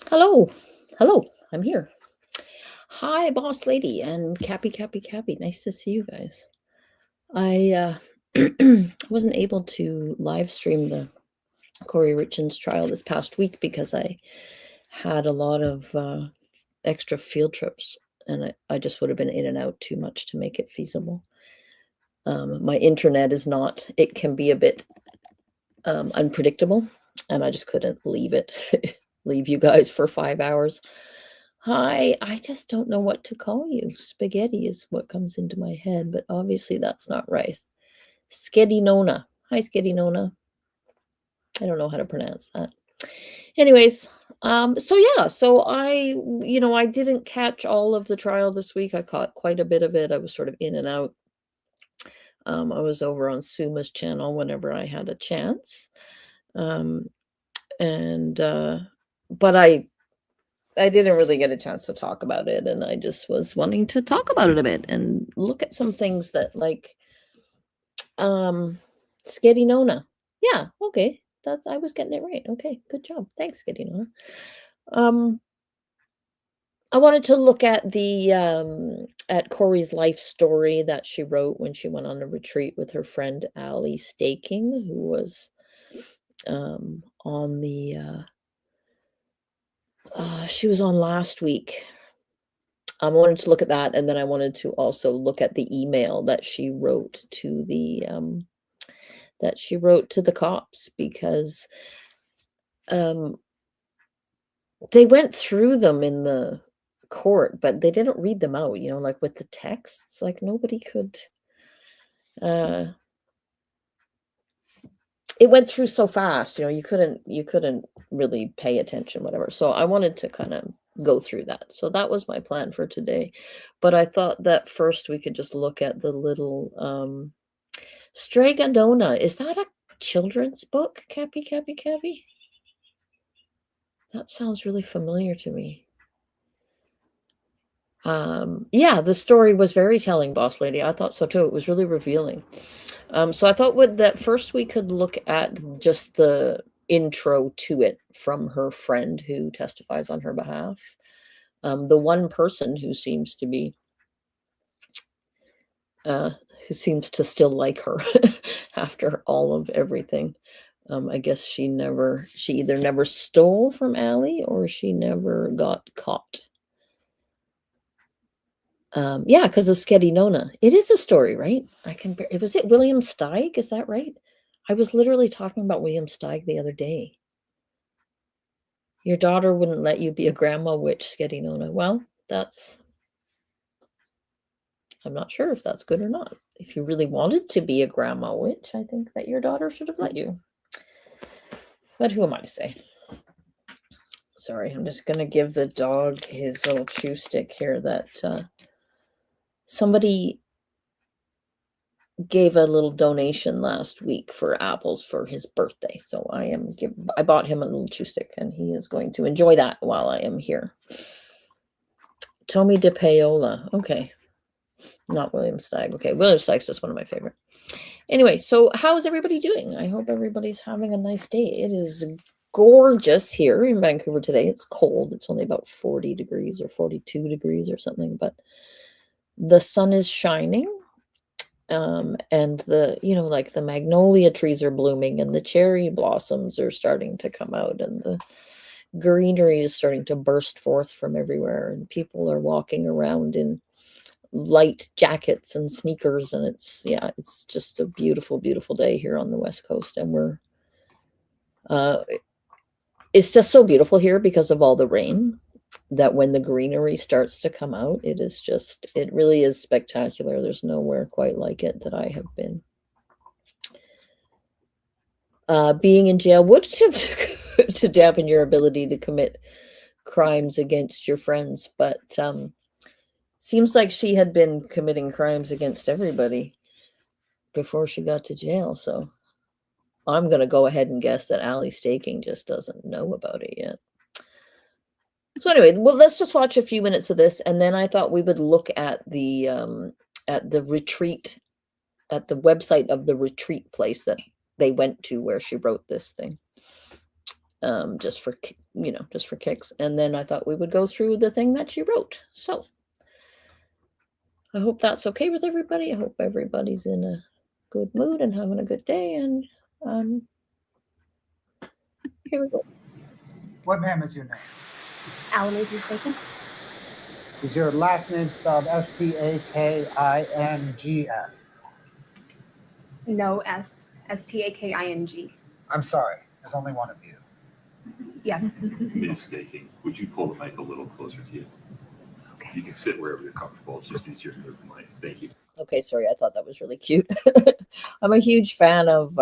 Hello. Hello. I'm here. Hi, boss lady and Cappy. Nice to see you guys. I wasn't able to live stream the Kouri Richins trial this past week because I had a lot of extra field trips and I just would have been in and out too much to make it feasible. My internet is not, it can be a bit unpredictable, and I just couldn't leave leave you guys for 5 hours. Hi, I just don't know what to call you. Spaghetti is what comes into my head, but obviously that's not rice. Skedinona. Hi, Skedinona. I don't know how to pronounce that. Anyways, so I didn't catch all of the trial this week. I caught quite a bit of it. I was sort of in and out. I was over on Suma's channel whenever I had a chance. Um, and but I didn't really get a chance to talk about it, and I just was wanting to talk about it a bit and look at some things that, like, Skedinona. Yeah, okay, that's I was getting it right. Okay, good job. Thanks, Skedinona. Um, I wanted to look at the at Kouri's life story that she wrote when she went on a retreat with her friend Ali Staking, who was on the she was on last week. I wanted to look at that, and then I wanted to also look at the email that she wrote to the cops, because um, they went through them in the court, but they didn't read them out. Like with the texts, like nobody could. Uh, it went through so fast, you couldn't really pay attention, whatever. So I wanted to kind of go through that. So that was my plan for today. But I thought that first we could just look at the little Stragandona. Is that a children's book? Cappy? That sounds really familiar to me. Yeah, the story was very telling, boss lady. I thought so too. It was really revealing. So I thought that first we could look at just the intro to it from her friend who testifies on her behalf. The one person who seems to be who seems to still like her after all of everything. I guess she either never stole from Ali or she never got caught. Yeah, because of Skedinona. It is a story, right? Was it William Steig? Is that right? I was literally talking about William Steig the other day. Your daughter wouldn't let you be a grandma witch, Skedinona. Well, I'm not sure if that's good or not. If you really wanted to be a grandma witch, I think that your daughter should have let you. But who am I to say? Sorry, I'm just going to give the dog his little chew stick here that somebody gave a little donation last week for apples for his birthday. So I bought him a little chew stick, and he is going to enjoy that while I am here. Tommy de Paola. Okay. Not William Steig. Okay, William Steig's just one of my favorite. Anyway, so how's everybody doing? I hope everybody's having a nice day. It is gorgeous here in Vancouver today. It's cold. It's only about 40 degrees or 42 degrees or something, but the sun is shining. And like the magnolia trees are blooming and the cherry blossoms are starting to come out and the greenery is starting to burst forth from everywhere, and people are walking around in light jackets and sneakers, and it's just a beautiful day here on the West Coast. And it's just so beautiful here because of all the rain, that when the greenery starts to come out, it really is spectacular. There's nowhere quite like it that I have been. Being in jail would to dampen your ability to commit crimes against your friends, but seems like she had been committing crimes against everybody before she got to jail. So I'm going to go ahead and guess that Ali Staking just doesn't know about it yet. So anyway, well, let's just watch a few minutes of this, and then I thought we would look at the retreat, at the website of the retreat place that they went to where she wrote this thing. just for just for kicks. And then I thought we would go through the thing that she wrote. So I hope that's okay with everybody. I hope everybody's in a good mood and having a good day. And here we go. What ma'am is your name? Alan Staking. Is your last name spelled S-T-A-K-I-N-G-S? No, S. S-T-A-K-I-N-G. I'm sorry, there's only one of you. Yes. Ms. Staking, would you pull the mic a little closer to you? Okay. You can sit wherever you're comfortable. It's just easier to move the mic. Thank you. Okay, sorry, I thought that was really cute. I'm a huge fan of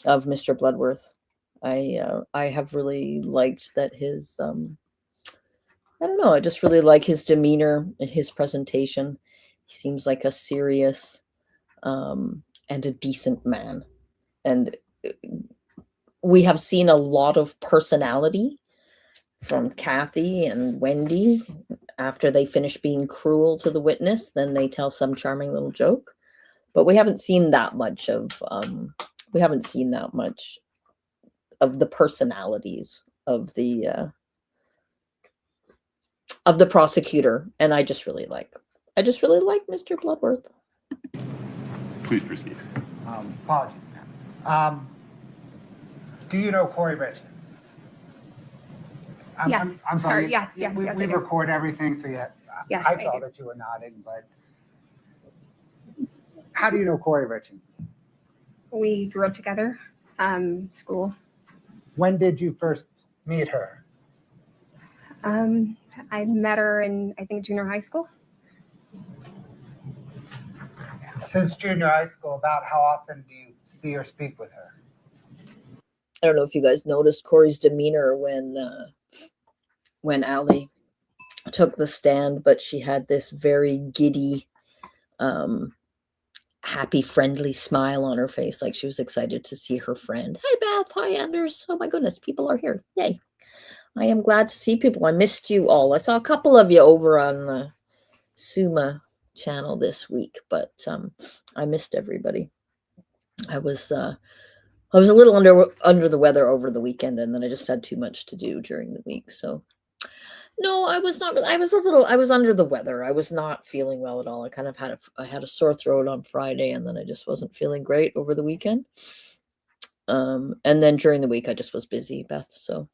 Mr. Bloodworth. I have really liked that his I don't know, I just really like his demeanor and his presentation. He seems like a serious and a decent man. And we have seen a lot of personality from Kathy and Wendy. After they finish being cruel to the witness, then they tell some charming little joke. But we haven't seen that much of the personalities of the prosecutor, and I just really like Mr. Bloodworth. Please proceed. Apologies, ma'am. Do you know Kouri Richins? Yes. I'm sorry. Yes, I we do. record everything, so Yes, I I saw do. that you were nodding, but how do you know Kouri Richins? We grew up together. School. When did you first meet her? I met her in, I think, junior high school. Since junior high school, about how often do you see or speak with her? I don't know if you guys noticed Corey's demeanor when Allie took the stand, but she had this very giddy, happy, friendly smile on her face, like she was excited to see her friend. Hi, Beth. Hi, Anders. Oh my goodness, people are here. Yay. I am glad to see people. I missed you all. I saw a couple of you over on the Suma channel this week, but I missed everybody. I was a little under the weather over the weekend, and then I just had too much to do during the week. So no, I was not. I was under the weather. I was not feeling well at all. I kind of I had a sore throat on Friday, and then I just wasn't feeling great over the weekend. And then during the week, I just was busy, Beth. So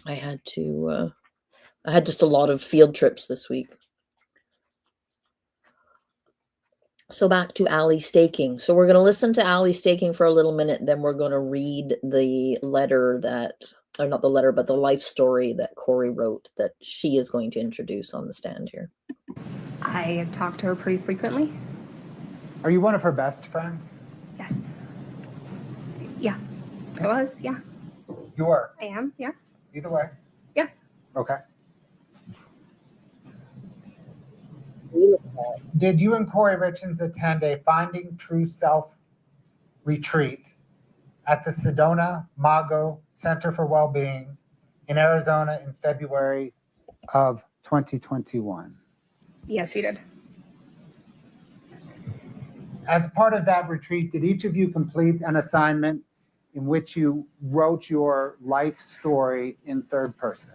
I had just a lot of field trips this week. So back to Allie Staking. So we're going to listen to Allie Staking for a little minute. Then we're going to read the letter or not the letter, but the life story that Kouri wrote that she is going to introduce on the stand here. I talk to her pretty frequently. Are you one of her best friends? Yes. Yeah. I was, yeah. You were? I am, yes. Either way? Yes. Okay. Look at that. Did you and Kouri Richins attend a Finding True Self retreat at the Sedona Mago Center for Wellbeing in Arizona in February of 2021? Yes, we did. As part of that retreat, did each of you complete an assignment in which you wrote your life story in third person?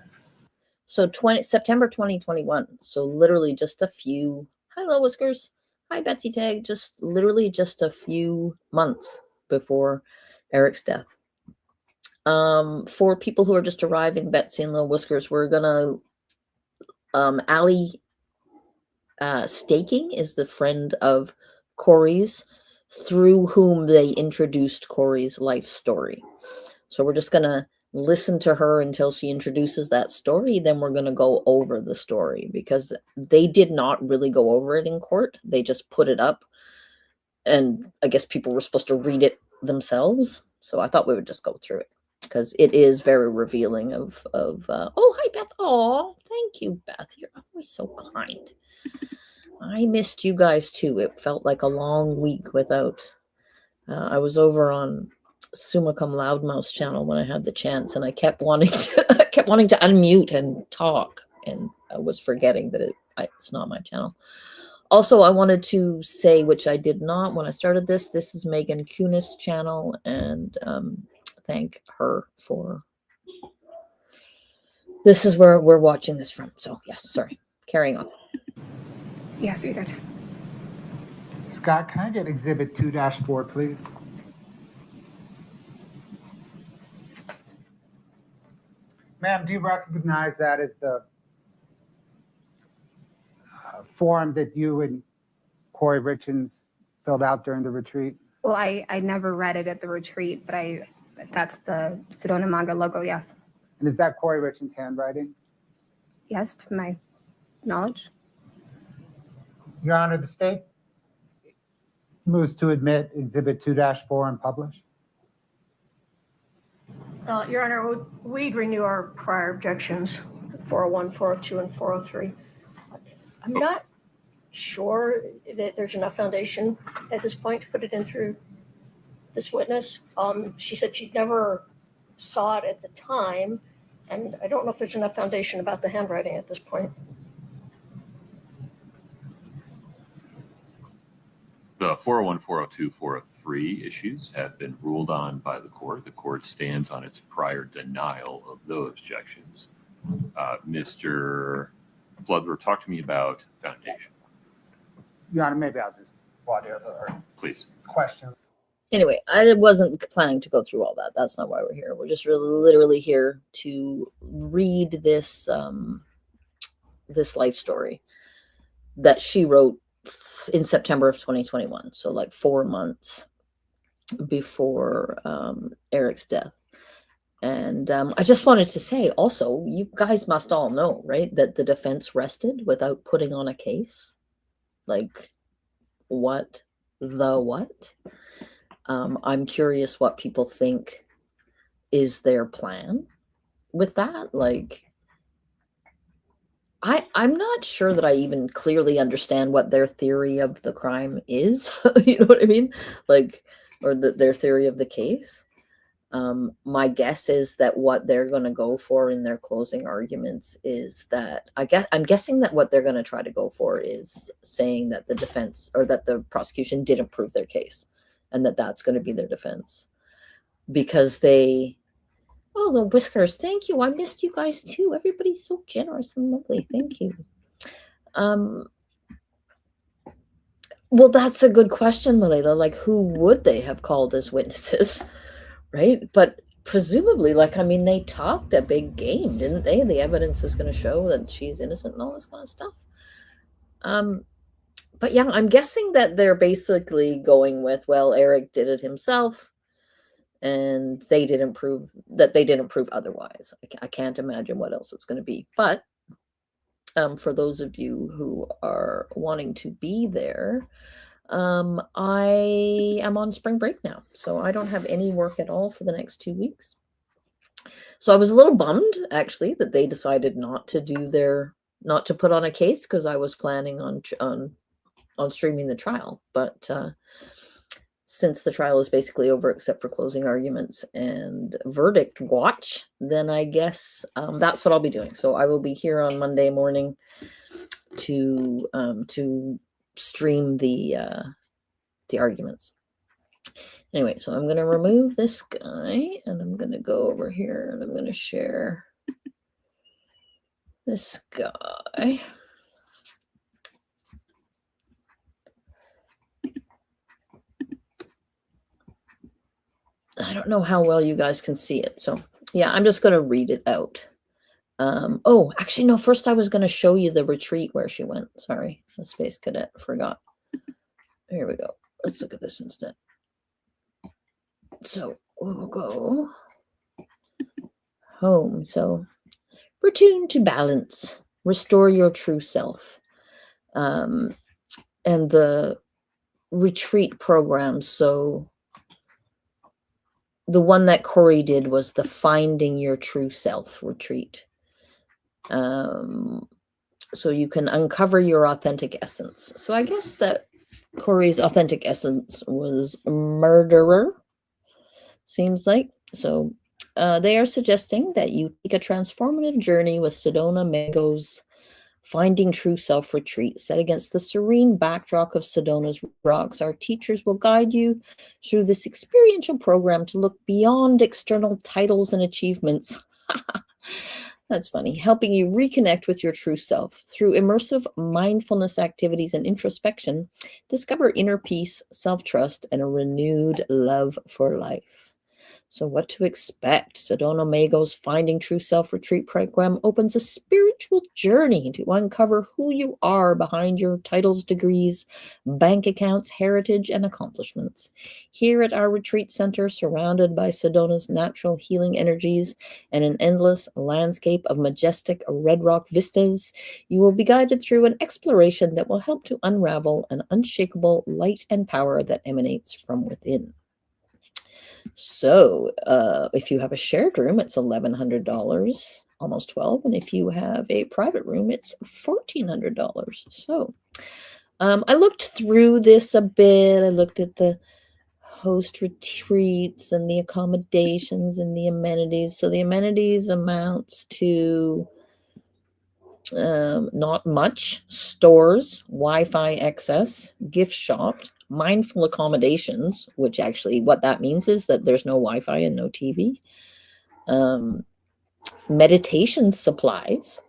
So September 2021. So literally just a few. Hello, Whiskers. Hi, Betsy Tag. Just literally just a few months before Eric's death. For people who are just arriving, Betsy and Little Whiskers, we're gonna Allie Staking is the friend of Kouri's, through whom they introduced Kouri's life story. So we're just gonna listen to her until she introduces that story. Then we're gonna go over the story, because they did not really go over it in court. They just put it up, and I guess people were supposed to read it themselves. So I thought we would just go through it, because it is very revealing of oh, hi, Beth. Oh, thank you, Beth. You're always so kind. I missed you guys too. It felt like a long week without. I was over on Summa Cum Loudmouth's channel when I had the chance, and I kept wanting to unmute and talk, and I was forgetting that it's not my channel. Also, I wanted to say, which I did not when I started this is Megan Cuniff's channel, and thank her for. This is where we're watching this from. So yes, sorry. Carrying on. Yes, we did. Scott, can I get Exhibit 2-4, please? Ma'am, do you recognize that as the form that you and Kouri Richins filled out during the retreat? Well, I never read it at the retreat, but that's the Sedona Manga logo, yes. And is that Kouri Richins' handwriting? Yes, to my knowledge. Your Honor, the state moves to admit Exhibit 2-4 and publish. Your Honor, we'd renew our prior objections, 401, 402, and 403. I'm not sure that there's enough foundation at this point to put it in through this witness. She said she never saw it at the time, and I don't know if there's enough foundation about the handwriting at this point. The 401, 402, 403 issues have been ruled on by the court. The court stands on its prior denial of those objections. Mr. Bloodworth, talk to me about foundation, Your Honor, maybe I'll just water or please. question. Anyway, I wasn't planning to go through all that. That's not why we're here. We're just really literally here to read this this life story that she wrote in September of 2021. So like 4 months before Eric's death. And I just wanted to say also, you guys must all know, right, that the defense rested without putting on a case. Like, what? I'm curious what people think is their plan with that. Like, I'm not sure that I even clearly understand what their theory of the crime is. You know what I mean? Like, or their theory of the case. My guess is that what they're going to go for in their closing arguments is that I'm guessing that what they're going to try to go for is saying that the defense or that the prosecution didn't prove their case, and that's going to be their defense because oh, the whiskers, thank you. I missed you guys too. Everybody's so generous and lovely. Thank you. Well, that's a good question, Malayla. Like, who would they have called as witnesses? Right? But presumably, like, I mean, they talked a big game, didn't they? The evidence is going to show that she's innocent and all this kind of stuff. But yeah, I'm guessing that they're basically going with, well, Eric did it himself, and they didn't prove otherwise. I can't imagine what else it's going to be. But for those of you who are wanting to be there, I am on spring break now, so I don't have any work at all for the next 2 weeks. So I was a little bummed, actually, that they decided not to put on a case, because I was planning on streaming the trial. But since the trial is basically over except for closing arguments and verdict watch, then I guess that's what I'll be doing. So I will be here on Monday morning to stream the arguments. Anyway, so I'm going to remove this guy, and I'm going to go over here, and I'm going to share this guy. I don't know how well you guys can see it. So yeah, I'm just going to read it out. Oh, actually, no, first I was going to show you the retreat where she went. Sorry, the Space Cadet, forgot. Here we go. Let's look at this instead. So we'll go home. So return to balance, restore your true self. And the retreat program. So the one that Kouri did was the Finding Your True Self retreat. So you can uncover your authentic essence. So I guess that Kouri's authentic essence was murderer, seems like. So they are suggesting that you take a transformative journey with Sedona Mango's Finding True Self Retreat, set against the serene backdrop of Sedona's rocks. Our teachers will guide you through this experiential program to look beyond external titles and achievements. That's funny. Helping you reconnect with your true self. Through immersive mindfulness activities and introspection, discover inner peace, self-trust, and a renewed love for life. So what to expect? Sedona Mago's Finding True Self Retreat program opens a spiritual journey to uncover who you are behind your titles, degrees, bank accounts, heritage, and accomplishments. Here at our retreat center, surrounded by Sedona's natural healing energies and an endless landscape of majestic red rock vistas, you will be guided through an exploration that will help to unravel an unshakable light and power that emanates from within. So if you have a shared room, it's $1,100, almost $12. And if you have a private room, it's $1,400. So I looked through this a bit. I looked at the host retreats and the accommodations and the amenities. So the amenities amounts to not much: stores, Wi-Fi access, gift shop, mindful accommodations, which actually what that means is that there's no Wi-Fi and no TV. Meditation supplies.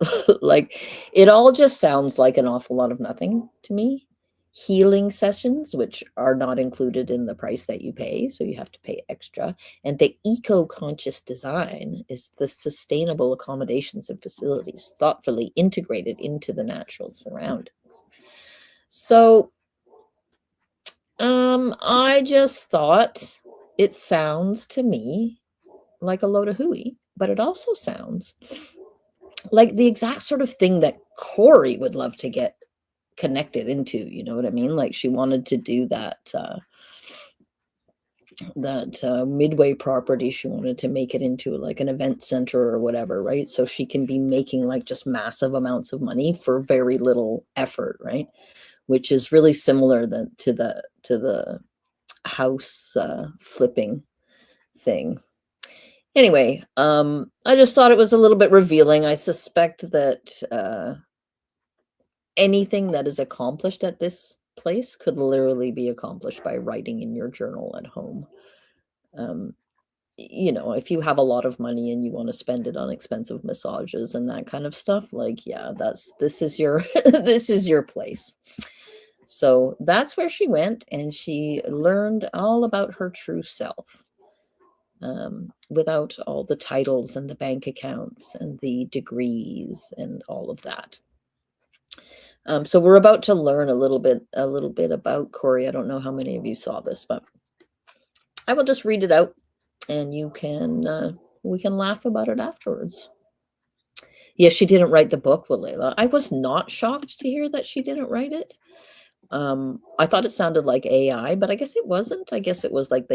Like, it all just sounds like an awful lot of nothing to me. Healing sessions, which are not included in the price that you pay, so you have to pay extra. And the eco-conscious design is the sustainable accommodations and facilities thoughtfully integrated into the natural surroundings. So I just thought it sounds to me like a load of hooey, but it also sounds like the exact sort of thing that Kouri would love to get connected into, you know what I mean? Like, she wanted to do that Midway property. She wanted to make it into like an event center or whatever, right? So she can be making like just massive amounts of money for very little effort, right? Which is really similar to the house flipping thing. Anyway, I just thought it was a little bit revealing. I suspect that anything that is accomplished at this place could literally be accomplished by writing in your journal at home. You know, if you have a lot of money and you want to spend it on expensive massages and that kind of stuff, like, yeah, this is your this is your place. So that's where she went, and she learned all about her true self, without all the titles and the bank accounts and the degrees and all of that. So we're about to learn a little bit about Kouri. I don't know how many of you saw this, but I will just read it out, and you can we can laugh about it afterwards. Yes, she didn't write the book, Walela. I was not shocked to hear that she didn't write it. I thought it sounded like AI, but I guess it wasn't. I guess it was like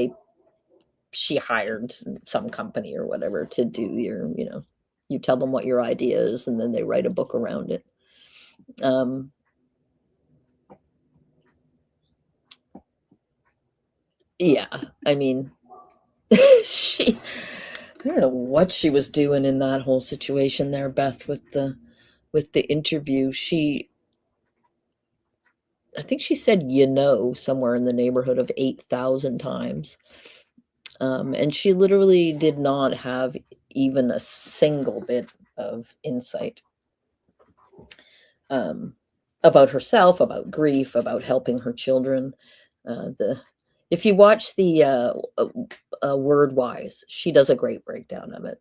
she hired some company or whatever to do your, you know, you tell them what your idea is, and then they write a book around it. Yeah, I mean, I don't know what she was doing in that whole situation there, Beth, with the interview. I think she said, you know, somewhere in the neighborhood of 8,000 times. And she literally did not have even a single bit of insight about herself, about grief, about helping her children. If you watch the Word Wise, she does a great breakdown of it.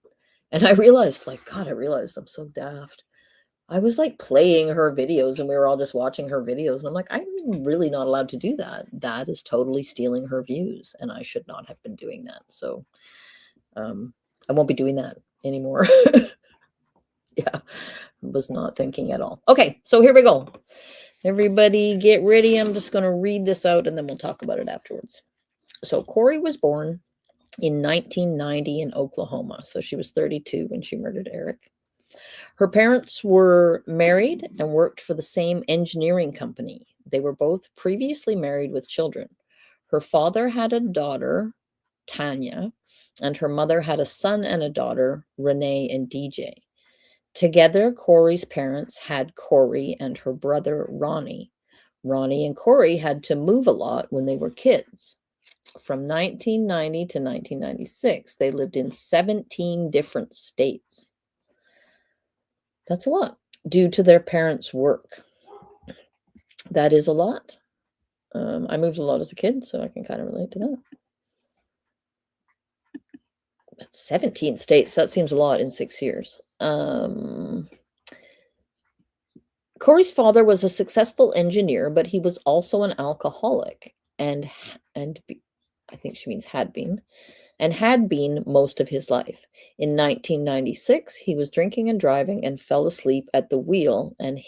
And I realized, like, God, I'm so daft. I was like playing her videos, and we were all just watching her videos. And I'm like, I'm really not allowed to do that. That is totally stealing her views, and I should not have been doing that. So I won't be doing that anymore. Yeah, was not thinking at all. Okay, so here we go. Everybody get ready. I'm just going to read this out, and then we'll talk about it afterwards. So Kouri was born in 1990 in Oklahoma. So she was 32 when she murdered Eric. Her parents were married and worked for the same engineering company. They were both previously married with children. Her father had a daughter, Tanya, and her mother had a son and a daughter, Renee and DJ. Together, Kouri's parents had Kouri and her brother Ronnie. Ronnie and Kouri had to move a lot when they were kids. From 1990 to 1996, they lived in 17 different states. That's a lot due to their parents' work. That is a lot. I moved a lot as a kid, so I can kind of relate to that. But 17 states, that seems a lot in 6 years. Kouri's father was a successful engineer, but he was also an alcoholic and I think she means had been most of his life. In 1996, he was drinking and driving and fell asleep at the wheel and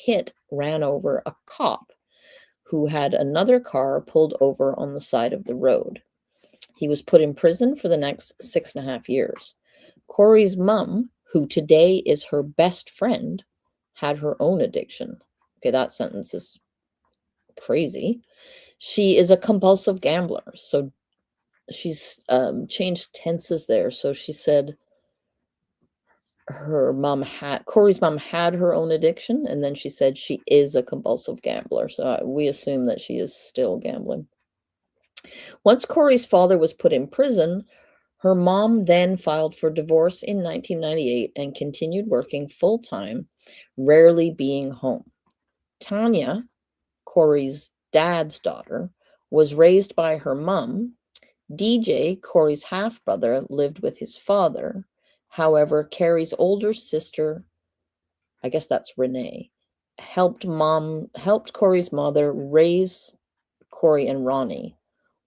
ran over a cop who had another car pulled over on the side of the road. He was put in prison for the next 6.5 years. Kouri's mom, who today is her best friend, had her own addiction. Okay, that sentence is crazy. She is a compulsive gambler. So she's changed tenses there. So she said Kouri's mom had her own addiction, and then she said she is a compulsive gambler. So we assume that she is still gambling. Once Kouri's father was put in prison, her mom then filed for divorce in 1998 and continued working full-time, rarely being home. Tanya, Kouri's dad's daughter, was raised by her mom. DJ, Kouri's half-brother, lived with his father. However, Carrie's older sister, I guess that's Renee, helped Kouri's mother raise Kouri and Ronnie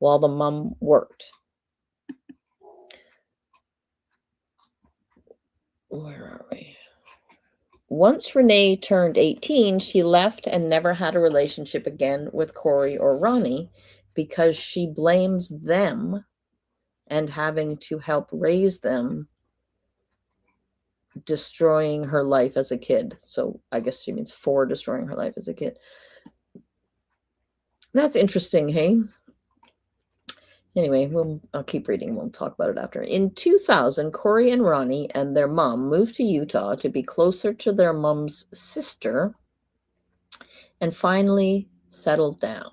while the mom worked. Where are we? Once Renee turned 18, she left and never had a relationship again with Kouri or Ronnie because she blames them and having to help raise them, destroying her life as a kid. So I guess she means for destroying her life as a kid. That's interesting, hey? Anyway, I'll keep reading. We'll talk about it after. In 2000, Kouri and Ronnie and their mom moved to Utah to be closer to their mom's sister and finally settled down.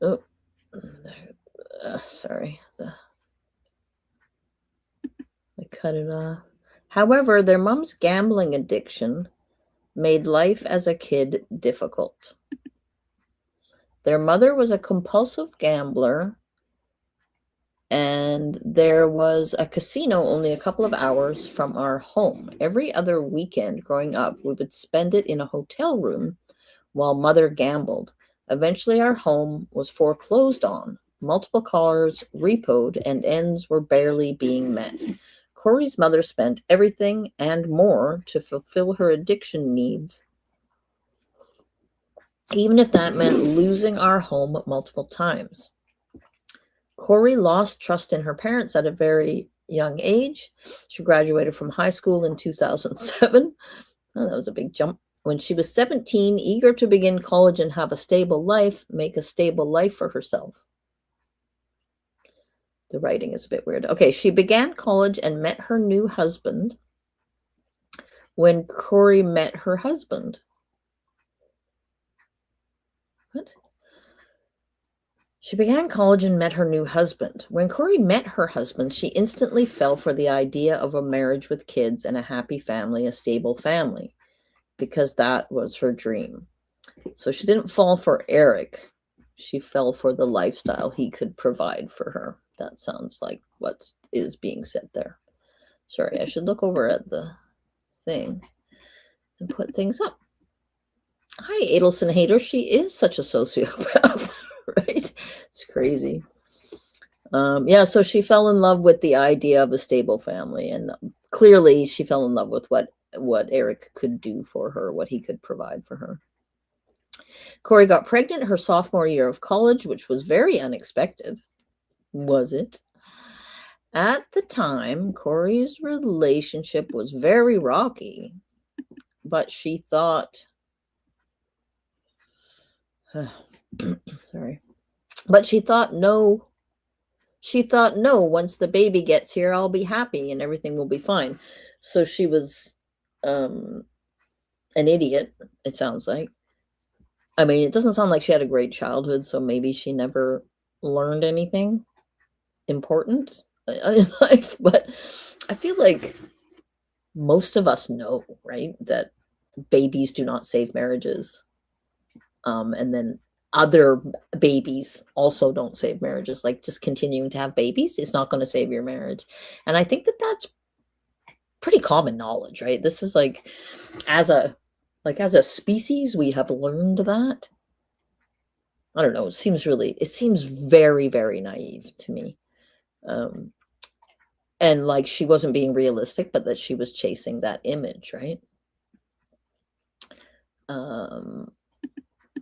Oh, sorry. I cut it off. However, their mom's gambling addiction made life as a kid difficult. Their mother was a compulsive gambler, and there was a casino only a couple of hours from our home. Every other weekend growing up, we would spend it in a hotel room while mother gambled. Eventually, our home was foreclosed on. Multiple cars repoed, and ends were barely being met. Kouri's mother spent everything and more to fulfill her addiction needs, even if that meant losing our home multiple times. Kouri lost trust in her parents at a very young age. She graduated from high school in 2007. Oh, that was a big jump. When she was 17, eager to begin college and have a stable life, make a stable life for herself. The writing is a bit weird. Okay, she began college and met her new husband when Kouri met her husband. What? She began college and met her new husband. When Kouri met her husband, she instantly fell for the idea of a marriage with kids and a happy family, a stable family, because that was her dream. So she didn't fall for Eric. She fell for the lifestyle he could provide for her. That sounds like what is being said there. Sorry, I should look over at the thing and put things up. Hi, Adelson Hater. She is such a sociopath, right? It's crazy. Yeah, so she fell in love with the idea of a stable family, and clearly she fell in love with what Eric could do for her, what he could provide for her. Kouri got pregnant her sophomore year of college, which was very unexpected. Was it? At the time, Kouri's relationship was very rocky, but she thought, sorry, but she thought no She thought, no, once the baby gets here, I'll be happy and everything will be fine. So she was an idiot, it sounds like. I mean, it doesn't sound like she had a great childhood, so maybe she never learned anything important in life. But I feel like most of us know, right, that babies do not save marriages. And then other babies also don't save marriages. Like just continuing to have babies is not going to save your marriage. And I think that that's pretty common knowledge, right? This is like as a species, we have learned that. I don't know. It seems very, very naive to me. And like she wasn't being realistic, but that she was chasing that image, right?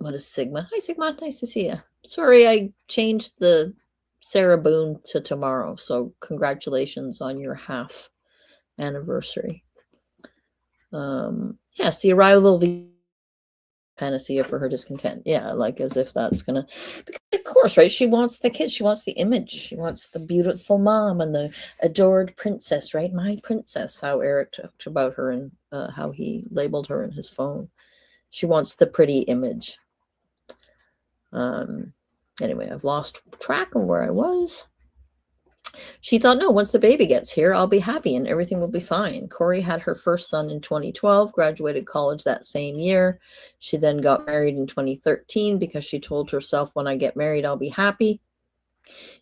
What is Sigma? Hi, Sigma. Nice to see you. Sorry, I changed the Sarah Boone to tomorrow. So congratulations on your half anniversary. Yes, the arrival of the panacea for her discontent. Yeah, like as if that's gonna, because of course, right? She wants the kids. She wants the image. She wants the beautiful mom and the adored princess, right? My princess. How Eric talked about her and how he labeled her in his phone. She wants the pretty image. Anyway, I've lost track of where I was. She thought, no, once the baby gets here, I'll be happy and everything will be fine. Kouri had her first son in 2012, graduated college that same year. She then got married in 2013 because she told herself, when I get married, I'll be happy.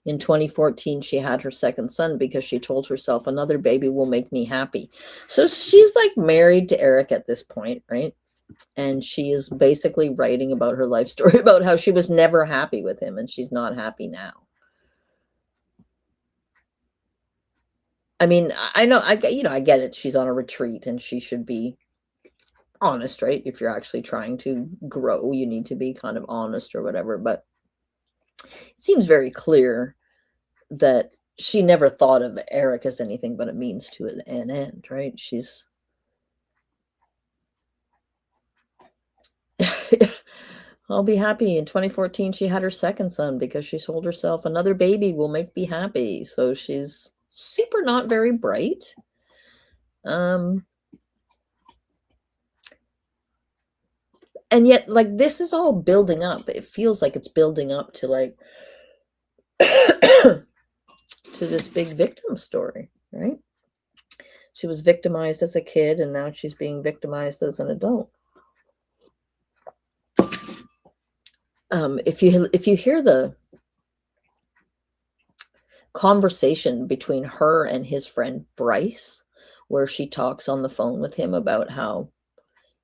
In 2014, she had her second son because she told herself, another baby will make me happy. So she's like married to Eric at this point, right? And she is basically writing about her life story about how she was never happy with him and she's not happy now. I mean, I know, I get it. She's on a retreat and she should be honest, right? If you're actually trying to grow, you need to be kind of honest or whatever. But it seems very clear that she never thought of Eric as anything but a means to an end, right? She's I'll be happy. In 2014, she had her second son because she told herself another baby will make me happy. So she's super not very bright. And yet, like, this is all building up. It feels like it's building up to like to this big victim story, right? She was victimized as a kid and now she's being victimized as an adult. If you hear the conversation between her and his friend Bryce, where she talks on the phone with him about how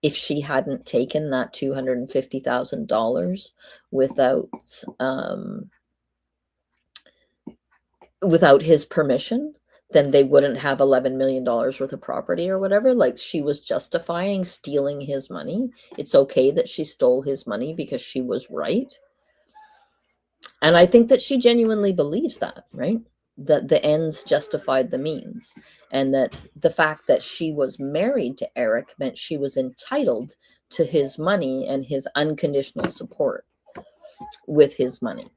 if she hadn't taken that $250,000 without his permission, then they wouldn't have $11 million worth of property or whatever. Like she was justifying stealing his money. It's okay that she stole his money because she was right. And I think that she genuinely believes that, right? That the ends justified the means. And that the fact that she was married to Eric meant she was entitled to his money and his unconditional support with his money.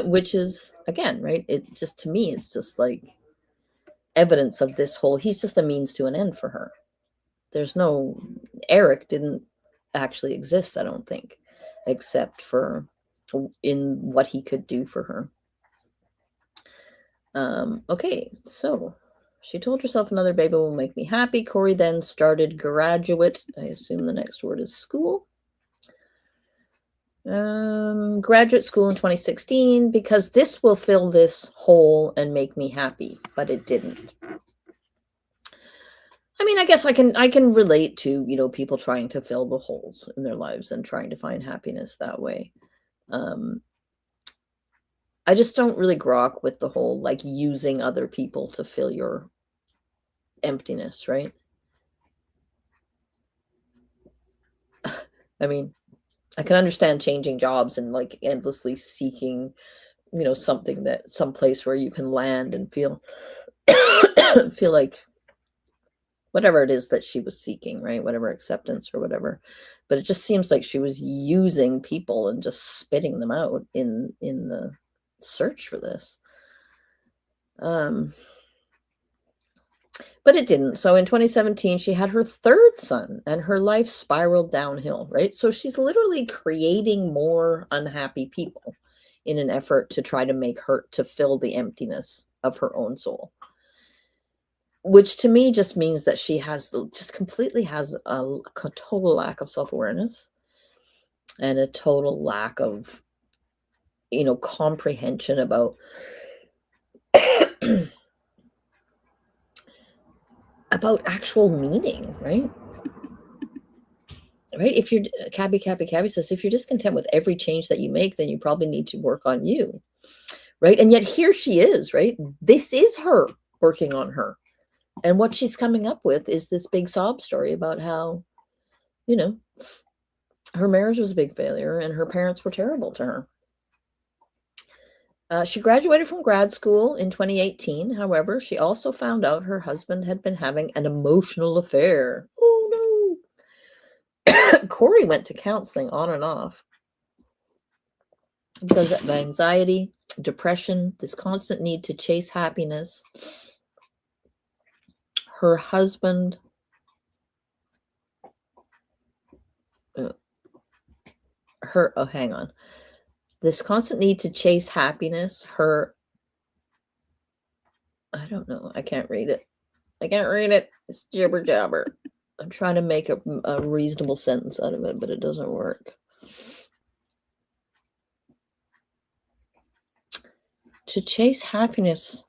Which is, again, right? It just, to me, it's just like evidence of this whole, he's just a means to an end for her. Eric didn't actually exist, I don't think, except for in what he could do for her. Okay, so she told herself another baby will make me happy. Kouri then started graduate. I assume the next word is school. Graduate school in 2016 because this will fill this hole and make me happy, but it didn't. I mean, I guess I can relate to, people trying to fill the holes in their lives and trying to find happiness that way. I just don't really grok with the whole like using other people to fill your emptiness, right? I mean, I can understand changing jobs and like endlessly seeking, something some place where you can land and feel like whatever it is that she was seeking, right? Whatever acceptance or whatever. But it just seems like she was using people and just spitting them out in the search for this. But it didn't. So in 2017, she had her third son and her life spiraled downhill, right? So she's literally creating more unhappy people in an effort to try to make her, to fill the emptiness of her own soul. Which to me just means that she just completely has a total lack of self-awareness and a total lack of, comprehension about about actual meaning, right? Right? If you're Cabby says, if you're discontent with every change that you make, then you probably need to work on you, right? And yet here she is, right? This is her working on her. And what she's coming up with is this big sob story about how, her marriage was a big failure and her parents were terrible to her. She graduated from grad school in 2018. However, she also found out her husband had been having an emotional affair. Oh, no. Kouri went to counseling on and off because of anxiety, depression, this constant need to chase happiness. Her husband hang on. This constant need to chase happiness, I don't know. I can't read it. It's jibber jabber. I'm trying to make a reasonable sentence out of it, but it doesn't work. To chase happiness.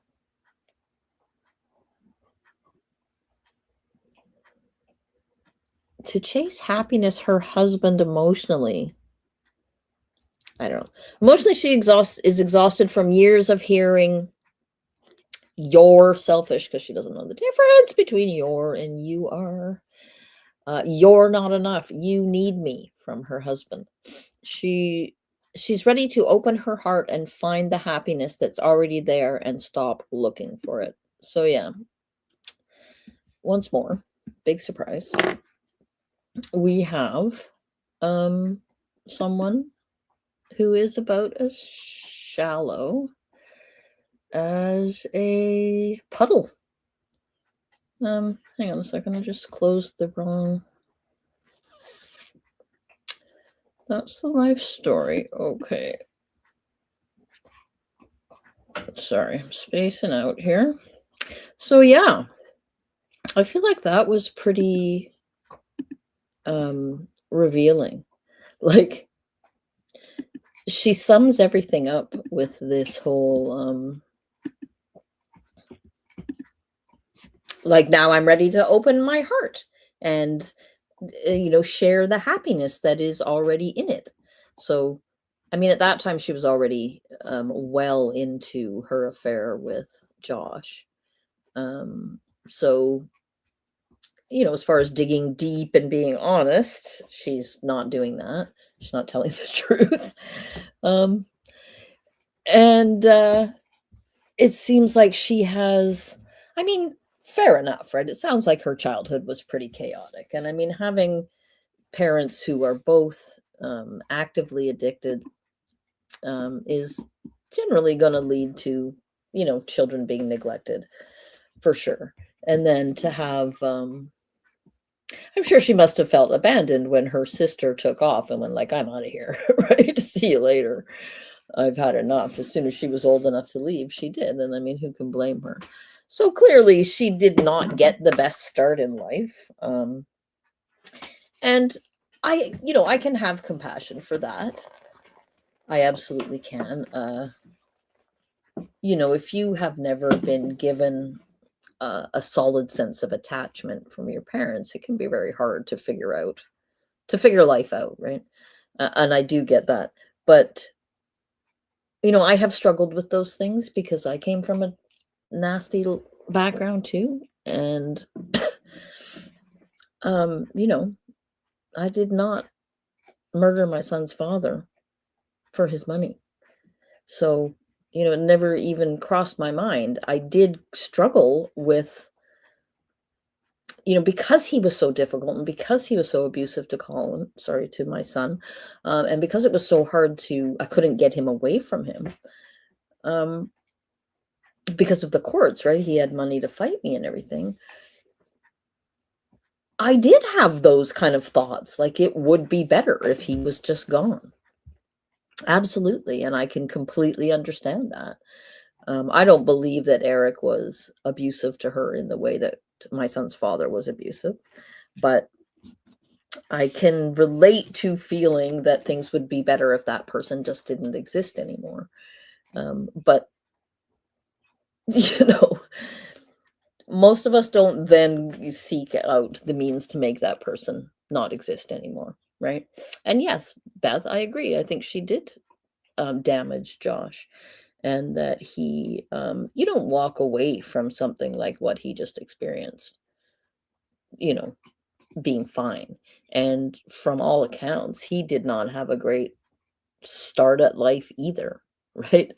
To chase happiness, her husband emotionally. I don't know. Emotionally, she is exhausted from years of hearing you're selfish, because she doesn't know the difference between you're and you are. You're not enough. You need me, from her husband. She's ready to open her heart and find the happiness that's already there and stop looking for it. So yeah, once more, big surprise. We have someone who is about as shallow as a puddle. Hang on a second, I just closed the wrong. That's the life story. Okay. Sorry, I'm spacing out here. So yeah, I feel like that was pretty revealing. Like, she sums everything up with this whole like, now I'm ready to open my heart and share the happiness that is already in it. So I mean, at that time she was already well into her affair with Josh. So as far as digging deep and being honest, she's not doing that. She's not telling the truth. And it seems like she has, I mean, fair enough, right? It sounds like her childhood was pretty chaotic. And I mean, having parents who are both actively addicted is generally going to lead to, children being neglected, for sure. And then to have, I'm sure she must have felt abandoned when her sister took off and went like, I'm out of here, right? See you later. I've had enough. As soon as she was old enough to leave, she did. And I mean, who can blame her? So clearly she did not get the best start in life. And I can have compassion for that. I absolutely can. If you have never been given a solid sense of attachment from your parents, it can be very hard to figure life out, right? And I do get that. But, I have struggled with those things because I came from a nasty background too. And, I did not murder my son's father for his money. So, it never even crossed my mind. I did struggle with, because he was so difficult and because he was so abusive to my son, and because it was so hard I couldn't get him away from him. because of the courts, right? He had money to fight me and everything. I did have those kind of thoughts, like it would be better if he was just gone. Absolutely. And I can completely understand that. I don't believe that Eric was abusive to her in the way that my son's father was abusive, but I can relate to feeling that things would be better if that person just didn't exist anymore. But, you know, most of us don't then seek out the means to make that person not exist anymore, right? And yes, Beth, I agree. I think she did damage Josh, and that he, you don't walk away from something like what he just experienced, you know, being fine. And from all accounts, he did not have a great start at life either, right?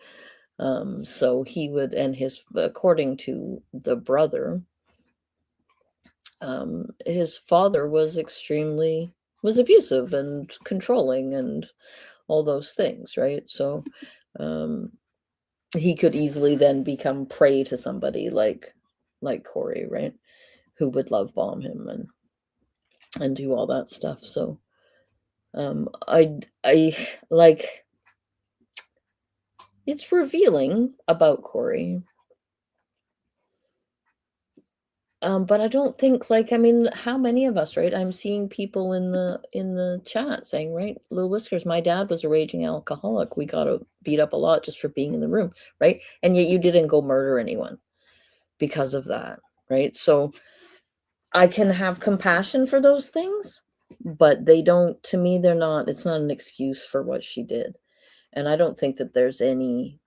So he would, and his, according to the brother, his father was abusive and controlling and all those things, right? So he could easily then become prey to somebody like Kouri, right? Who would love bomb him and do all that stuff. So I like, it's revealing about Kouri. But I don't think, like, I mean, how many of us, right? I'm seeing people in the chat saying, right, Lil Whiskers, my dad was a raging alcoholic. We got beat up a lot just for being in the room, right? And yet you didn't go murder anyone because of that, right? So I can have compassion for those things, but they don't, to me, they're not, it's not an excuse for what she did. And I don't think there's any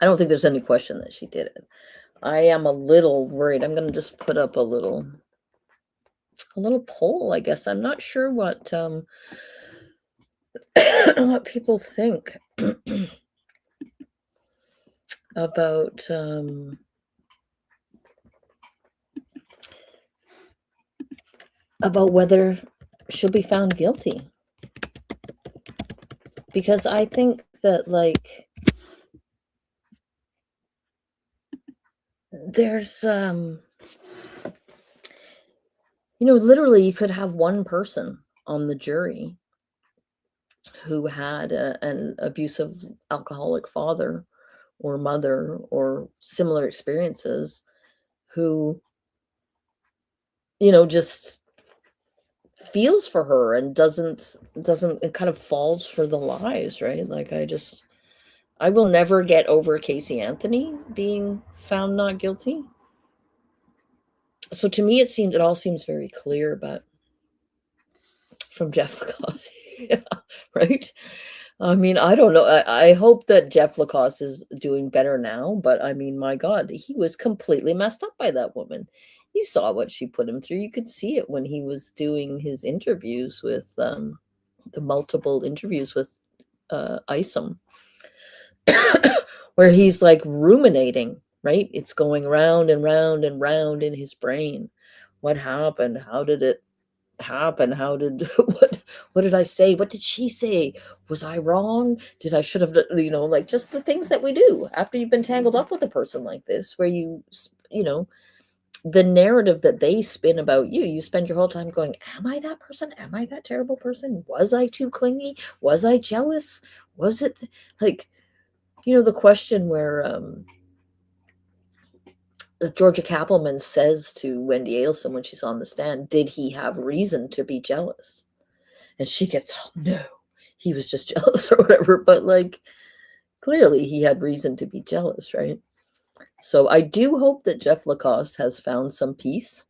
question that she did it. I am a little worried. I'm going to just put up a little poll, I guess. I'm not sure what what people think about whether she'll be found guilty. Because I think that, like, there's you know, literally you could have one person on the jury who had an abusive alcoholic father or mother or similar experiences, who, you know, just feels for her and doesn't it kind of falls for the lies, right? Like, I will never get over Casey Anthony being found not guilty. So to me, it all seems very clear, but from Jeff Lacoste, yeah, right? I mean, I don't know. I hope that Jeff Lacoste is doing better now, but I mean, my God, he was completely messed up by that woman. You saw what she put him through. You could see it when he was doing his interviews with the multiple interviews with Isom, where he's like ruminating, right? It's going round and round and round in his brain. What happened? How did it happen? How did what did I say? What did she say? Was I wrong? Should have, you know, like, just the things that we do after you've been tangled up with a person like this, where you know, the narrative that they spin about you spend your whole time going, am I that person? Am I that terrible person? Was I too clingy? Was I jealous? Was it like, you know, the question where Georgia Kappelman says to Wendy Adelson when she's on the stand, did he have reason to be jealous? And she gets, oh, no, he was just jealous or whatever. But, like, clearly he had reason to be jealous, right? So I do hope that Jeff Lacoste has found some peace.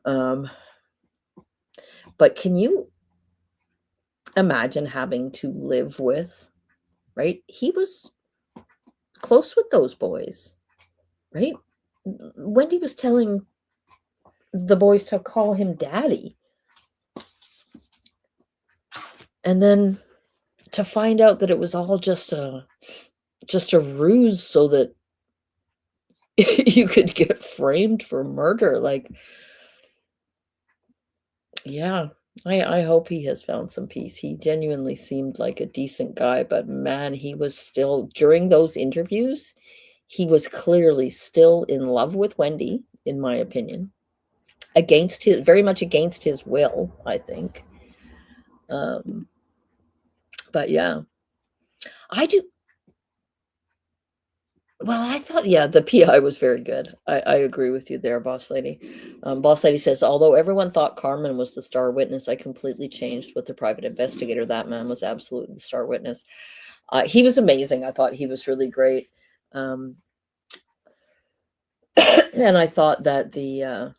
But can you imagine having to live with, right? He was close with those boys, right? Wendy was telling the boys to call him daddy. And then to find out that it was all just a ruse so that you could get framed for murder. Like, yeah, I hope he has found some peace. He genuinely seemed like a decent guy, but man, he was still, during those interviews, he was clearly still in love with Wendy, in my opinion. Very much against his will, I think. But yeah, I do. Well, I thought, yeah, the PI was very good. I agree with you there, Boss Lady. Boss Lady says, although everyone thought Carmen was the star witness, I completely changed with the private investigator. That man was absolutely the star witness. He was amazing. I thought he was really great. And I thought that the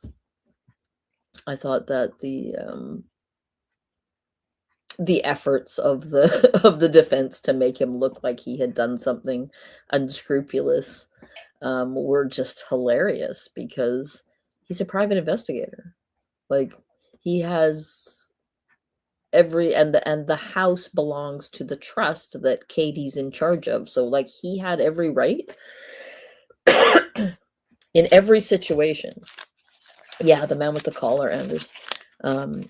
efforts of the of the defense to make him look like he had done something unscrupulous were just hilarious, because he's a private investigator. Like, he has and the house belongs to the trust that Katie's in charge of. So like, he had every right in every situation. Yeah, the man with the collar, Anders. And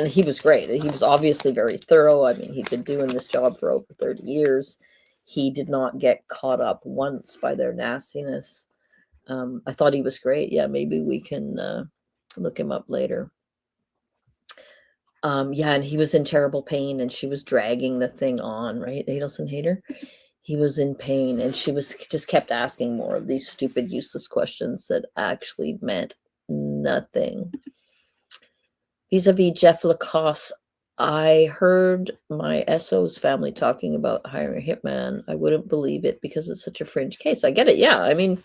he was great. He was obviously very thorough. I mean, he'd been doing this job for over 30 years. He did not get caught up once by their nastiness. I thought he was great. Yeah, maybe we can look him up later. Yeah, and he was in terrible pain, and she was dragging the thing on, right? Adelson Hader? He was in pain, and she was just kept asking more of these stupid, useless questions that actually meant nothing. Vis-a-vis Jeff Lacoste, I heard my SO's family talking about hiring a hitman. I wouldn't believe it because it's such a fringe case. I get it. Yeah, I mean,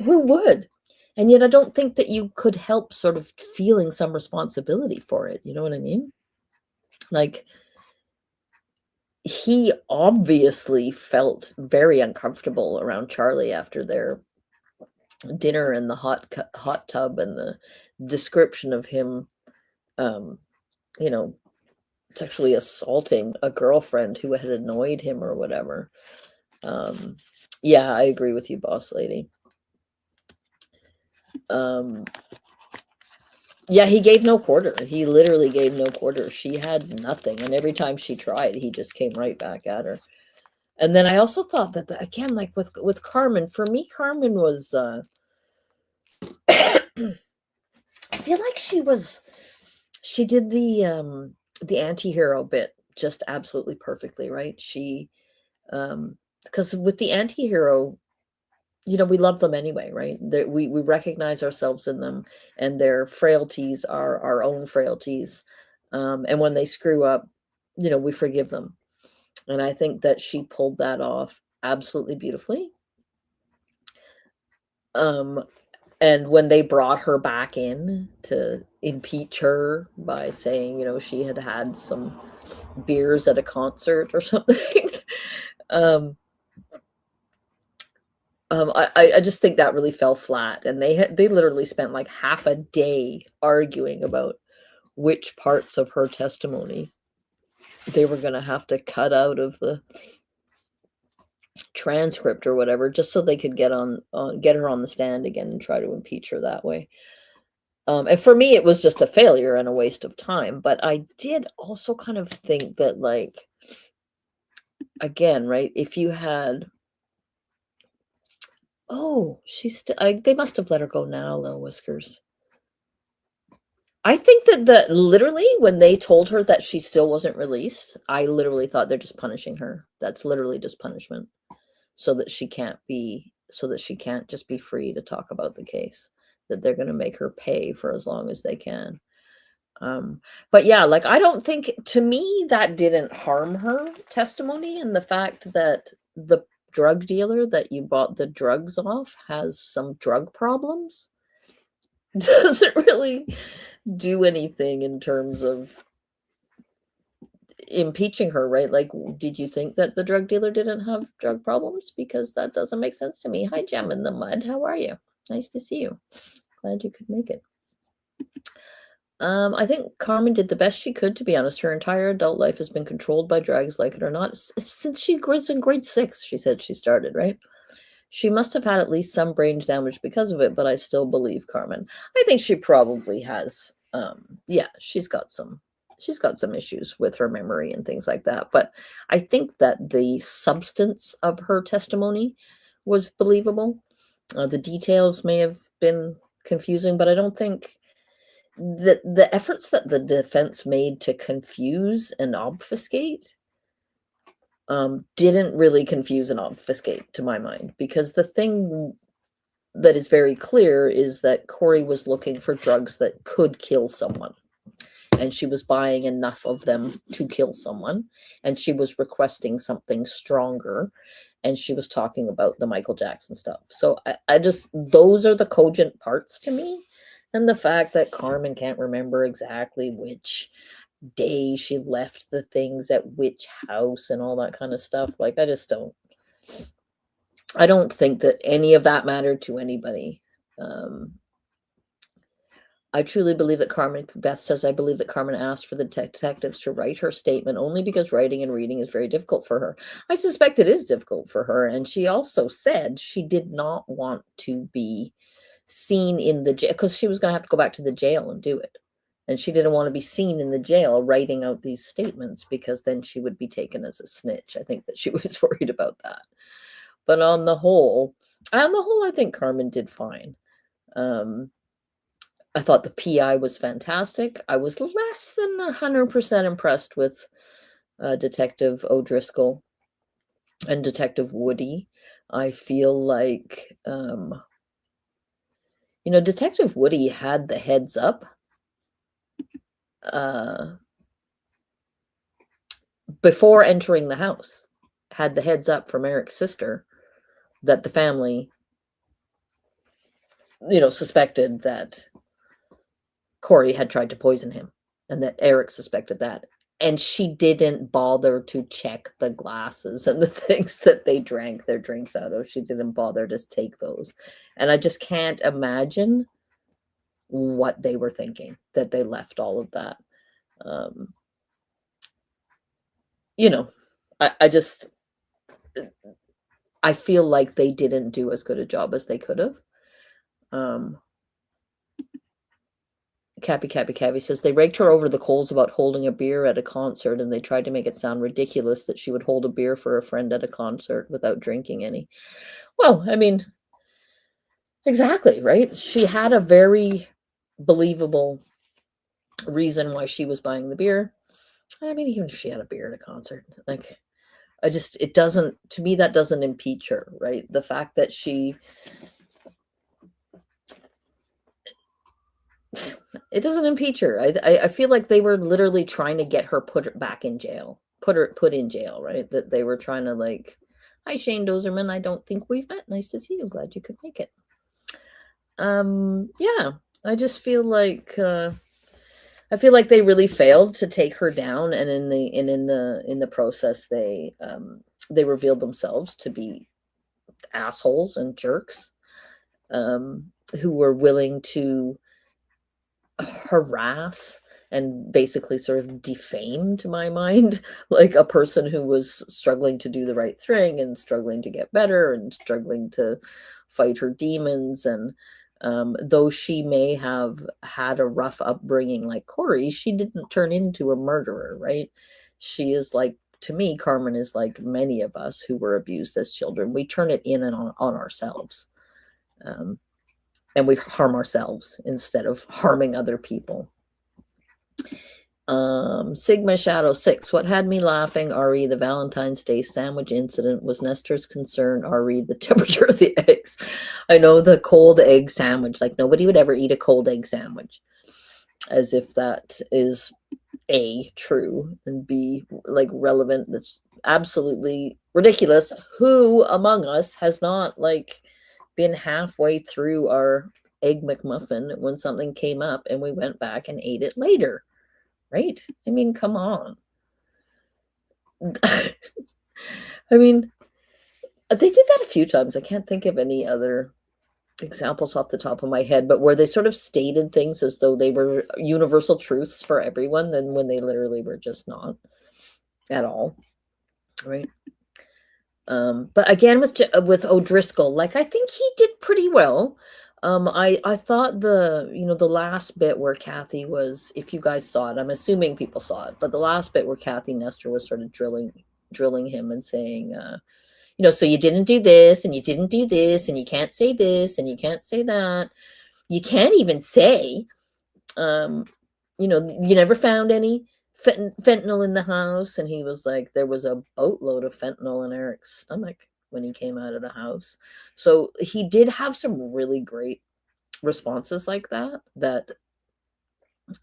who would? And yet I don't think that you could help sort of feeling some responsibility for it. You know what I mean? Like, he obviously felt very uncomfortable around Charlie after their dinner in the hot tub, and the description of him, you know, sexually assaulting a girlfriend who had annoyed him or whatever. Yeah, I agree with you, Boss Lady. Yeah, he gave no quarter. He literally gave no quarter. She had nothing, and every time she tried, he just came right back at her. And then I also thought that again, like with Carmen, for me, Carmen was I feel like she did the anti-hero bit just absolutely perfectly, right? She because with the anti-hero, you know, we love them anyway, right? We recognize ourselves in them, and their frailties are our own frailties. And when they screw up, you know, we forgive them. And I think that she pulled that off absolutely beautifully. And when they brought her back in to impeach her by saying, you know, she had had some beers at a concert or something, I just think that really fell flat, and they literally spent like half a day arguing about which parts of her testimony they were going to have to cut out of the transcript or whatever, just so they could get her on the stand again and try to impeach her that way. And for me, it was just a failure and a waste of time. But I did also kind of think that, like, again, right, if you had, they must have let her go now, though, Whiskers. I think that literally when they told her that she still wasn't released, I literally thought they're just punishing her. That's literally just punishment, so that she can't just be free to talk about the case, that they're going to make her pay for as long as they can. But yeah, like, I don't think, to me, that didn't harm her testimony, and the fact that the drug dealer that you bought the drugs off has some drug problems doesn't really do anything in terms of impeaching her, right? Like, did you think that the drug dealer didn't have drug problems? Because that doesn't make sense to me. Hi, Gem in the Mud. How are you? Nice to see you. Glad you could make it. I think Carmen did the best she could, to be honest. Her entire adult life has been controlled by drugs, like it or not, since she was in grade 6, she said she started, right? She must have had at least some brain damage because of it, but I still believe Carmen. I think she probably has Yeah, she's got some issues with her memory and things like that. But I think that the substance of her testimony was believable. The details may have been confusing, but I don't think the efforts that the defense made to confuse and obfuscate didn't really confuse and obfuscate to my mind, because the thing that is very clear is that Kouri was looking for drugs that could kill someone, and she was buying enough of them to kill someone, and she was requesting something stronger, and she was talking about the Michael Jackson stuff. So I just, those are the cogent parts to me. And the fact that Carmen can't remember exactly which day she left the things at which house and all that kind of stuff, like, I don't think that any of that mattered to anybody. I truly believe that Beth says, I believe that Carmen asked for the detectives to write her statement only because writing and reading is very difficult for her. I suspect it is difficult for her. And she also said she did not want to be seen in the jail, because she was going to have to go back to the jail and do it. And she didn't want to be seen in the jail writing out these statements, because then she would be taken as a snitch. I think that she was worried about that. But on the whole, I think Carmen did fine. I thought the PI was fantastic. I was less than 100% impressed with Detective O'Driscoll and Detective Woody. I feel like, Detective Woody had the heads up before entering the house, had the heads up from Eric's sister that the family, suspected that Kouri had tried to poison him, and that Eric suspected that. And she didn't bother to check the glasses and the things that they drank their drinks out of. She didn't bother to take those. And I just can't imagine what they were thinking, that they left all of that. I feel like they didn't do as good a job as they could have. Cappy says they raked her over the coals about holding a beer at a concert, and they tried to make it sound ridiculous that she would hold a beer for a friend at a concert without drinking any. Well, I mean, exactly, right? She had a very believable reason why she was buying the beer. I mean, even if she had a beer at a concert, like, it doesn't, to me, that doesn't impeach her, right? The fact that it doesn't impeach her. I feel like they were literally trying to get her put back in jail, put in jail, right? That they were trying to, like, hi, Shane Dozerman, I don't think we've met. Nice to see you. Glad you could make it. Yeah, I just feel like they really failed to take her down, and in the process they revealed themselves to be assholes and jerks, who were willing to harass and basically sort of defame, to my mind, like a person who was struggling to do the right thing and struggling to get better and struggling to fight her demons. And though she may have had a rough upbringing like Kouri, she didn't turn into a murderer, right? She is like, to me, Carmen is like many of us who were abused as children. We turn it in and on ourselves. And we harm ourselves instead of harming other people. Sigma Shadow 6. What had me laughing, RE, the Valentine's Day sandwich incident, was Nestor's concern, RE, the temperature of the eggs. I know, the cold egg sandwich. Like, nobody would ever eat a cold egg sandwich. As if that is A, true, and B, like, relevant. That's absolutely ridiculous. Who among us has not, like, been halfway through our egg McMuffin when something came up and we went back and ate it later, right? I mean, come on. I mean, they did that a few times. I can't think of any other examples off the top of my head, but where they sort of stated things as though they were universal truths for everyone, then when they literally were just not at all, right? But again, with O'Driscoll, like, I think he did pretty well. I thought the last bit where Kathy was, if you guys saw it, I'm assuming people saw it, but the last bit where Kathy Nestor was sort of drilling him and saying, so you didn't do this and you didn't do this and you can't say this and you can't say that. You can't even say, you never found any fentanyl in the house. And he was like, there was a boatload of fentanyl in Eric's stomach when he came out of the house. So he did have some really great responses like that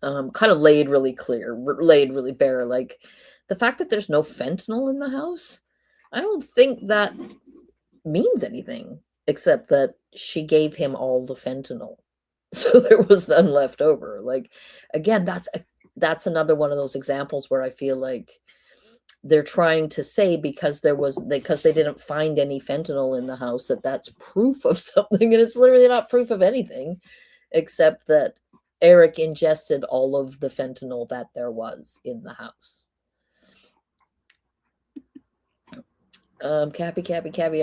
kind of laid really bare, like the fact that there's no fentanyl in the house. I don't think that means anything except that she gave him all the fentanyl. So there was none left over. Like, again, that's another one of those examples where I feel like they're trying to say because they didn't find any fentanyl in the house that's proof of something, and it's literally not proof of anything except that Eric ingested all of the fentanyl that there was in the house. Cappy.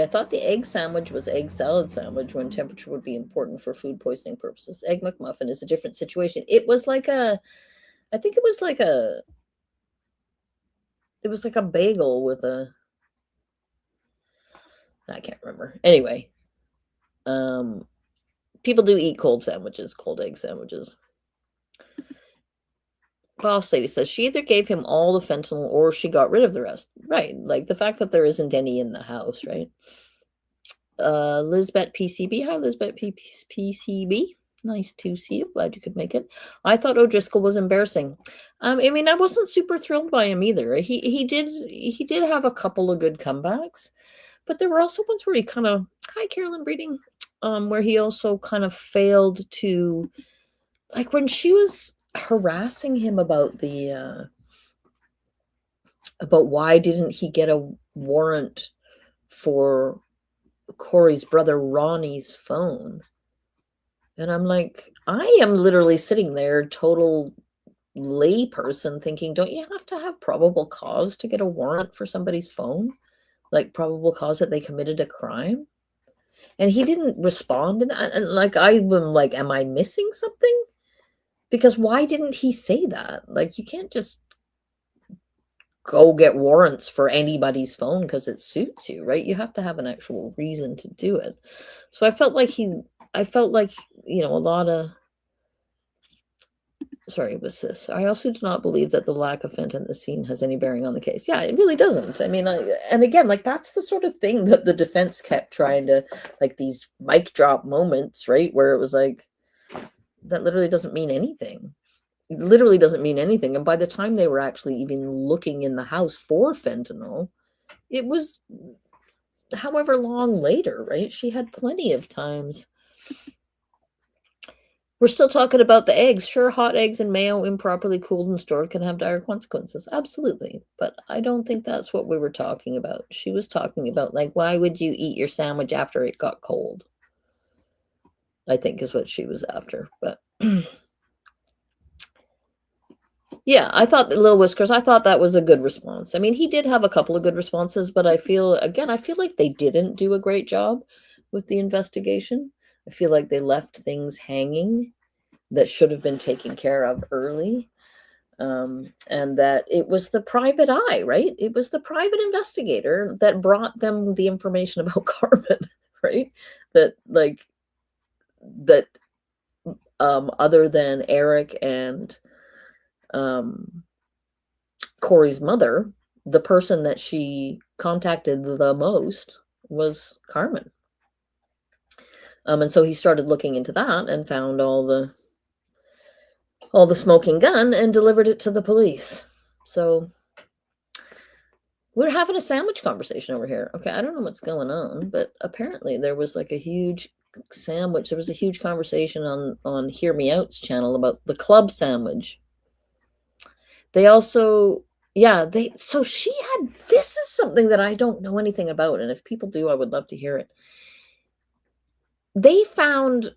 I thought the egg sandwich was egg salad sandwich when temperature would be important for food poisoning purposes. Egg McMuffin is a different situation. It was like a bagel with I can't remember. Anyway, people do eat cold egg sandwiches. Boss Lady says she either gave him all the fentanyl or she got rid of the rest. Right. Like the fact that there isn't any in the house, right? Lisbeth PCB. Hi, Lisbeth PCB. Nice to see you. Glad you could make it. I thought O'Driscoll was embarrassing. I mean, I wasn't super thrilled by him either. He did have a couple of good comebacks, but there were also ones where he kind of, hi Carolyn Breeding, where he also kind of failed to, like when she was harassing him about about why didn't he get a warrant for Kouri's brother Ronnie's phone. And I'm like, I am literally sitting there, total lay person, thinking, don't you have to have probable cause to get a warrant for somebody's phone? Like probable cause that they committed a crime? And he didn't respond to that. And like, I'm like, am I missing something? Because why didn't he say that? Like, you can't just go get warrants for anybody's phone because it suits you, right? You have to have an actual reason to do it. So I felt like a lot of, sorry, was this. I also do not believe that the lack of fentanyl in the scene has any bearing on the case. Yeah, it really doesn't. I mean, and again, like that's the sort of thing that the defense kept trying to, like these mic drop moments, right? Where it was like, that literally doesn't mean anything. It literally doesn't mean anything. And by the time they were actually even looking in the house for fentanyl, it was however long later, right? She had plenty of times. We're still talking about the eggs. Sure, hot eggs and mayo improperly cooled and stored can have dire consequences. Absolutely. But I don't think that's what we were talking about. She was talking about, like, why would you eat your sandwich after it got cold? I think is what she was after. But yeah, I thought Lil Whiskers, I thought that was a good response. I mean, he did have a couple of good responses, but I feel like they didn't do a great job with the investigation. I feel like they left things hanging that should have been taken care of early. And that it was the private eye, right? It was the private investigator that brought them the information about Carmen, right? That other than Eric and Kouri's mother, the person that she contacted the most was Carmen. And so he started looking into that and found all the smoking gun and delivered it to the police. So we're having a sandwich conversation over here. Okay, I don't know what's going on, but apparently there was like a huge sandwich. There was a huge conversation on Hear Me Out's channel about the club sandwich. They also, so she had, this is something that I don't know anything about. And if people do, I would love to hear it. They found,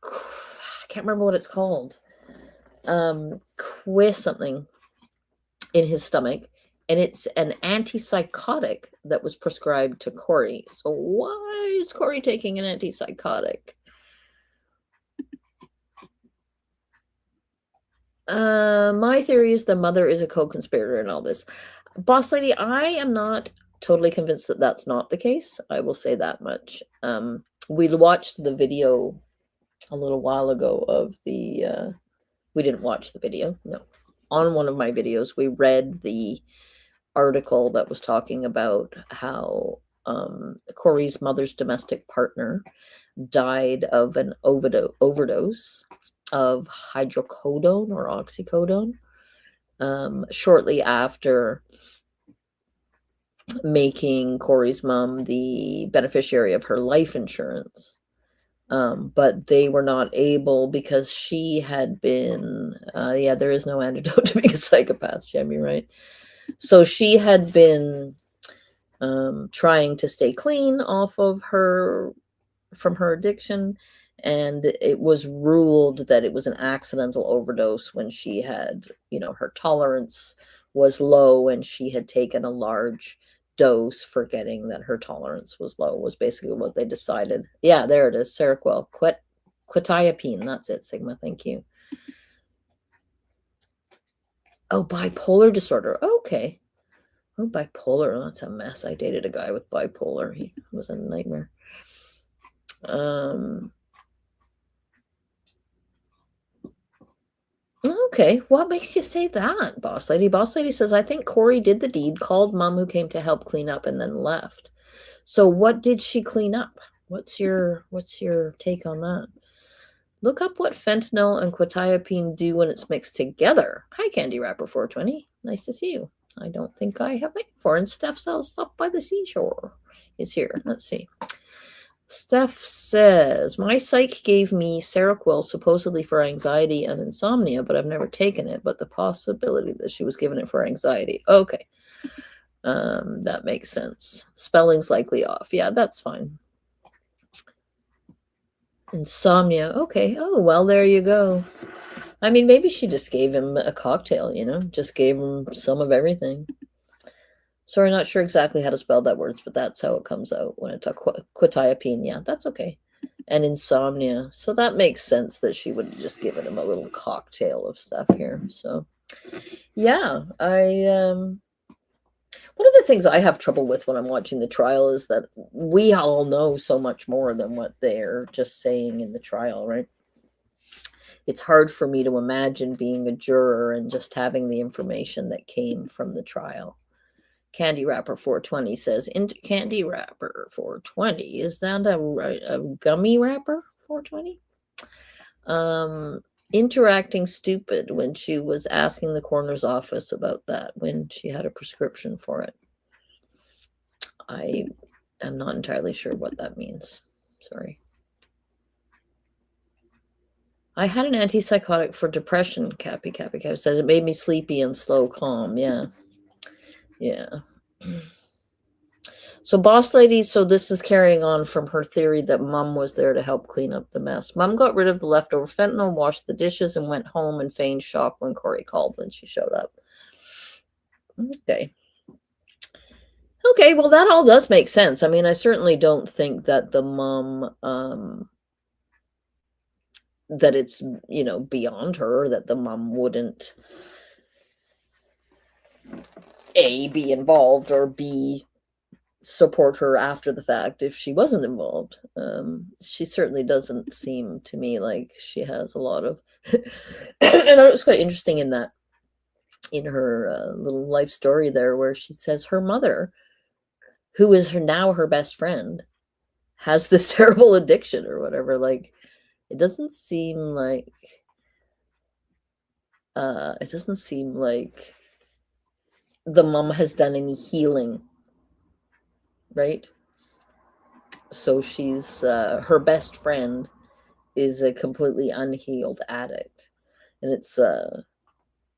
I can't remember what it's called, quiz something in his stomach, and it's an antipsychotic that was prescribed to Kouri. So why is Kouri taking an antipsychotic? My theory is the mother is a co-conspirator in all this. Boss lady, I am not totally convinced that that's not the case. I will say that much. We watched the video a little while ago of the, we didn't watch the video, no. On one of my videos, we read the article that was talking about how Kouri's mother's domestic partner died of an overdose of hydrocodone or oxycodone shortly after making Kouri's mom the beneficiary of her life insurance. But they were not able because she had been, yeah, there is no antidote to being a psychopath, Jamie, right? So she had been trying to stay clean off of from her addiction, and it was ruled that it was an accidental overdose when she had, her tolerance was low and she had taken a large dose, forgetting that her tolerance was low, was basically what they decided. Yeah, there it is, Seroquel, quetiapine, that's it, Sigma, thank you. Oh, bipolar disorder, okay. Oh, bipolar, that's a mess. I dated a guy with bipolar. He was a nightmare. Okay, what makes you say that, Boss Lady? Boss Lady says, I think Kouri did the deed, called mom who came to help clean up, and then left. So what did she clean up? What's your take on that? Look up what fentanyl and quetiapine do when it's mixed together. Hi, Candy Rapper 420. Nice to see you. I don't think I have met before. And Steph sells stuff by the seashore. Is here. Let's see. Steph says, my psych gave me Seroquel supposedly for anxiety and insomnia, but I've never taken it. But the possibility that she was given it for anxiety. Okay. That makes sense. Spelling's likely off. Yeah, that's fine. Insomnia. Okay. Oh, well, there you go. I mean, maybe she just gave him a cocktail, just gave him some of everything. Sorry, not sure exactly how to spell that word, but that's how it comes out when I talk quetiapine. Yeah, that's okay. And insomnia. So that makes sense that she would have just given him a little cocktail of stuff here. So, yeah, one of the things I have trouble with when I'm watching the trial is that we all know so much more than what they're just saying in the trial, right? It's hard for me to imagine being a juror and just having the information that came from the trial. Candy Wrapper 420 says, Candy Wrapper 420, is that a gummy wrapper 420? Interacting stupid when she was asking the coroner's office about that, when she had a prescription for it. I am not entirely sure what that means. Sorry. I had an antipsychotic for depression, Cappy says. It made me sleepy and slow calm. Yeah. Yeah. So Boss Lady, so this is carrying on from her theory that Mom was there to help clean up the mess. Mom got rid of the leftover fentanyl, washed the dishes, and went home and feigned shock when Kouri called when she showed up. Okay. Okay, well, that all does make sense. I mean, I certainly don't think that the mom, that it's, beyond her, that the mom wouldn't, A, be involved, or B, support her after the fact if she wasn't involved. She certainly doesn't seem to me like she has a lot of and it was quite interesting in her little life story there, where she says her mother, who is now her best friend, has this terrible addiction or whatever. Like, it doesn't seem like the mom has done any healing, right? So she's her best friend is a completely unhealed addict, and it's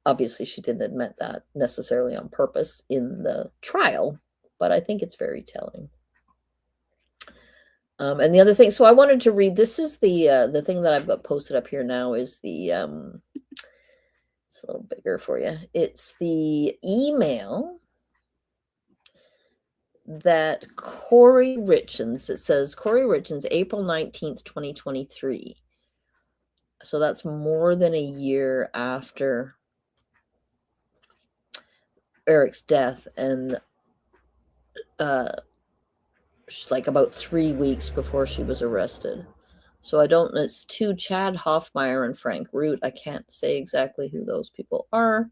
obviously she didn't admit that necessarily on purpose in the trial, but I think it's very telling. And the other thing, so I wanted to read, this is the thing that I've got posted up here now, is the it's a little bigger for you. It's the email that Kouri Richins, it says Kouri Richins, April 19th, 2023. So that's more than a year after Eric's death, and like about 3 weeks before she was arrested. So I don't know. It's to Chad Hoffmeyer and Frank Root. I can't say exactly who those people are.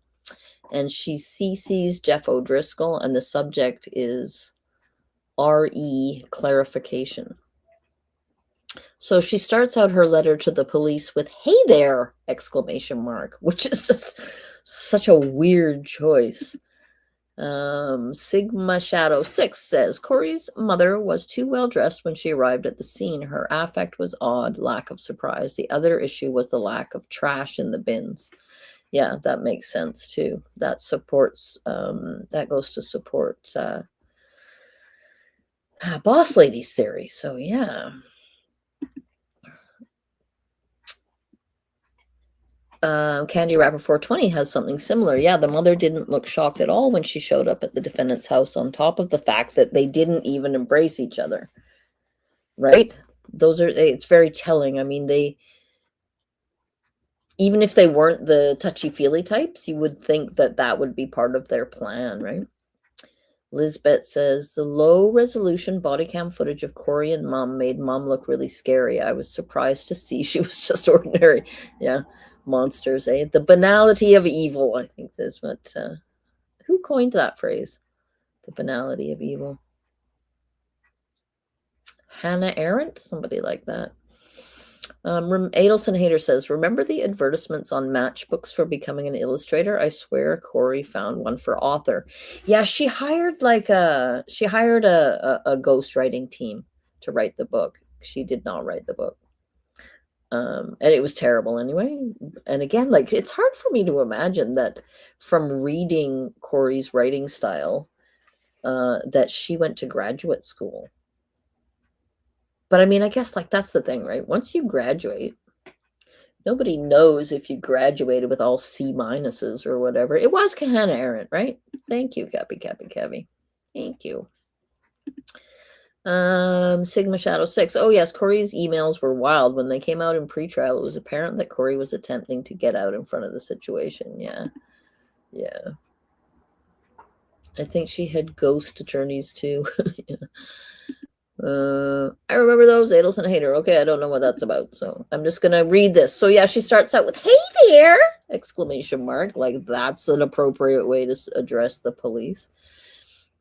And she CC's Jeff O'Driscoll, and the subject is RE clarification. So she starts out her letter to the police with "Hey there!" exclamation mark, which is just such a weird choice. Sigma Shadow 6 says Kouri's mother was too well dressed when she arrived at the scene. Her affect was odd, lack of surprise. The other issue was the lack of trash in the bins. Yeah, that makes sense too. That supports, that goes to support Boss Lady's theory. So yeah. Candy Rapper 420 has something similar. Yeah, the mother didn't look shocked at all when she showed up at the defendant's house, on top of the fact that they didn't even embrace each other. Right? It's very telling. I mean, even if they weren't the touchy-feely types, you would think that that would be part of their plan, right? Lisbeth says, the low-resolution body cam footage of Kouri and Mom made Mom look really scary. I was surprised to see she was just ordinary. Yeah. Monsters, eh? The banality of evil, I think that's what who coined that phrase? The banality of evil. Hannah Arendt, somebody like that. Adelson Hater says, remember the advertisements on matchbooks for becoming an illustrator? I swear Kouri found one for author. Yeah, she hired a ghostwriting team to write the book. She did not write the book. And it was terrible anyway. And again, like, it's hard for me to imagine that from reading Kouri's writing style, that she went to graduate school. But I mean, I guess, like, that's the thing, right? Once you graduate, nobody knows if you graduated with all C minuses or whatever. It was Hannah Arendt, right? Thank you, Cappy. Thank you. Sigma Shadow 6. Oh yes, Kouri's emails were wild. When they came out in pretrial, it was apparent that Kouri was attempting to get out in front of the situation. Yeah. I think she had ghost attorneys too. Yeah. I remember those. Adelson Hater. Okay, I don't know what that's about, so I'm just gonna read this. So yeah, she starts out with "Hey there!" exclamation mark. Like, that's an appropriate way to address the police.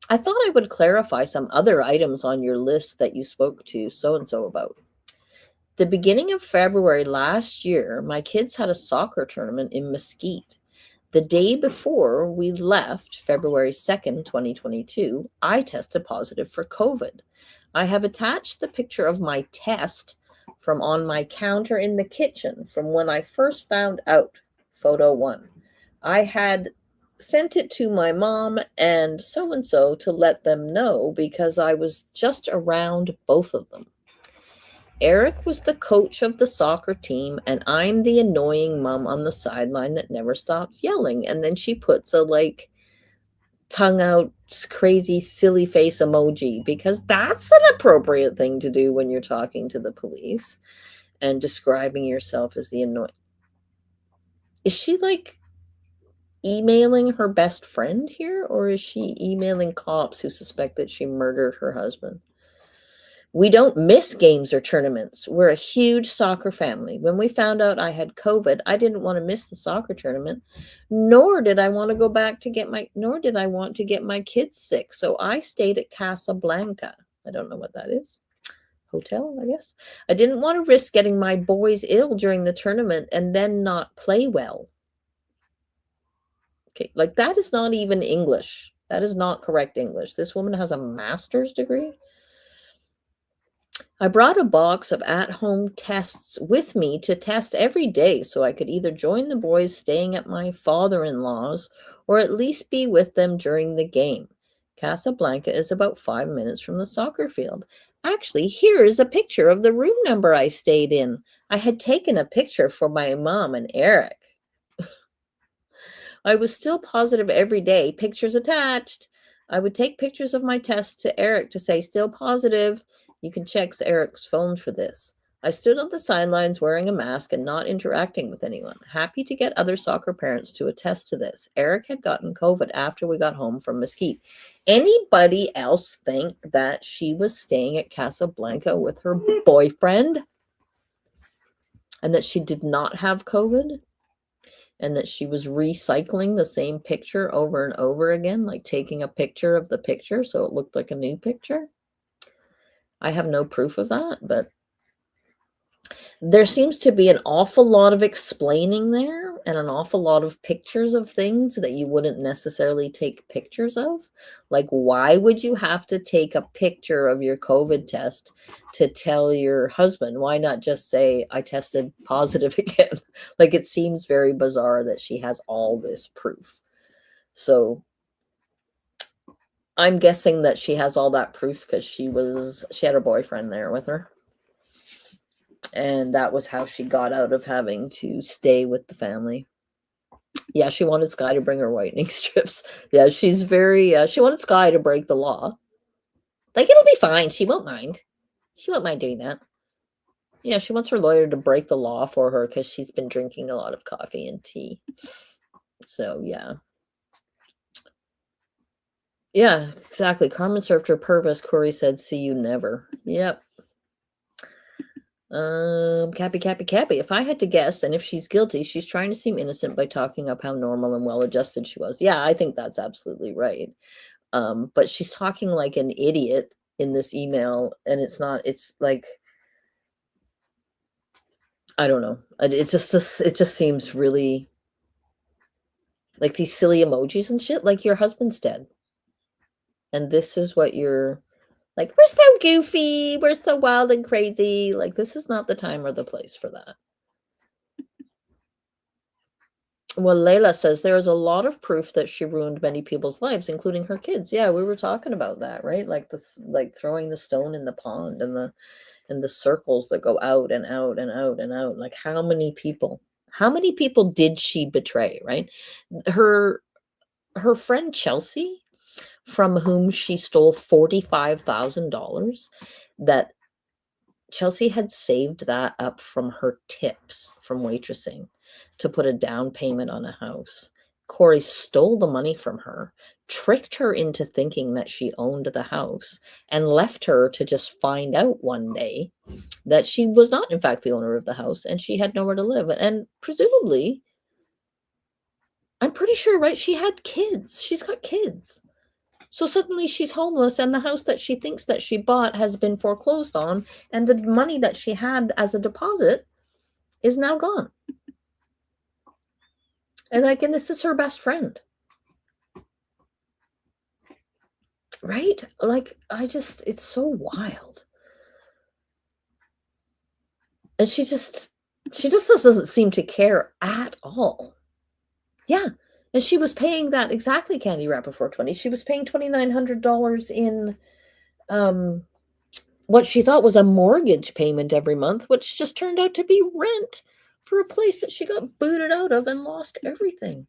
I thought I would clarify some other items on your list that you spoke to so-and-so about. The beginning of February last year, my kids had a soccer tournament in Mesquite. The day before we left, February 2nd, 2022, I tested positive for COVID. I have attached the picture of my test from on my counter in the kitchen from when I first found out, photo 1. I had sent it to my mom and so-and-so to let them know because I was just around both of them. Eric was the coach of the soccer team, and I'm the annoying mom on the sideline that never stops yelling. And then she puts a, like, tongue out, crazy, silly face emoji, because that's an appropriate thing to do when you're talking to the police and describing yourself as the annoying. Is she, like, emailing her best friend here, or is she emailing cops who suspect that she murdered her husband? We don't miss games or tournaments. We're a huge soccer family. When we found out I had COVID, I didn't want to miss the soccer tournament, nor did I want to go back to get my kids sick. So I stayed at Casablanca. I don't know what that is. Hotel, I guess. I didn't want to risk getting my boys ill during the tournament and then not play well. Okay, like, that is not even English. That is not correct English. This woman has a master's degree. I brought a box of at-home tests with me to test every day so I could either join the boys staying at my father-in-law's or at least be with them during the game. Casablanca is about 5 minutes from the soccer field. Actually, here is a picture of the room number I stayed in. I had taken a picture for my mom and Eric. I was still positive every day. Pictures attached. I would take pictures of my tests to Eric to say still positive. You can check Eric's phone for this. I stood on the sidelines wearing a mask and not interacting with anyone. Happy to get other soccer parents to attest to this. Eric had gotten COVID after we got home from Mesquite. Anybody else think that she was staying at Casablanca with her boyfriend and that she did not have COVID and that she was recycling the same picture over and over again, like taking a picture of the picture so it looked like a new picture? I have no proof of that, but there seems to be an awful lot of explaining there and an awful lot of pictures of things that you wouldn't necessarily take pictures of. Like, why would you have to take a picture of your COVID test to tell your husband? Why not just say, I tested positive again? Like, it seems very bizarre that she has all this proof. So I'm guessing that she has all that proof because she had her boyfriend there with her. And that was how she got out of having to stay with the family. Yeah, she wanted Sky to bring her whitening strips. Yeah, she's very, she wanted Sky to break the law. Like, it'll be fine. She won't mind. She won't mind doing that. Yeah, she wants her lawyer to break the law for her because she's been drinking a lot of coffee and tea. So, yeah. Yeah, exactly. Carmen served her purpose. Kouri said, see you never. Yep. Cappy. If I had to guess, and if she's guilty, she's trying to seem innocent by talking up how normal and well-adjusted she was. Yeah, I think that's absolutely right. But she's talking like an idiot in this email, and it's like, I don't know. It just seems really like these silly emojis and shit. Like, your husband's dead, and this is what you're like. We're so goofy. We're so wild and crazy. Like, this is not the time or the place for that. Well, Layla says there is a lot of proof that she ruined many people's lives, including her kids. Yeah, we were talking about that, right? Like like throwing the stone in the pond and the circles that go out and out and out and out. Like, how many people did she betray, right? Her friend Chelsea, from whom she stole $45,000, that Chelsea had saved that up from her tips from waitressing to put a down payment on a house. Kouri stole the money from her, tricked her into thinking that she owned the house, and left her to just find out one day that she was not, in fact, the owner of the house and she had nowhere to live. And presumably, I'm pretty sure, right? She had kids. She's got kids. So suddenly she's homeless, and the house that she thinks that she bought has been foreclosed on, and the money that she had as a deposit is now gone. And this is her best friend. Right? Like, it's so wild. And she just doesn't seem to care at all. Yeah. And she was paying that exactly, Candy Rapper 420. She was paying $2,900 in what she thought was a mortgage payment every month, which just turned out to be rent for a place that she got booted out of and lost everything.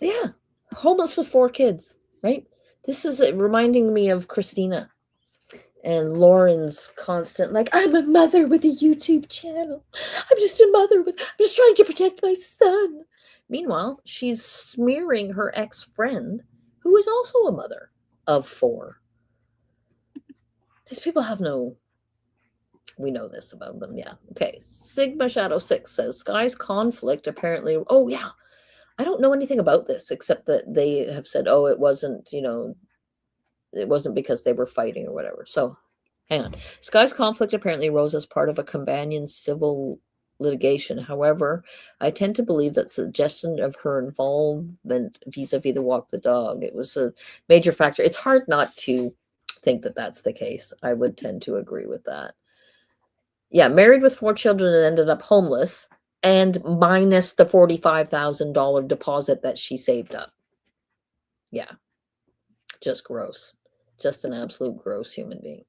Yeah. Homeless with 4 kids, right? This is reminding me of Christina and Lauren's constant, like, I'm a mother with a YouTube channel. I'm just trying to protect my son. Meanwhile, she's smearing her ex-friend, who is also a mother of 4. These people have we know this about them. Yeah. Okay. Sigma Shadow 6 says Sky's conflict apparently, oh yeah, I don't know anything about this except that they have said, oh, it wasn't because they were fighting or whatever. So hang on. Sky's conflict apparently arose as part of a companion civil litigation. However, I tend to believe that suggestion of her involvement vis-a-vis the walk the dog, it was a major factor. It's hard not to think that that's the case. I would tend to agree with that. Yeah, married with 4 children and ended up homeless, and minus the $45,000 deposit that she saved up. Yeah, just gross. Just an absolute gross human being.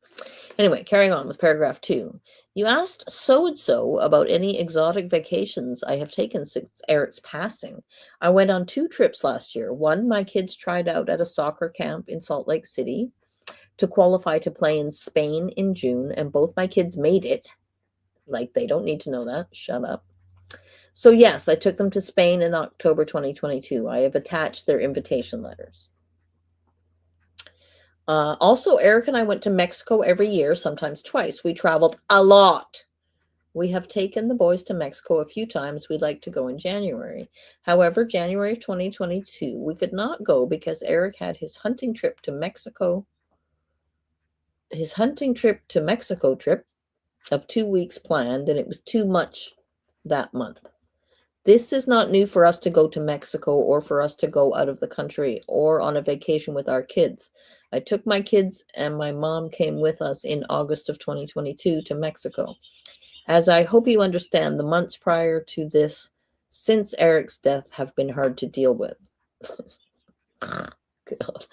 Anyway, carrying on with paragraph 2. You asked so-and-so about any exotic vacations I have taken since Eric's passing. I went on 2 trips last year. One, my kids tried out at a soccer camp in Salt Lake City. to qualify to play in Spain in June, and both my kids made it. Like, they don't need to know that. Shut up. So yes, I took them to Spain in October 2022. I have attached their invitation letters. Also, Eric and I went to Mexico every year, sometimes twice. We traveled a lot. We have taken the boys to Mexico a few times. We'd like to go in January. However, January of 2022, we could not go because Eric had his hunting trip to Mexico. His hunting trip to Mexico trip of 2 weeks planned, and it was too much that month. This is not new for us to go to Mexico or for us to go out of the country or on a vacation with our kids. I took my kids and my mom came with us in August of 2022 to Mexico. As I hope you understand, the months prior to this, since Eric's death, have been hard to deal with. God.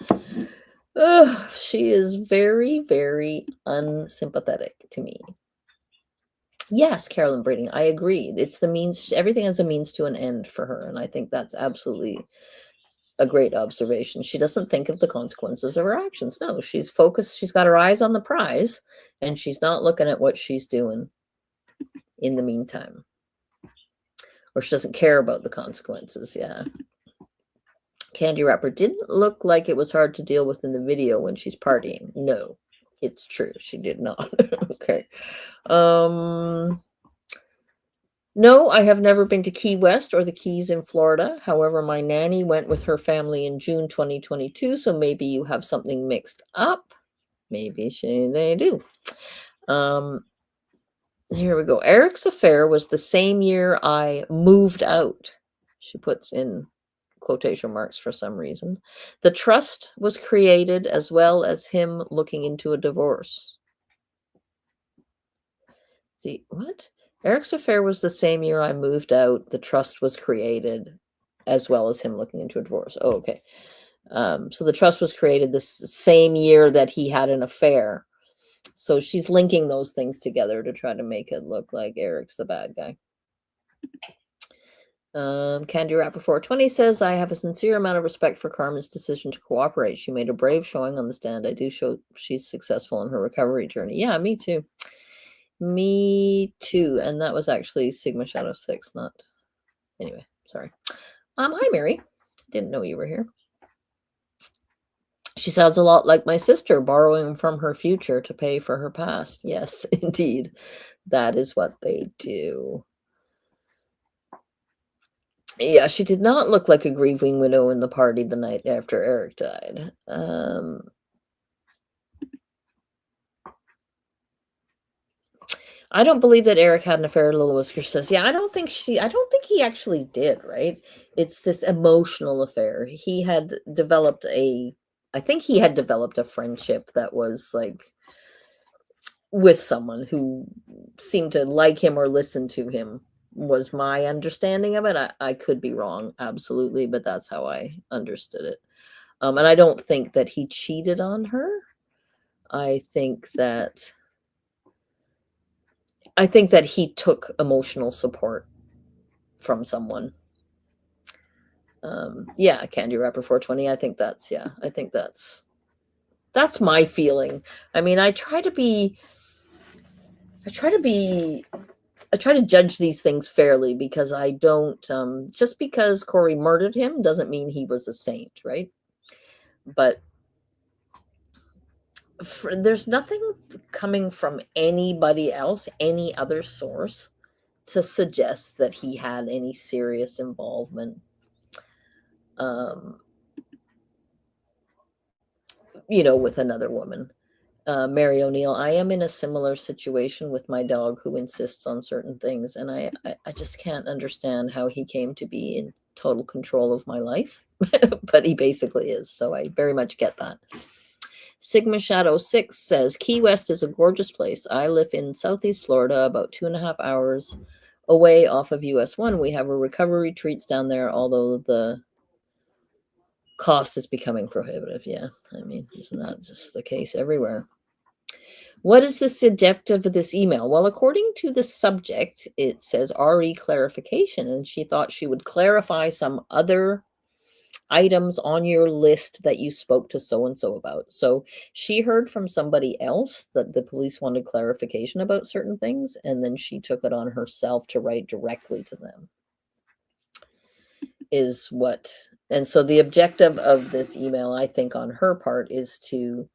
Ugh, she is very, very unsympathetic to me. Yes, Carolyn Breeding, I agree. It's the means, everything has a means to an end for her. And I think that's absolutely a great observation. She doesn't think of the consequences of her actions. No, she's focused. She's got her eyes on the prize and she's not looking at what she's doing in the meantime. Or she doesn't care about the consequences. Yeah. Candy Wrapper didn't look like it was hard to deal with in the video when she's partying. No, it's true. She did not. Okay. No, I have never been to Key West or the Keys in Florida. However, my nanny went with her family in June 2022, so maybe you have something mixed up. Maybe they do. Here we go. Eric's affair was the same year I moved out. She puts in quotation marks for some reason. The trust was created as well as him looking into a divorce. What? Eric's affair was the same year I moved out. The trust was created as well as him looking into a divorce. Oh, okay. So the trust was created the same year that he had an affair. So she's linking those things together to try to make it look like Eric's the bad guy. Candy Rapper 420 says, I have a sincere amount of respect for Carmen's decision to cooperate. She made a brave showing on the stand. I do show she's successful in her recovery journey. Yeah, me too. Me too. And that was actually Sigma Shadow 6, not... Anyway, sorry. Hi, Mary. Didn't know you were here. She sounds a lot like my sister, borrowing from her future to pay for her past. Yes, indeed. That is what they do. Yeah, she did not look like a grieving widow in the party the night after Eric died. I don't believe that Eric had an affair. Little Whisker says, yeah, I don't think he actually did, right? It's this emotional affair. I think he had developed a friendship that was like with someone who seemed to like him or listen to him, was my understanding of it. I could be wrong, absolutely, but that's how I understood it. And I don't think that he cheated on her. I think that he took emotional support from someone. Yeah, Candy Rapper 420. I think that's my feeling. I mean, I try to judge these things fairly because I don't, just because Kouri murdered him doesn't mean he was a saint, right? But there's nothing coming from anybody else, any other source, to suggest that he had any serious involvement, with another woman. Mary O'Neill, I am in a similar situation with my dog who insists on certain things, and I just can't understand how he came to be in total control of my life, but he basically is, so I very much get that. Sigma Shadow 6 says, Key West is a gorgeous place. I live in Southeast Florida, about 2.5 hours away off of US 1. We have a recovery retreats down there, although the cost is becoming prohibitive. Yeah, I mean, isn't that just the case everywhere? What is the subject of this email? Well, according to the subject, it says RE clarification, and she thought she would clarify some other items on your list that you spoke to so and so about. So she heard from somebody else that the police wanted clarification about certain things, and then she took it on herself to write directly to them. Is what, and so the objective of this email, I think, on her part is to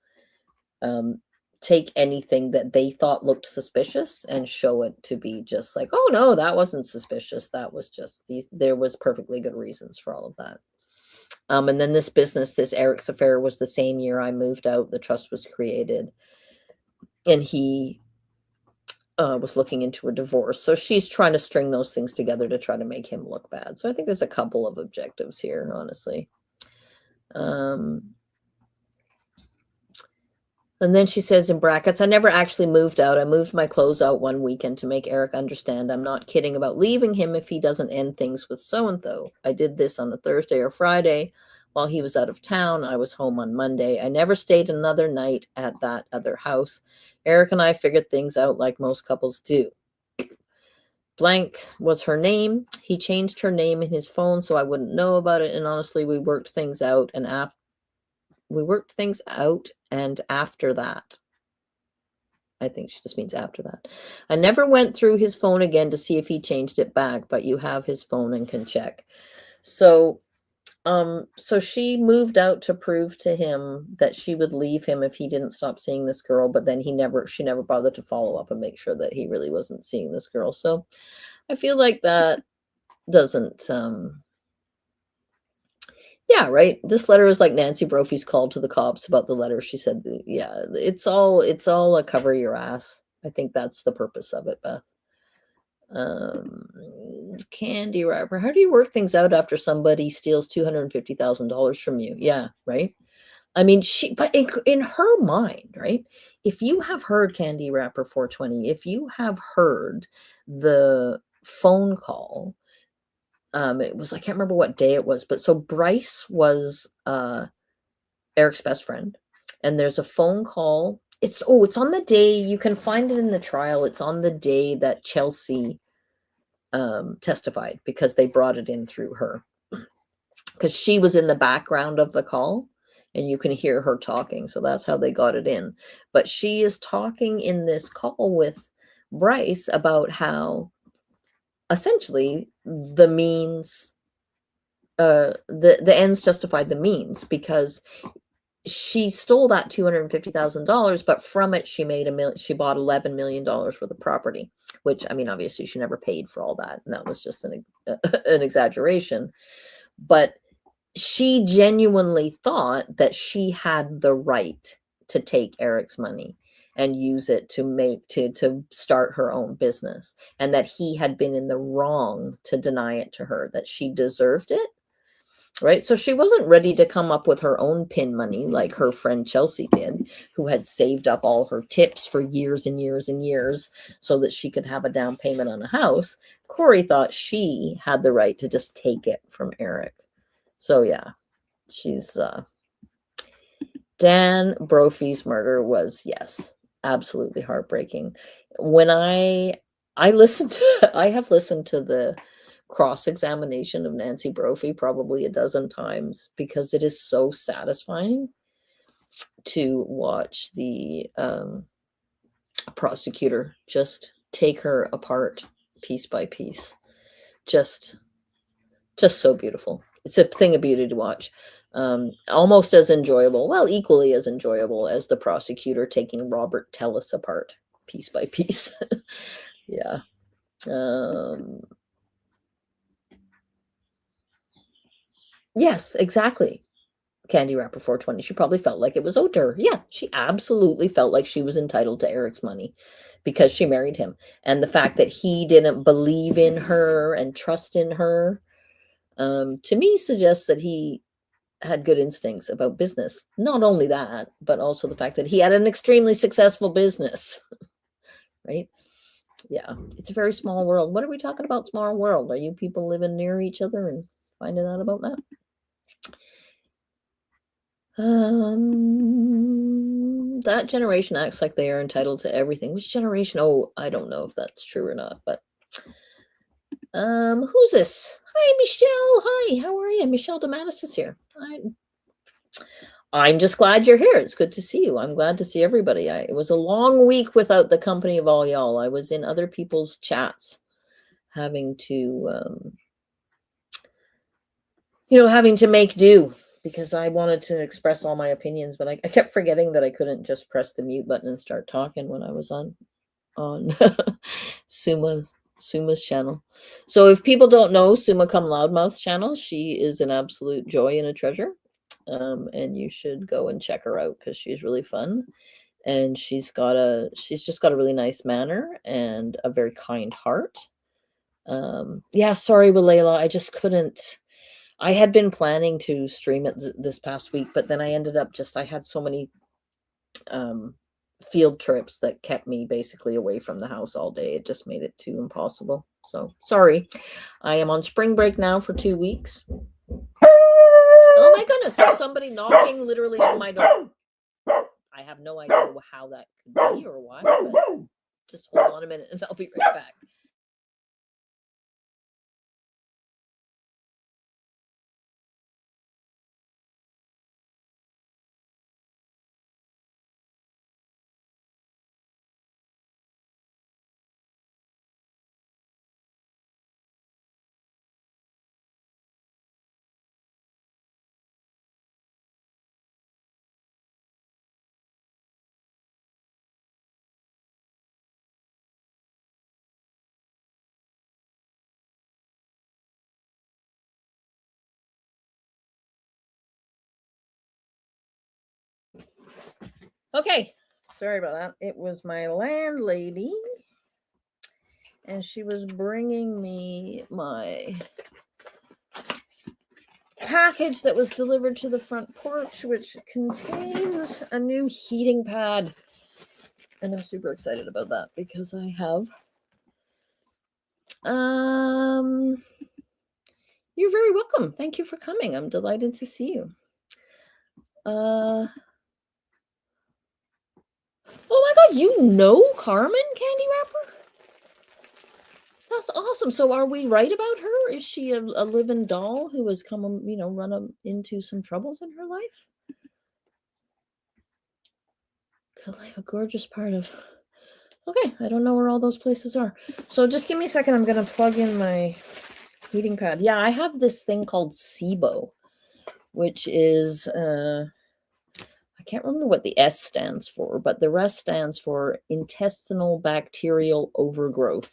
take anything that they thought looked suspicious and show it to be just like, oh no, that wasn't suspicious. That was just there was perfectly good reasons for all of that. And then this business, this Eric's affair, was the same year I moved out. The trust was created, and he was looking into a divorce. So she's trying to string those things together to try to make him look bad. So I think there's a couple of objectives here, honestly. And then she says in brackets, I never actually moved out. I moved my clothes out one weekend to make Eric understand I'm not kidding about leaving him if he doesn't end things with so-and-so. I did this on a Thursday or Friday while he was out of town. I was home on Monday. I never stayed another night at that other house. Eric and I figured things out like most couples do. Blank was her name. He changed her name in his phone so I wouldn't know about it. And honestly, we worked things out, and after that, I think she just means after that, I never went through his phone again to see if he changed it back, but you have his phone and can check. So she moved out to prove to him that she would leave him if he didn't stop seeing this girl, but then she never bothered to follow up and make sure that he really wasn't seeing this girl. So I feel like that doesn't yeah, right. This letter is like Nancy Brophy's call to the cops about the letter. She said, yeah, it's all a cover your ass. I think that's the purpose of it, Beth. Candy wrapper. How do you work things out after somebody steals $250,000 from you? Yeah, right. I mean, but in her mind, right? If you have heard Candy Wrapper 420, if you have heard the phone call, it was, I can't remember what day it was, but so Bryce was Eric's best friend, and there's a phone call. It's on the day, you can find it in the trial. It's on the day that Chelsea testified, because they brought it in through her, because she was in the background of the call and you can hear her talking. So that's how they got it in. But she is talking in this call with Bryce about how essentially the means, the ends justified the means, because she stole that $250,000, but from it she bought $11 million worth of property, which, I mean, obviously she never paid for all that, and that was just an exaggeration. But she genuinely thought that she had the right to take Eric's money and use it to start her own business, and that he had been in the wrong to deny it to her, that she deserved it. Right. So she wasn't ready to come up with her own pin money like her friend Chelsea did, who had saved up all her tips for years and years and years so that she could have a down payment on a house. Kouri thought she had the right to just take it from Eric. So yeah, she's Dan Brophy's murder was, yes, absolutely heartbreaking. When I have listened to the cross-examination of Nancy Brophy probably a dozen times, because it is so satisfying to watch the prosecutor just take her apart piece by piece. Just so beautiful. It's a thing of beauty to watch. Almost as enjoyable, well, equally as enjoyable as the prosecutor taking Robert Tellis apart piece by piece. Yeah. Yes, exactly. Candy Wrapper 420. She probably felt like it was owed to her. Yeah, she absolutely felt like she was entitled to Eric's money because she married him. And the fact that he didn't believe in her and trust in her, to me, suggests that he had good instincts about business. Not only that, but also the fact that he had an extremely successful business. Right? Yeah, it's a very small world. What are we talking about, small world? Are you people living near each other and finding out about that? That generation acts like they are entitled to everything. Which generation? Oh, I don't know if that's true or not, but Who's this? Hi, Michelle. Hi, how are you? Michelle DeMattis is here. I'm just glad you're here. It's good to see you. I'm glad to see everybody. It was a long week without the company of all y'all. I was in other people's chats, having to, having to make do because I wanted to express all my opinions, but I kept forgetting that I couldn't just press the mute button and start talking when I was on Suma's channel. So if people don't know Summa Cum Loudmouth's channel, she is an absolute joy and a treasure. And you should go and check her out because she's really fun. And she's just got a really nice manner and a very kind heart. Yeah, sorry, Walela, I just couldn't. I had been planning to stream it this past week, but then I ended up I had so many field trips that kept me basically away from the house all day. It just made it too impossible. So sorry. I am on spring break now for 2 weeks. Oh my goodness, there's somebody knocking literally on my door. I have no idea how that could be or why, but just hold on a minute and I'll be right back. Okay, sorry about that. It was my landlady, and she was bringing me my package that was delivered to the front porch, which contains a new heating pad. And I'm super excited about that because I have you're very welcome. Thank you for coming. I'm delighted to see you. Oh my god, you know Carmen, Candy Wrapper? That's awesome. So are we right about her? Is she a living doll who has come, run into some troubles in her life? A gorgeous part of... Okay, I don't know where all those places are. So just give me a second. I'm going to plug in my heating pad. Yeah, I have this thing called SIBO, which is... I can't remember what the S stands for, but the rest stands for intestinal bacterial overgrowth.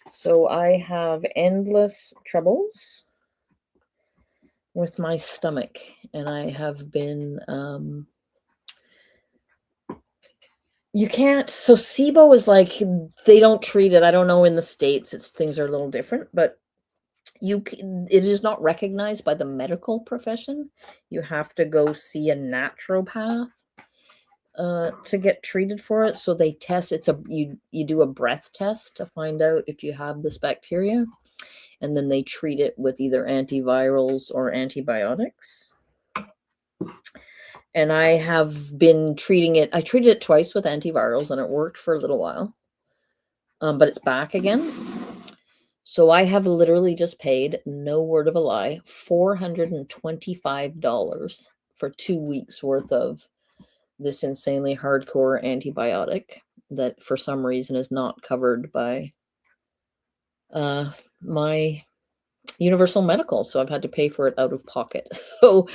So I have endless troubles with my stomach, and I have been, you can't, so SIBO is like, they don't treat it. I don't know in the States, things are a little different, but it is not recognized by the medical profession. You have to go see a naturopath to get treated for it. So they test, you do a breath test to find out if you have this bacteria, and then they treat it with either antivirals or antibiotics. And I have been treating it. I treated it twice with antivirals and it worked for a little while, but it's back again. So I have literally just paid, no word of a lie, $425 for 2 weeks worth of this insanely hardcore antibiotic that for some reason is not covered by my universal medical. So I've had to pay for it out of pocket. So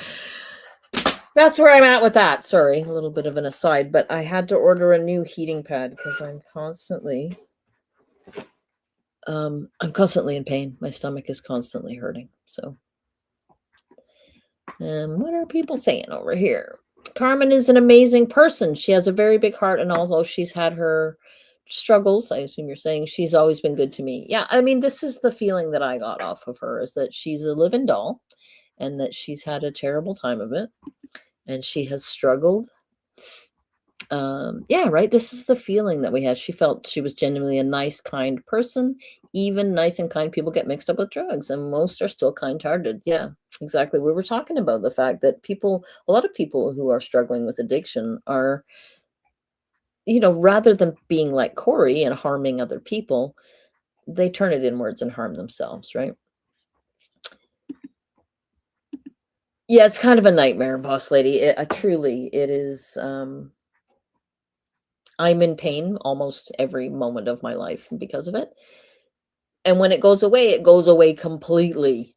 that's where I'm at with that. Sorry, a little bit of an aside, but I had to order a new heating pad because I'm constantly in pain. My stomach is constantly hurting. So what are people saying over here? Carmen is an amazing person. She has a very big heart, and although she's had her struggles, I assume you're saying, she's always been good to me. Yeah, I mean, this is the feeling that I got off of her, is that she's a living doll and that she's had a terrible time of it and she has struggled. Yeah, right. This is the feeling that we had. She felt she was genuinely a nice, kind person. Even nice and kind people get mixed up with drugs, and most are still kind-hearted. Yeah, exactly. We were talking about the fact that a lot of people who are struggling with addiction are, rather than being like Kouri and harming other people, they turn it inwards and harm themselves, right? Yeah, it's kind of a nightmare, boss lady. Truly, it is. I'm in pain almost every moment of my life because of it. And when it goes away completely.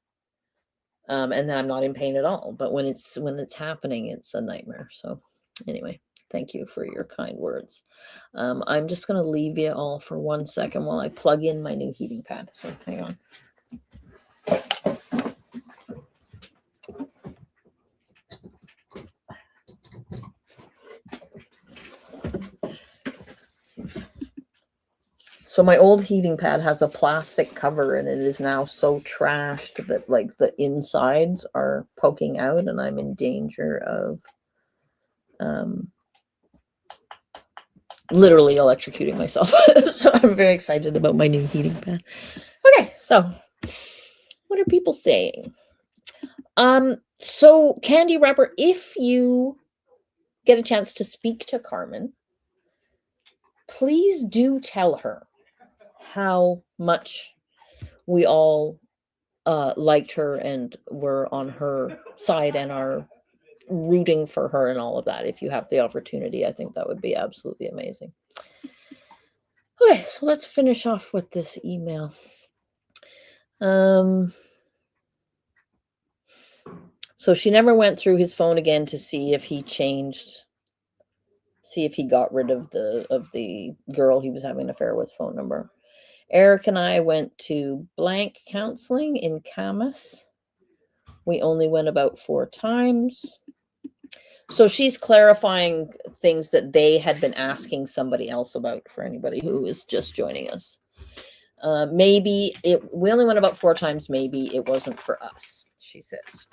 And then I'm not in pain at all. But when it's happening, it's a nightmare. So anyway, thank you for your kind words. I'm just going to leave you all for 1 second while I plug in my new heating pad. So hang on. So my old heating pad has a plastic cover, and it is now so trashed that like the insides are poking out, and I'm in danger of literally electrocuting myself. So I'm very excited about my new heating pad. Okay, so what are people saying? So Candy Wrapper, if you get a chance to speak to Carmen, please do tell her how much we all liked her and were on her side and are rooting for her and all of that. If you have the opportunity, I think that would be absolutely amazing. Okay, so let's finish off with this email. So she never went through his phone again to see if he got rid of the girl he was having an affair with phone number. Eric and I went to blank counseling in Camas. We only went about 4 times. So she's clarifying things that they had been asking somebody else about, for anybody who is just joining us. We only went about 4 times. Maybe it wasn't for us, she says.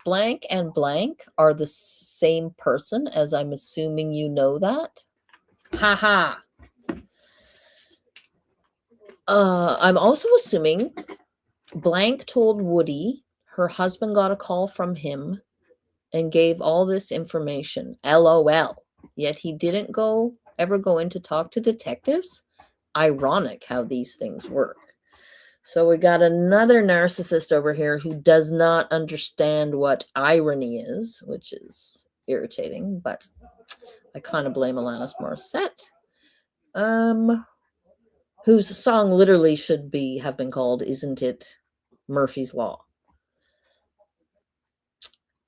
Blank and blank are the same person, as I'm assuming you know that. Haha. I'm also assuming blank told Woody her husband got a call from him and gave all this information. LOL. Yet he didn't ever go in to talk to detectives. Ironic how these things work. So we got another narcissist over here who does not understand what irony is, which is irritating, but I kind of blame Alanis Morissette, whose song literally should have been called "Isn't It Murphy's Law?"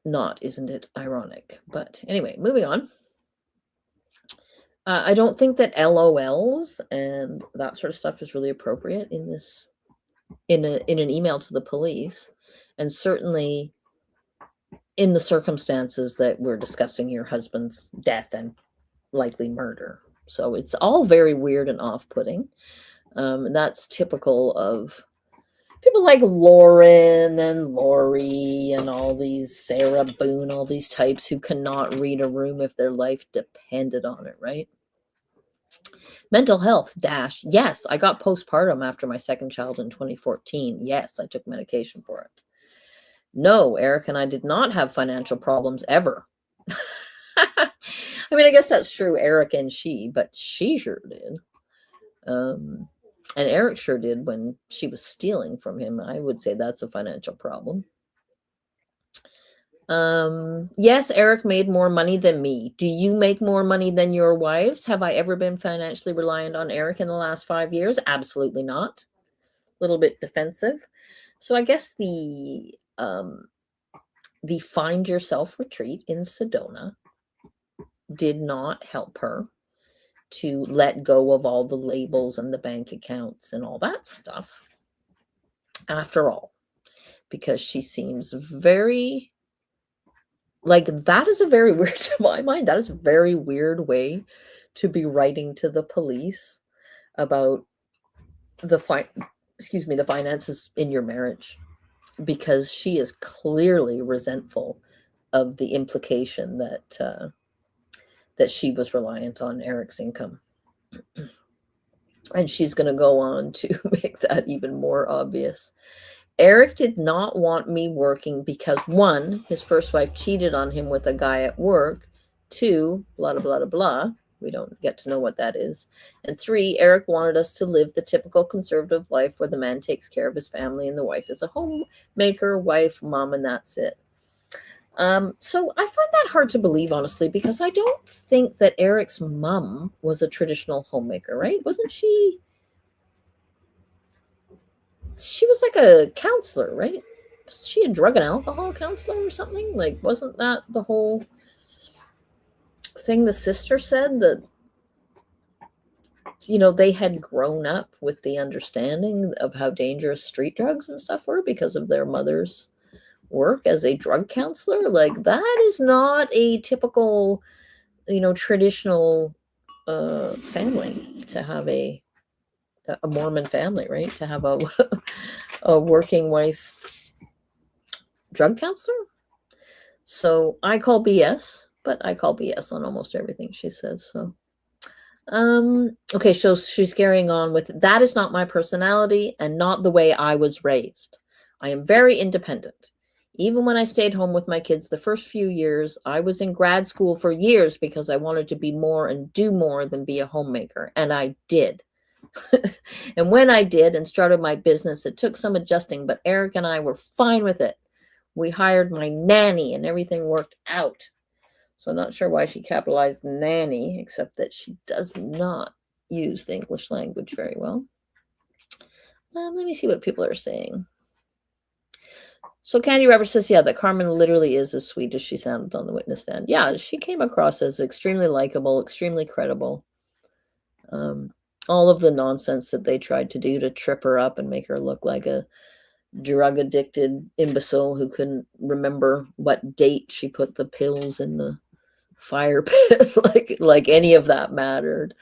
Not "Isn't It Ironic?" But anyway, moving on. I don't think that LOLs and that sort of stuff is really appropriate in this. In an email to the police, and certainly in the circumstances that we're discussing, your husband's death and likely murder. So it's all very weird and off-putting. And that's typical of people like Lauren and Lori and all these Sarah Boone, all these types who cannot read a room if their life depended on it, right? Mental health, yes, I got postpartum after my second child in 2014. Yes, I took medication for it. No, Eric and I did not have financial problems ever. I mean, I guess that's true, Eric and she, but she sure did. And Eric sure did when she was stealing from him. I would say that's a financial problem. Yes, Eric made more money than me. Do you make more money than your wives? Have I ever been financially reliant on Eric in the last 5 years? Absolutely not. A little bit defensive. So I guess the Find Yourself retreat in Sedona did not help her to let go of all the labels and the bank accounts and all that stuff. After all, because she seems very... Like, that is a very weird, to my mind, that is a very weird way to be writing to the police about the finances in your marriage, because she is clearly resentful of the implication that she was reliant on Eric's income. And she's going to go on to make that even more obvious. Eric did not want me working because 1, his first wife cheated on him with a guy at work. 2, blah, blah, blah, blah. We don't get to know what that is. And 3, Eric wanted us to live the typical conservative life where the man takes care of his family and the wife is a homemaker, wife, mom, and that's it. So I find that hard to believe, honestly, because I don't think that Eric's mom was a traditional homemaker, right? Wasn't she? She was like a counselor, right? Was she a drug and alcohol counselor or something? Like, wasn't that the whole thing the sister said, that, you know, they had grown up with the understanding of how dangerous street drugs and stuff were because of their mother's work as a drug counselor? Like, that is not a typical, you know, traditional family to have a Mormon family, right? To have a working wife drug counselor. So I call BS, but I call BS on almost everything she says. So okay, so she's carrying on with, that is not my personality and not the way I was raised. I am very independent. Even when I stayed home with my kids the first few years, I was in grad school for years because I wanted to be more and do more than be a homemaker, and I did. And when I did and started my business, it took some adjusting, but Eric and I were fine with it. We hired my nanny and everything worked out. So I'm not sure why she capitalized nanny, except that she does not use the English language very well. Let me see what people are saying. So Candy Rubber says, yeah, that Carmen literally is as sweet as she sounded on the witness stand. Yeah, she came across as extremely likable, extremely credible. All of the nonsense that they tried to do to trip her up and make her look like a drug-addicted imbecile who couldn't remember what date she put the pills in the fire pit, like any of that mattered.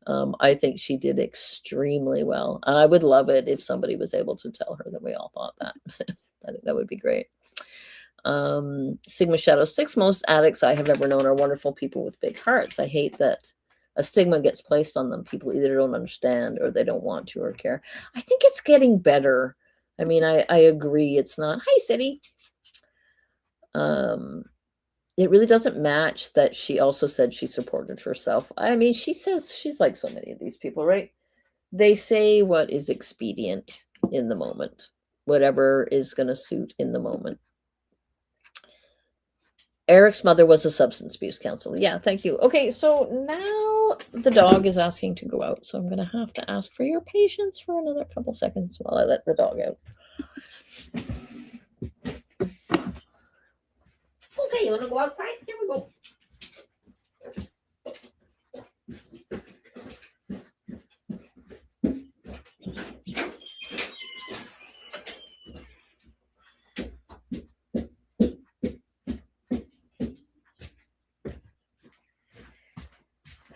I think she did extremely well, and I would love it if somebody was able to tell her that we all thought that. I think that would be great. Sigma Shadow 6, most addicts I have ever known are wonderful people with big hearts. I hate that a stigma gets placed on them. People either don't understand or they don't want to or care. I think it's getting better. I mean, I agree. It's not, hi, City. It really doesn't match that she also said she supported herself. I mean, she says, she's like so many of these people, right? They say what is expedient in the moment, whatever is going to suit in the moment. Eric's mother was a substance abuse counselor. Yeah, thank you. Okay, so now the dog is asking to go out, so I'm going to have to ask for your patience for another couple seconds while I let the dog out. Okay, you want to go outside? Here we go.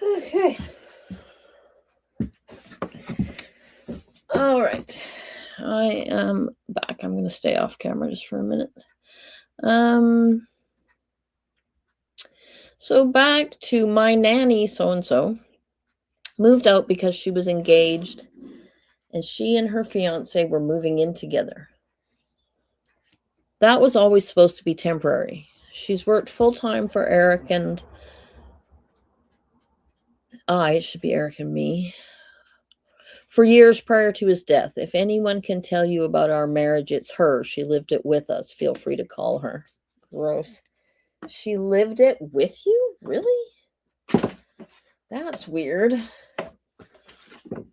Okay. All right. I am back. I'm going to stay off camera just for a minute. So back to my nanny, so-and-so, moved out because she was engaged and she and her fiance were moving in together. That was always supposed to be temporary. She's worked full-time for Eric and it should be Eric and me, for years prior to his death. If anyone can tell you about our marriage, it's her. She lived it with us. Feel free to call her. Gross. She lived it with you? Really? That's weird. What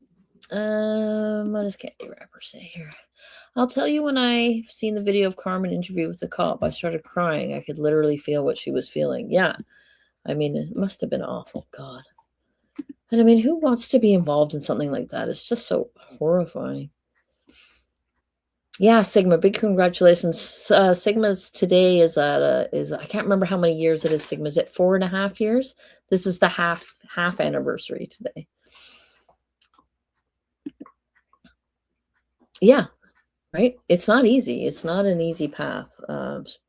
does Candy Wrapper say here? I'll tell you, when I seen the video of Carmen interview with the cop, I started crying. I could literally feel what she was feeling. Yeah. I mean, it must have been awful. God. And I mean, who wants to be involved in something like that? It's just so horrifying. Yeah, Sigma, big congratulations. Sigma's today is at I can't remember how many years it is. Sigma's at 4.5 years. This is the half anniversary today. Yeah, right. It's not easy. It's not an easy path.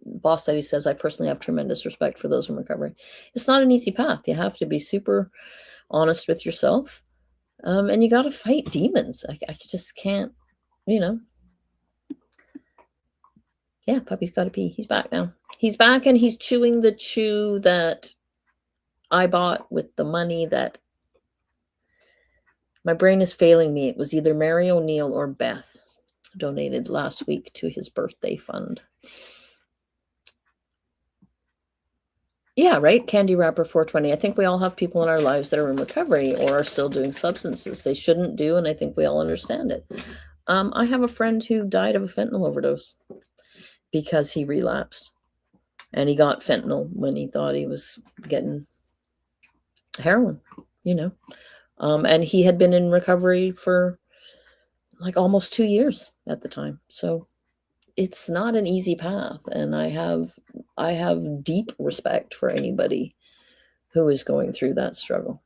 Boss Lady says, I personally have tremendous respect for those in recovery. It's not an easy path. You have to be super honest with yourself. And you got to fight demons. I just can't, you know. Yeah, puppy's got to pee. He's back now. He's back and he's chewing the chew that I bought with the money that my brain is failing me. It was either Mary O'Neill or Beth donated last week to his birthday fund. Yeah, right? Candy wrapper 420. I think we all have people in our lives that are in recovery or are still doing substances they shouldn't do, and I think we all understand it. I have a friend who died of a fentanyl overdose because he relapsed. And he got fentanyl when he thought he was getting heroin, you know. And he had been in recovery for like almost 2 years at the time. So it's not an easy path. And I have deep respect for anybody who is going through that struggle.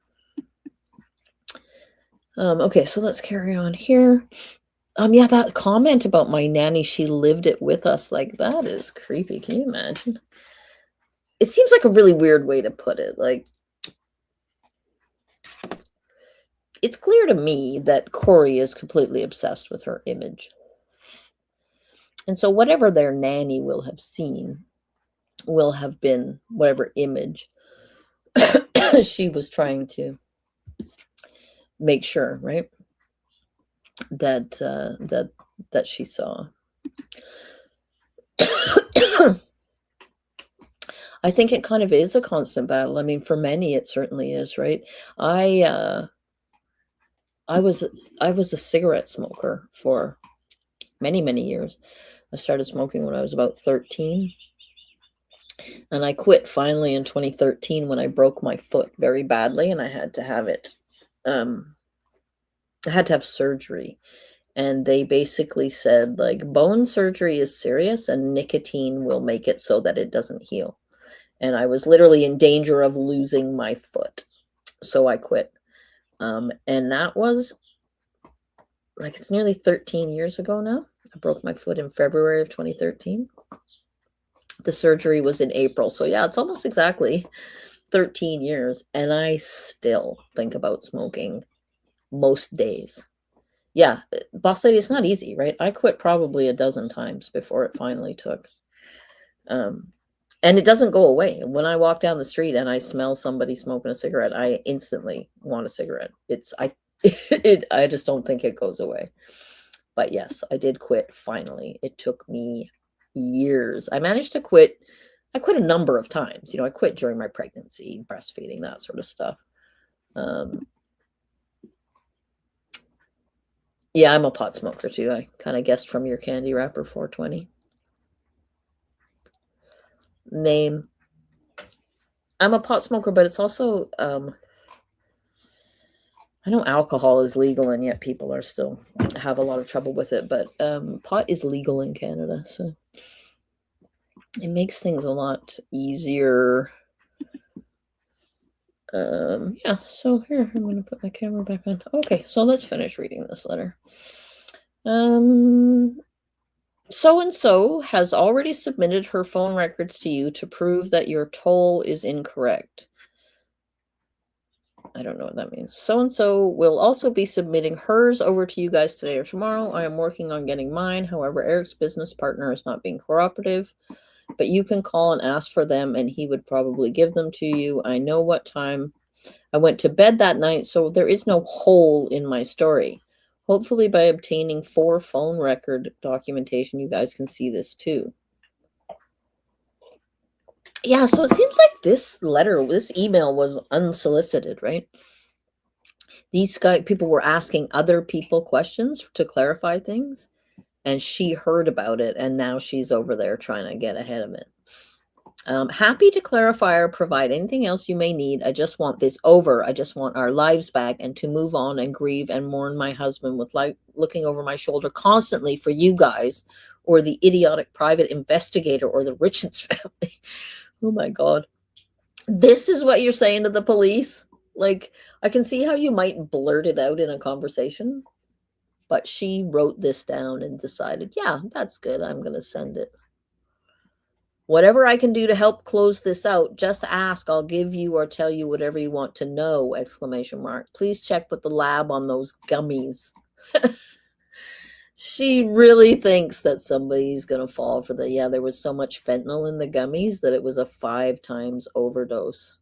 Okay, so let's carry on here. Yeah, that comment about my nanny, she lived it with us. Like, that is creepy. Can you imagine? It seems like a really weird way to put it. Like, it's clear to me that Kouri is completely obsessed with her image. And so whatever their nanny will have seen will have been whatever image she was trying to make sure, right? That she saw. I think it kind of is a constant battle. I mean, for many, it certainly is, right? I was a cigarette smoker for many, many years. I started smoking when I was about 13. And I quit finally in 2013 when I broke my foot very badly, and I had to have it. I had to have surgery. And they basically said, like, bone surgery is serious and nicotine will make it so that it doesn't heal. And I was literally in danger of losing my foot. So I quit. And that was, like, it's nearly 13 years ago now. I broke my foot in February of 2013. The surgery was in April. So yeah, it's almost exactly 13 years. And I still think about smoking most days. Yeah, boss lady, it's not easy, right? I quit probably a dozen times before it finally took. And it doesn't go away. When I walk down the street and I smell somebody smoking a cigarette, I instantly want a cigarette. I just don't think it goes away. But yes, I did quit finally. It took me years. I managed to quit. I quit a number of times. You know, I quit during my pregnancy, breastfeeding, that sort of stuff. Yeah, I'm a pot smoker too. I kind of guessed from your candy wrapper 420 name. I'm a pot smoker, but it's also I know alcohol is legal and yet people are still have a lot of trouble with it, but pot is legal in Canada, so it makes things a lot easier. Yeah, so here, I'm going to put my camera back on. Okay, so let's finish reading this letter. So-and-so has already submitted her phone records to you to prove that your toll is incorrect. I don't know what that means. So-and-so will also be submitting hers over to you guys today or tomorrow. I am working on getting mine. However, Eric's business partner is not being cooperative. But you can call and ask for them, and he would probably give them to you. I know what time I went to bed that night, so there is no hole in my story. Hopefully, by obtaining 4 phone record documentation, you guys can see this too. Yeah, so it seems like this email was unsolicited, right? These people were asking other people questions to clarify things. And she heard about it, and now she's over there trying to get ahead of it. Happy to clarify or provide anything else you may need. I just want this over. I just want our lives back and to move on and grieve and mourn my husband with looking over my shoulder constantly for you guys or the idiotic private investigator or the Richins family. Oh my God. This is what you're saying to the police? Like, I can see how you might blurt it out in a conversation. But she wrote this down and decided, yeah, that's good. I'm going to send it. Whatever I can do to help close this out, just ask. I'll give you or tell you whatever you want to know, ! Please check with the lab on those gummies. She really thinks that somebody's going to fall for there was so much fentanyl in the gummies that it was a 5 times overdose.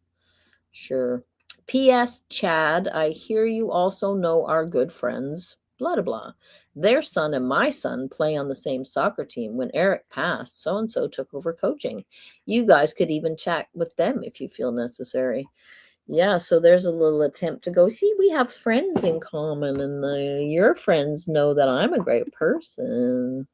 Sure. P.S. Chad, I hear you also know our good friends, blah, blah, blah. Their son and my son play on the same soccer team. When Eric passed, so and so took over coaching. You guys could even chat with them if you feel necessary. Yeah, so there's a little attempt to go, see, we have friends in common, and your friends know that I'm a great person.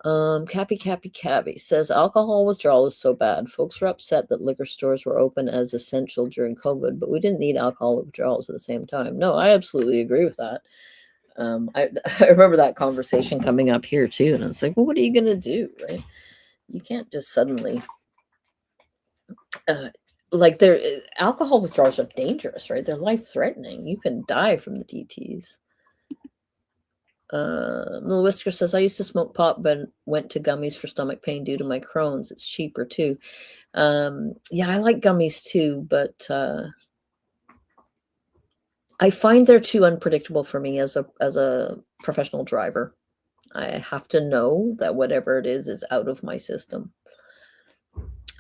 Cappy says alcohol withdrawal is so bad. Folks were upset that liquor stores were open as essential during COVID, but we didn't need alcohol withdrawals at the same time. No, I absolutely agree with that. I remember that conversation coming up here too, and it's like, well, what are you gonna do, right? You can't just suddenly like alcohol withdrawals are dangerous, right? They're life threatening. You can die from the DTs. Little Whisker says, I used to smoke pot, but went to gummies for stomach pain due to my Crohn's. It's cheaper too. Yeah, I like gummies too, but I find they're too unpredictable for me as a professional driver. I have to know that whatever it is out of my system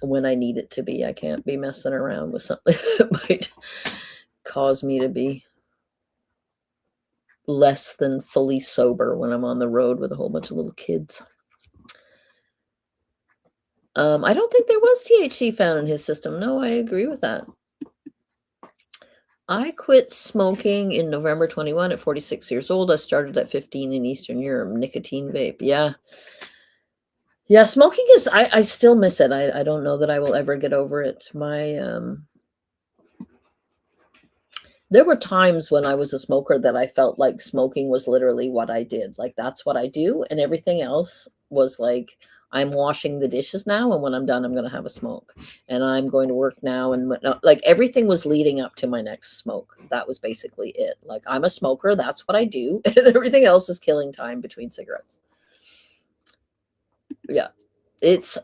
when I need it to be. I can't be messing around with something that might cause me to be less than fully sober when I'm on the road with a whole bunch of little kids. I don't think there was THC found in his system. No, I agree with that. I quit smoking in November 21 at 46 years old. I started at 15 in Eastern Europe. Nicotine vape. Yeah. Yeah, smoking is, I still miss it. I don't know that I will ever get over it. There were times when I was a smoker that I felt like smoking was literally what I did. Like, that's what I do. And everything else was like, I'm washing the dishes now. And when I'm done, I'm going to have a smoke. And I'm going to work now. And like, everything was leading up to my next smoke. That was basically it. Like, I'm a smoker. That's what I do. And everything else is killing time between cigarettes. Yeah. It's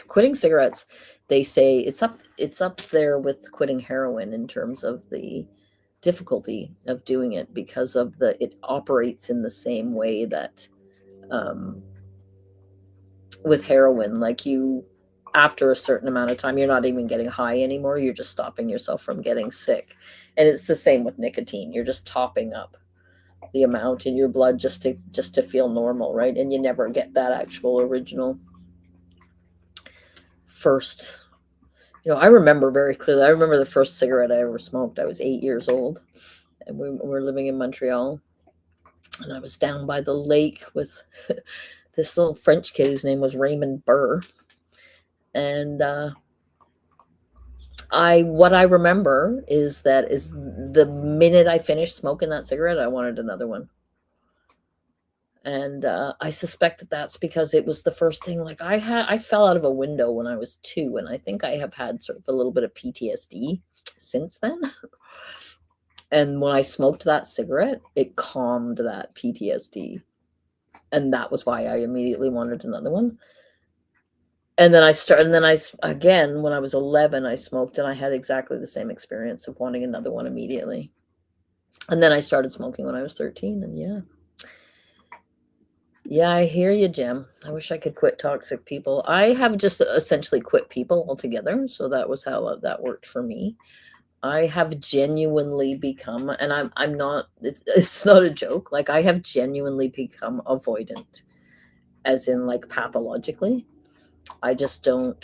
quitting cigarettes. They say it's up there with quitting heroin in terms of the difficulty of doing it, because of it operates in the same way that with heroin, like, you, after a certain amount of time, you're not even getting high anymore. You're just stopping yourself from getting sick. And it's the same with nicotine. You're just topping up the amount in your blood just to feel normal, right? And you never get that actual original first. I remember very clearly. I remember the first cigarette I ever smoked. I was 8 years old, and we were living in Montreal, and I was down by the lake with this little French kid whose name was Raymond Burr. And what I remember is the minute I finished smoking that cigarette, I wanted another one. And I suspect that that's because it was the first thing. Like, I fell out of a window when I was 2, and I think I have had sort of a little bit of PTSD since then. And when I smoked that cigarette, it calmed that PTSD. And that was why I immediately wanted another one. And then again, when I was 11, I smoked, and I had exactly the same experience of wanting another one immediately. And then I started smoking when I was 13, and yeah. Yeah, I hear you, Jim. I wish I could quit toxic people. I have just essentially quit people altogether. So that was how that worked for me. I have genuinely become, and I'm not, it's not a joke. Like, I have genuinely become avoidant, as in, like, pathologically. I don't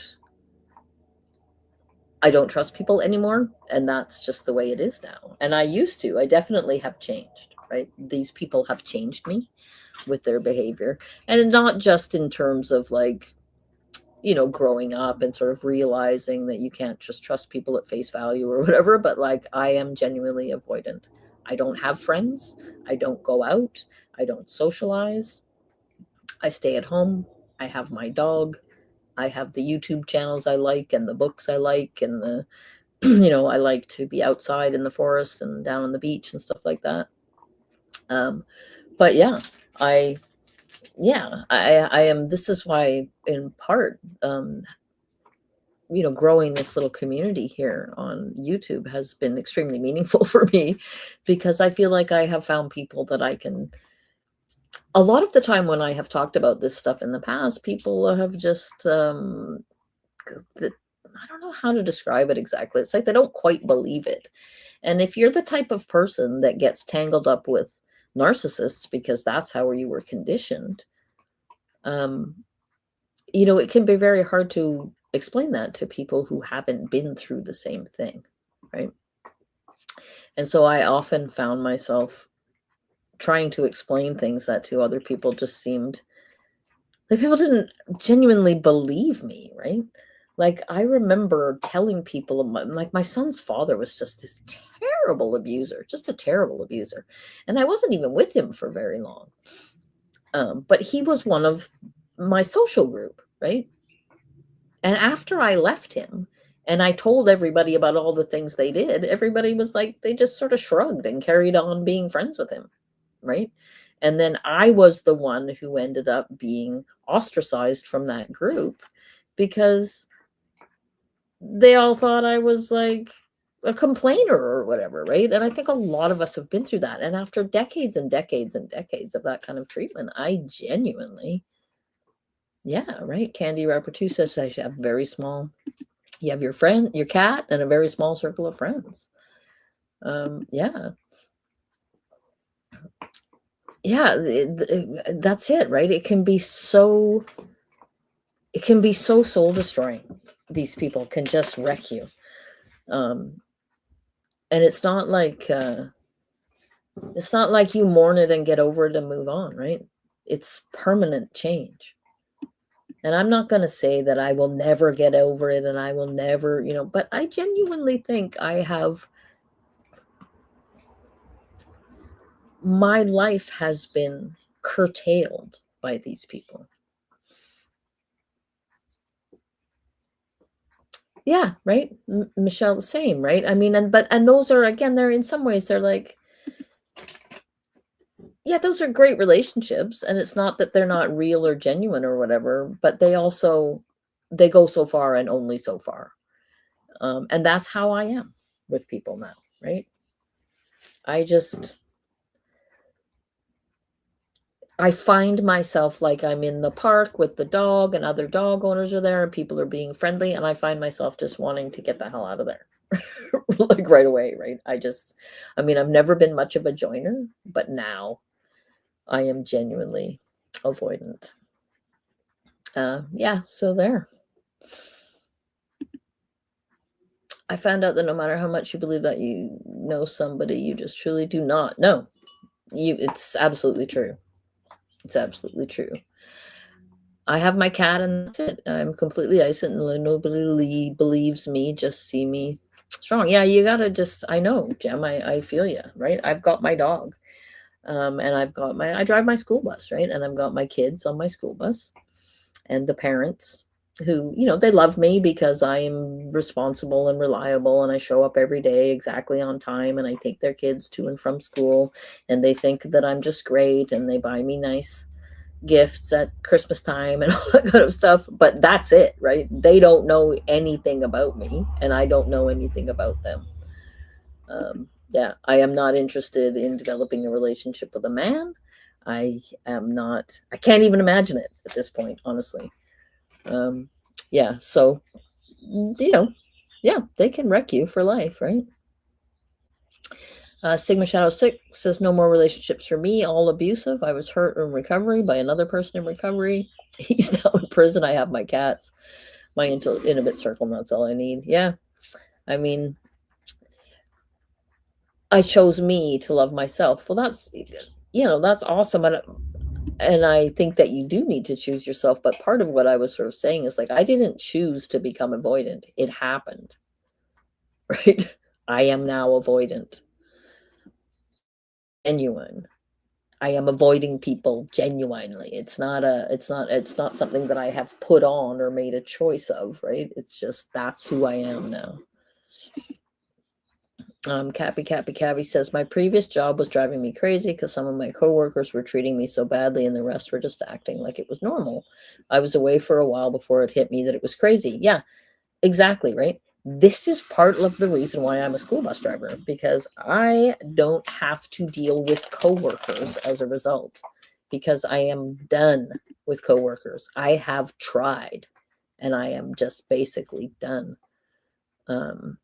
trust people anymore. And that's just the way it is now. And I definitely have changed, right? These people have changed me with their behavior, and not just in terms of, like, growing up and sort of realizing that you can't just trust people at face value or whatever, but, like, I am genuinely avoidant. I don't have friends. I don't go out. I don't socialize. I stay at home. I have my dog. I have the YouTube channels I like, and the books I like, and I like to be outside in the forest and down on the beach and stuff like that. But yeah, I am. This is why, in part, growing this little community here on YouTube has been extremely meaningful for me, because I feel like I have found people that I can. A lot of the time when I have talked about this stuff in the past, people have just I don't know how to describe it exactly. It's like they don't quite believe it. And if you're the type of person that gets tangled up with narcissists because that's how you were conditioned, it can be very hard to explain that to people who haven't been through the same thing, right? And so I often found myself trying to explain things that to other people just seemed like people didn't genuinely believe me, right? Like I remember telling people, like my son's father was just this terrible abuser, just a terrible abuser. And I wasn't even with him for very long. But he was one of my social group, right? And after I left him and I told everybody about all the things they did, everybody was like, they just sort of shrugged and carried on being friends with him, right? And then I was the one who ended up being ostracized from that group because they all thought I was like a complainer or whatever, right? And I think a lot of us have been through that. And after decades and decades and decades of that kind of treatment, I genuinely, yeah, right. Candy Rapper 2 says I should have very small, you have your friend, your cat, and a very small circle of friends. Yeah. Yeah, that's it, right? It can be so soul destroying. These people can just wreck you. And it's not like you mourn it and get over it and move on, right? It's permanent change. And I'm not going to say that I will never get over it and I will never, but I genuinely think my life has been curtailed by these people. Yeah, right. Michelle, the same, right? I mean, and those are, again, they're in some ways, they're like, yeah, those are great relationships. And it's not that they're not real or genuine or whatever, but they go so far and only so far. And that's how I am with people now, right? I find myself like I'm in the park with the dog and other dog owners are there and people are being friendly. And I find myself just wanting to get the hell out of there like right away, right? I've never been much of a joiner, but now I am genuinely avoidant. Yeah, so there. I found out that no matter how much you believe that you know somebody, you just truly do not. No, it's absolutely true. It's absolutely true. I have my cat and that's it. I'm completely isolated. Nobody believes me, just see me strong. Yeah, you gotta I know, Jem, I feel you, right? I've got my dog. And I drive my school bus, right? And I've got my kids on my school bus and the parents who, they love me because I'm responsible and reliable and I show up every day exactly on time and I take their kids to and from school and they think that I'm just great and they buy me nice gifts at Christmas time and all that kind of stuff. But that's it, right? They don't know anything about me and I don't know anything about them. Yeah, I am not interested in developing a relationship with a man. I can't even imagine it at this point, honestly. Yeah, so, yeah, they can wreck you for life, right? Sigma Shadow 6 says, no more relationships for me, all abusive. I was hurt in recovery by another person in recovery. He's now in prison. I have my cats, my intimate circle, and that's all I need. Yeah, I mean, I chose me to love myself. Well, that's awesome. And I think that you do need to choose yourself. But part of what I was sort of saying is like, I didn't choose to become avoidant. It happened, right? I am now avoidant. Genuine. I am avoiding people genuinely. It's not something that I have put on or made a choice of, right? It's just, that's who I am now. Cappy says, my previous job was driving me crazy because some of my coworkers were treating me so badly and the rest were just acting like it was normal. I was away for a while before it hit me that it was crazy. Yeah, exactly, right? This is part of the reason why I'm a school bus driver, because I don't have to deal with coworkers as a result, because I am done with coworkers. I have tried and I am just basically done. Um,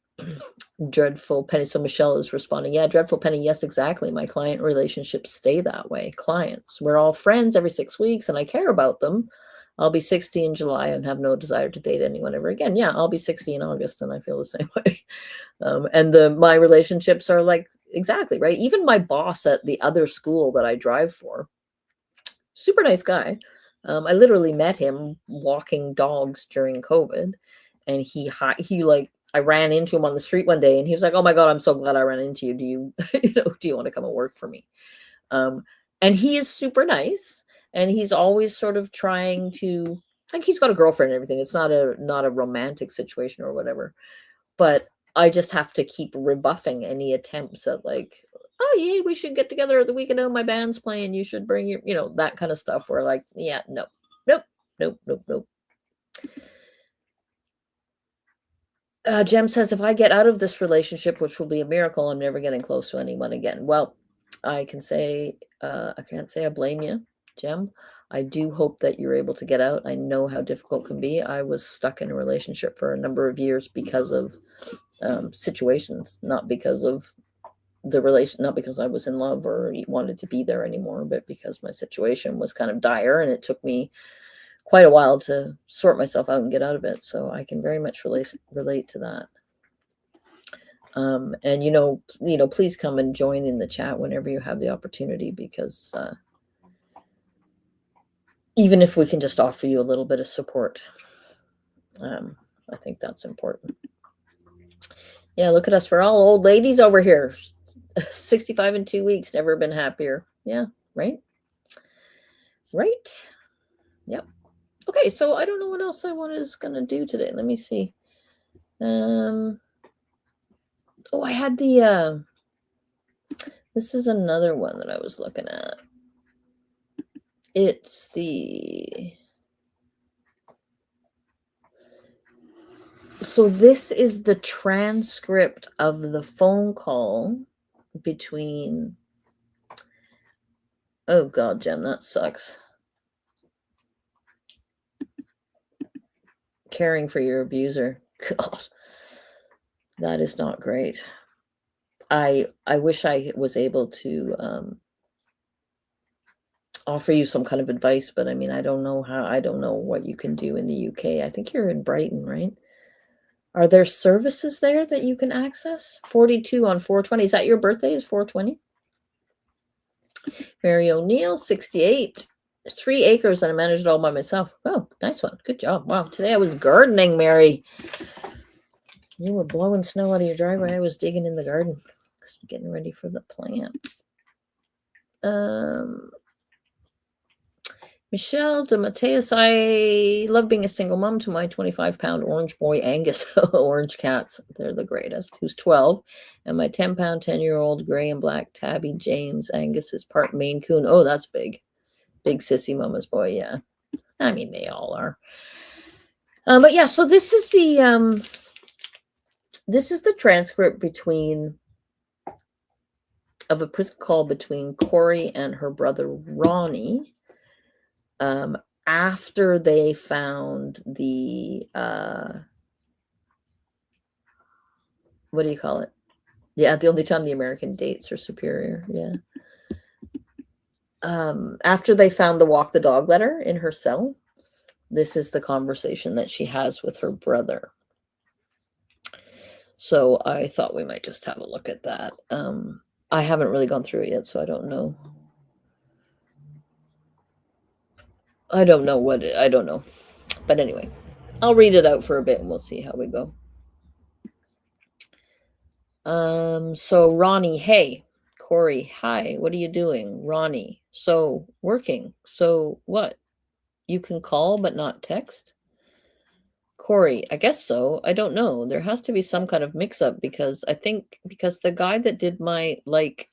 Dreadful Penny. So Michelle is responding. Yeah, Dreadful Penny. Yes, exactly. My client relationships stay that way. Clients. We're all friends every 6 weeks and I care about them. I'll be 60 in July and have no desire to date anyone ever again. Yeah, I'll be 60 in August and I feel the same way. And my relationships are like, exactly, right? Even my boss at the other school that I drive for, super nice guy. I literally met him walking dogs during COVID, and he like, I ran into him on the street one day, and he was like, "Oh my God, I'm so glad I ran into you. Do you, do you want to come and work for me?" And he is super nice, and he's always sort of trying to, like, he's got a girlfriend and everything. It's not a romantic situation or whatever, but I just have to keep rebuffing any attempts at like, oh yeah, we should get together at the weekend. Oh, my band's playing. You should bring your, that kind of stuff. Where like, yeah, no, nope, nope, nope, nope. Jem says, if I get out of this relationship, which will be a miracle, I'm never getting close to anyone again. Well, I can't say I blame you, Jem. I do hope that you're able to get out. I know how difficult it can be. I was stuck in a relationship for a number of years because of situations, not because of the relation, not because I was in love or wanted to be there anymore, but because my situation was kind of dire and it took me quite a while to sort myself out and get out of it. So I can very much relate to that. And please come and join in the chat whenever you have the opportunity, because even if we can just offer you a little bit of support, I think that's important. Yeah, look at us. We're all old ladies over here. 65 in 2 weeks, never been happier. Yeah, right? Right. Yep. Okay, so I don't know what else I was gonna do today. Let me see. I had the this is another one that I was looking at. It's so this is the transcript of the phone call between, oh God, Jem, that sucks. Caring for your abuser. God, that is not great. I wish I was able to offer you some kind of advice, but I mean, I don't know what you can do in the UK. I think you're in Brighton, right? Are there services there that you can access? 42 on 420. Is that your birthday? Is 420? Mary O'Neill, 68. 3 acres and I managed it all by myself. Oh, nice one. Good job. Wow. Today I was gardening, Mary. You were blowing snow out of your driveway. I was digging in the garden, getting ready for the plants. Michelle de Mateus, I love being a single mom to my 25-pound orange boy, Angus. Orange cats, they're the greatest, who's 12. And my 10-pound, 10-year-old gray and black tabby, James. Angus is part Maine Coon. Oh, that's big. Big sissy mama's boy, yeah. I mean, they all are. But yeah, so this is the transcript of a prison call between Kouri and her brother Ronnie. After they found the what do you call it? Yeah, the only time the American dates are superior. Yeah. After they found the walk the dog letter in her cell, this is the conversation that she has with her brother. So I thought we might just have a look at that. I haven't really gone through it yet, so I don't know. I don't know. But anyway, I'll read it out for a bit and we'll see how we go. So Ronnie, hey. Kouri, hi, what are you doing? Ronnie, so working. So what? You can call but not text? Kouri, I guess so. I don't know. There has to be some kind of mix-up because the guy that did my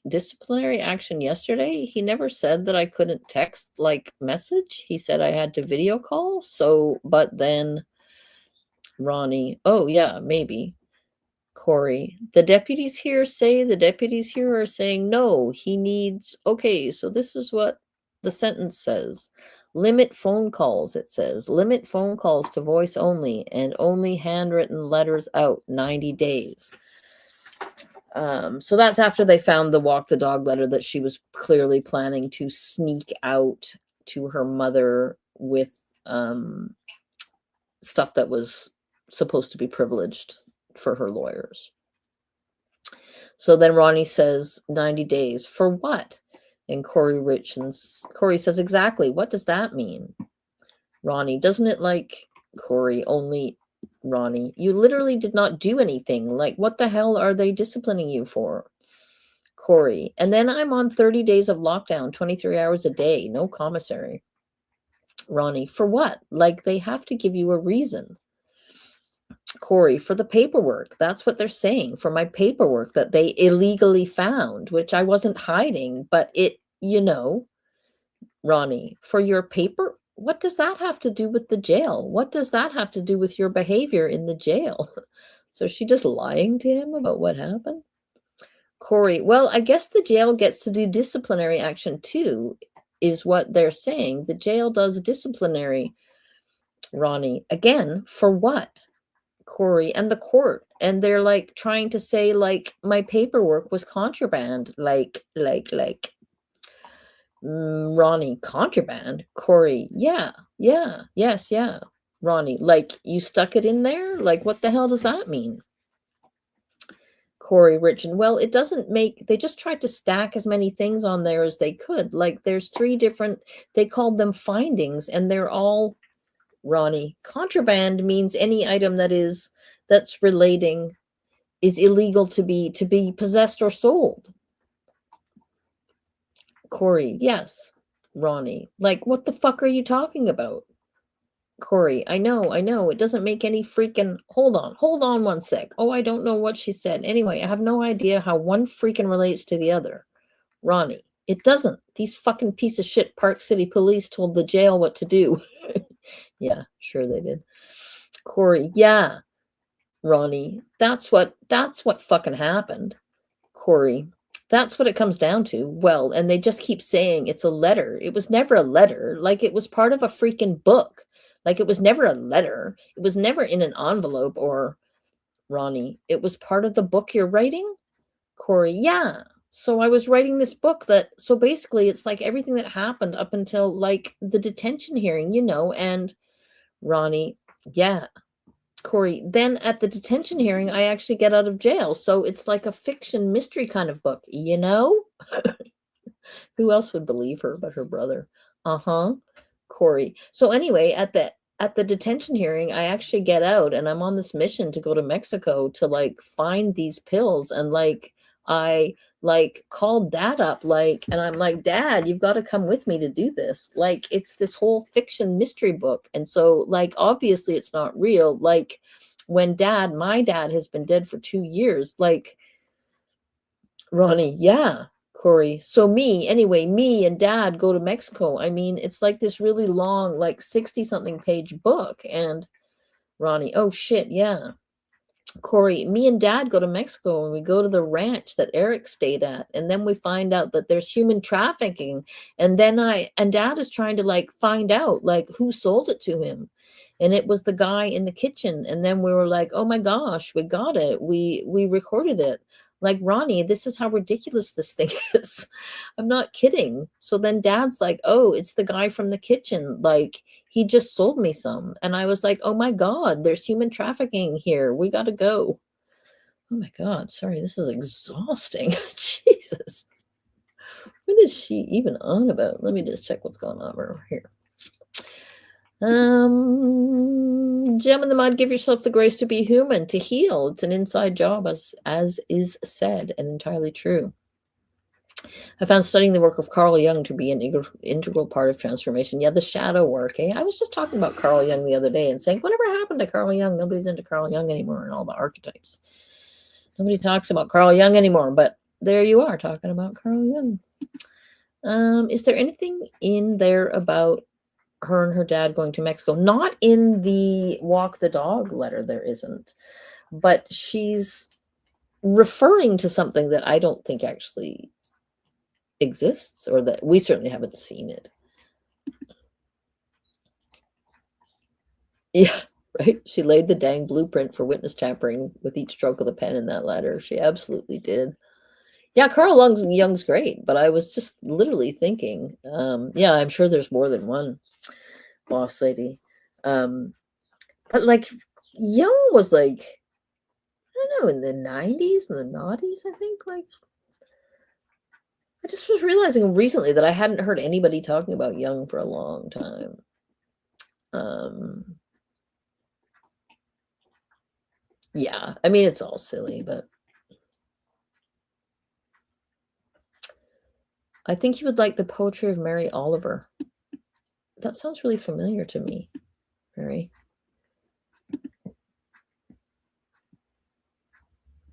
disciplinary action yesterday, he never said that I couldn't text message. He said I had to video call. So, but then Ronnie, oh yeah, maybe. Kouri, the deputies here are saying no, he needs, okay, so this is what the sentence says. Limit phone calls, it says. Limit phone calls to voice only and only handwritten letters out 90 days. So that's after they found the walk the dog letter that she was clearly planning to sneak out to her mother with stuff that was supposed to be privileged for her lawyers. So then Ronnie says 90 days for what? And Kouri says, exactly. What does that mean? Ronnie, doesn't it like Kouri only Ronnie? You literally did not do anything. Like, what the hell are they disciplining you for? Kouri, and then I'm on 30 days of lockdown, 23 hours a day, no commissary. Ronnie, for what? Like, they have to give you a reason. Kouri, for the paperwork. That's what they're saying. For my paperwork that they illegally found, which I wasn't hiding, but it, Ronnie, for your paper. What does that have to do with the jail? What does that have to do with your behavior in the jail? So is she just lying to him about what happened? Kouri, well, I guess the jail gets to do disciplinary action too, is what they're saying. The jail does disciplinary. Ronnie, again, for what? Kouri, and the court. And they're like trying to say like my paperwork was contraband. Ronnie, contraband? Kouri, yeah. Ronnie, like you stuck it in there? Like what the hell does that mean? Kouri Richins, well, it doesn't make, they just tried to stack as many things on there as they could. Like there's 3 different, they called them findings, and they're all, Ronnie, contraband means any item that's relating is illegal to be possessed or sold. Kouri, yes. Ronnie, like what the fuck are you talking about? Kouri, I know. It doesn't make any freaking, hold on 1 sec. Oh, I don't know what she said. Anyway, I have no idea how one freaking relates to the other. Ronnie, it doesn't. These fucking piece of shit Park City police told the jail what to do. Yeah, sure they did. Kouri, yeah. Ronnie, that's what fucking happened. Kouri, that's what it comes down to. Well, and they just keep saying it's a letter. It was never a letter. Like it was part of a freaking book. Like it was never a letter. It was never in an envelope or, Ronnie, it was part of the book you're writing? Kouri, yeah. So I was writing this book so basically it's like everything that happened up until like the detention hearing, and Ronnie, yeah. Kouri, then at the detention hearing, I actually get out of jail. So it's like a fiction mystery kind of book, Who else would believe her but her brother? Kouri. So anyway, at the detention hearing, I actually get out and I'm on this mission to go to Mexico to like find these pills. And like, I like called Dad up, and I'm like, Dad, you've got to come with me to do this. Like, it's this whole fiction mystery book. And so like, obviously it's not real. Like when my dad has been dead for 2 years, like Ronnie, yeah. Kouri, so me and Dad go to Mexico. I mean, it's like this really long, like 60-something page book. And Ronnie, oh shit, yeah. Kouri, me and Dad go to Mexico and we go to the ranch that Eric stayed at. And then we find out that there's human trafficking. And then Dad is trying to like find out like who sold it to him. And it was the guy in the kitchen. And then we were like, oh my gosh, we got it. We recorded it. Like, Ronnie, this is how ridiculous this thing is. I'm not kidding. So then Dad's like, oh, it's the guy from the kitchen. Like, he just sold me some. And I was like, oh my God, there's human trafficking here. We got to go. Oh my God. Sorry, this is exhausting. Jesus. What is she even on about? Let me just check what's going on over here. Gem in the mud, give yourself the grace to be human, to heal. It's an inside job, as is said, and entirely true. I found studying the work of Carl Jung to be an integral part of transformation. Yeah, the shadow work. I was just talking about Carl Jung the other day and saying, whatever happened to Carl Jung? Nobody's into Carl Jung anymore and all the archetypes. Nobody talks about Carl Jung anymore, but there you are talking about Carl Jung. Is there anything in there about her and her dad going to Mexico? Not in the walk the dog letter, there isn't, but she's referring to something that I don't think actually exists, or that we certainly haven't seen it. Yeah, right? She laid the dang blueprint for witness tampering with each stroke of the pen in that letter. She absolutely did. Yeah, Carl Jung's great, but I was just literally thinking, yeah, I'm sure there's more than one boss lady. But like Jung was like, I don't know, in the 90s and the noughties, I think. Like, I just was realizing recently that I hadn't heard anybody talking about Jung for a long time. Yeah, I mean, it's all silly, but I think you would like the poetry of Mary Oliver. That sounds really familiar to me, Mary.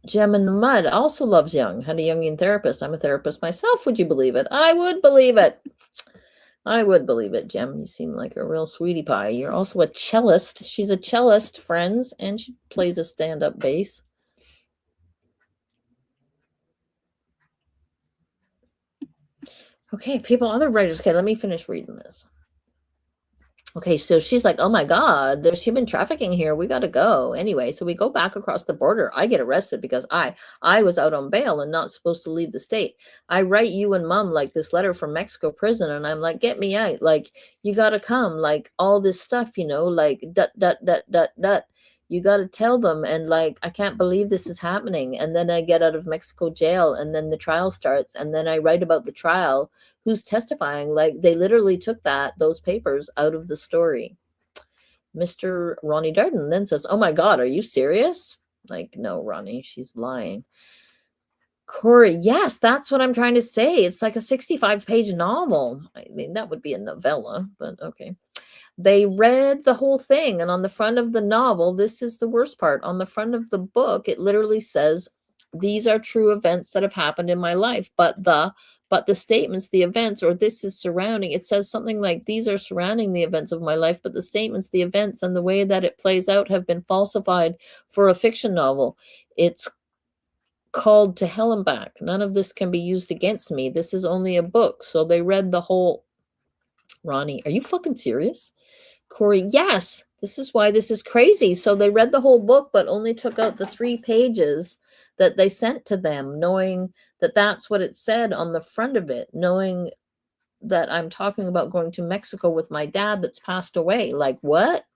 Gem in the Mud also loves Jung. Had a Jungian therapist. I'm a therapist myself. Would you believe it? I would believe it. I would believe it, Gem. You seem like a real sweetie pie. You're also a cellist. She's a cellist, friends, and she plays a stand-up bass. Okay, people, other writers. Okay, let me finish reading this. Okay, so she's like, oh my God, there's human trafficking here. We got to go. Anyway, so we go back across the border. I get arrested because I was out on bail and not supposed to leave the state. I write you and mom like this letter from Mexico prison. And I'm like, get me out. Like, you got to come. Like, all this stuff, you know, like, dot. You got to tell them. And like, I can't believe this is happening. And then I get out of Mexico jail and then the trial starts. And then I write about the trial. Who's testifying. Like, they literally took those papers out of the story. Mr. Ronnie Darden then says, oh my God, are you serious? Like, no, Ronnie, she's lying. Kouri, yes, that's what I'm trying to say. It's like a 65-page novel. I mean, that would be a novella, but okay. They read the whole thing, and on the front of the novel, this is the worst part. On the front of the book, it literally says, these are true events that have happened in my life, but the statements, the events, or this is surrounding, it says something like, these are surrounding the events of my life, but the statements, the events, and the way that it plays out have been falsified for a fiction novel. It's called To Hell and Back. None of this can be used against me. This is only a book. So they read the whole. Ronnie, are you fucking serious? Kouri, yes, this is why this is crazy. So they read the whole book, but only took out the 3 pages that they sent to them, knowing that that's what it said on the front of it, knowing that I'm talking about going to Mexico with my dad that's passed away. Like, what?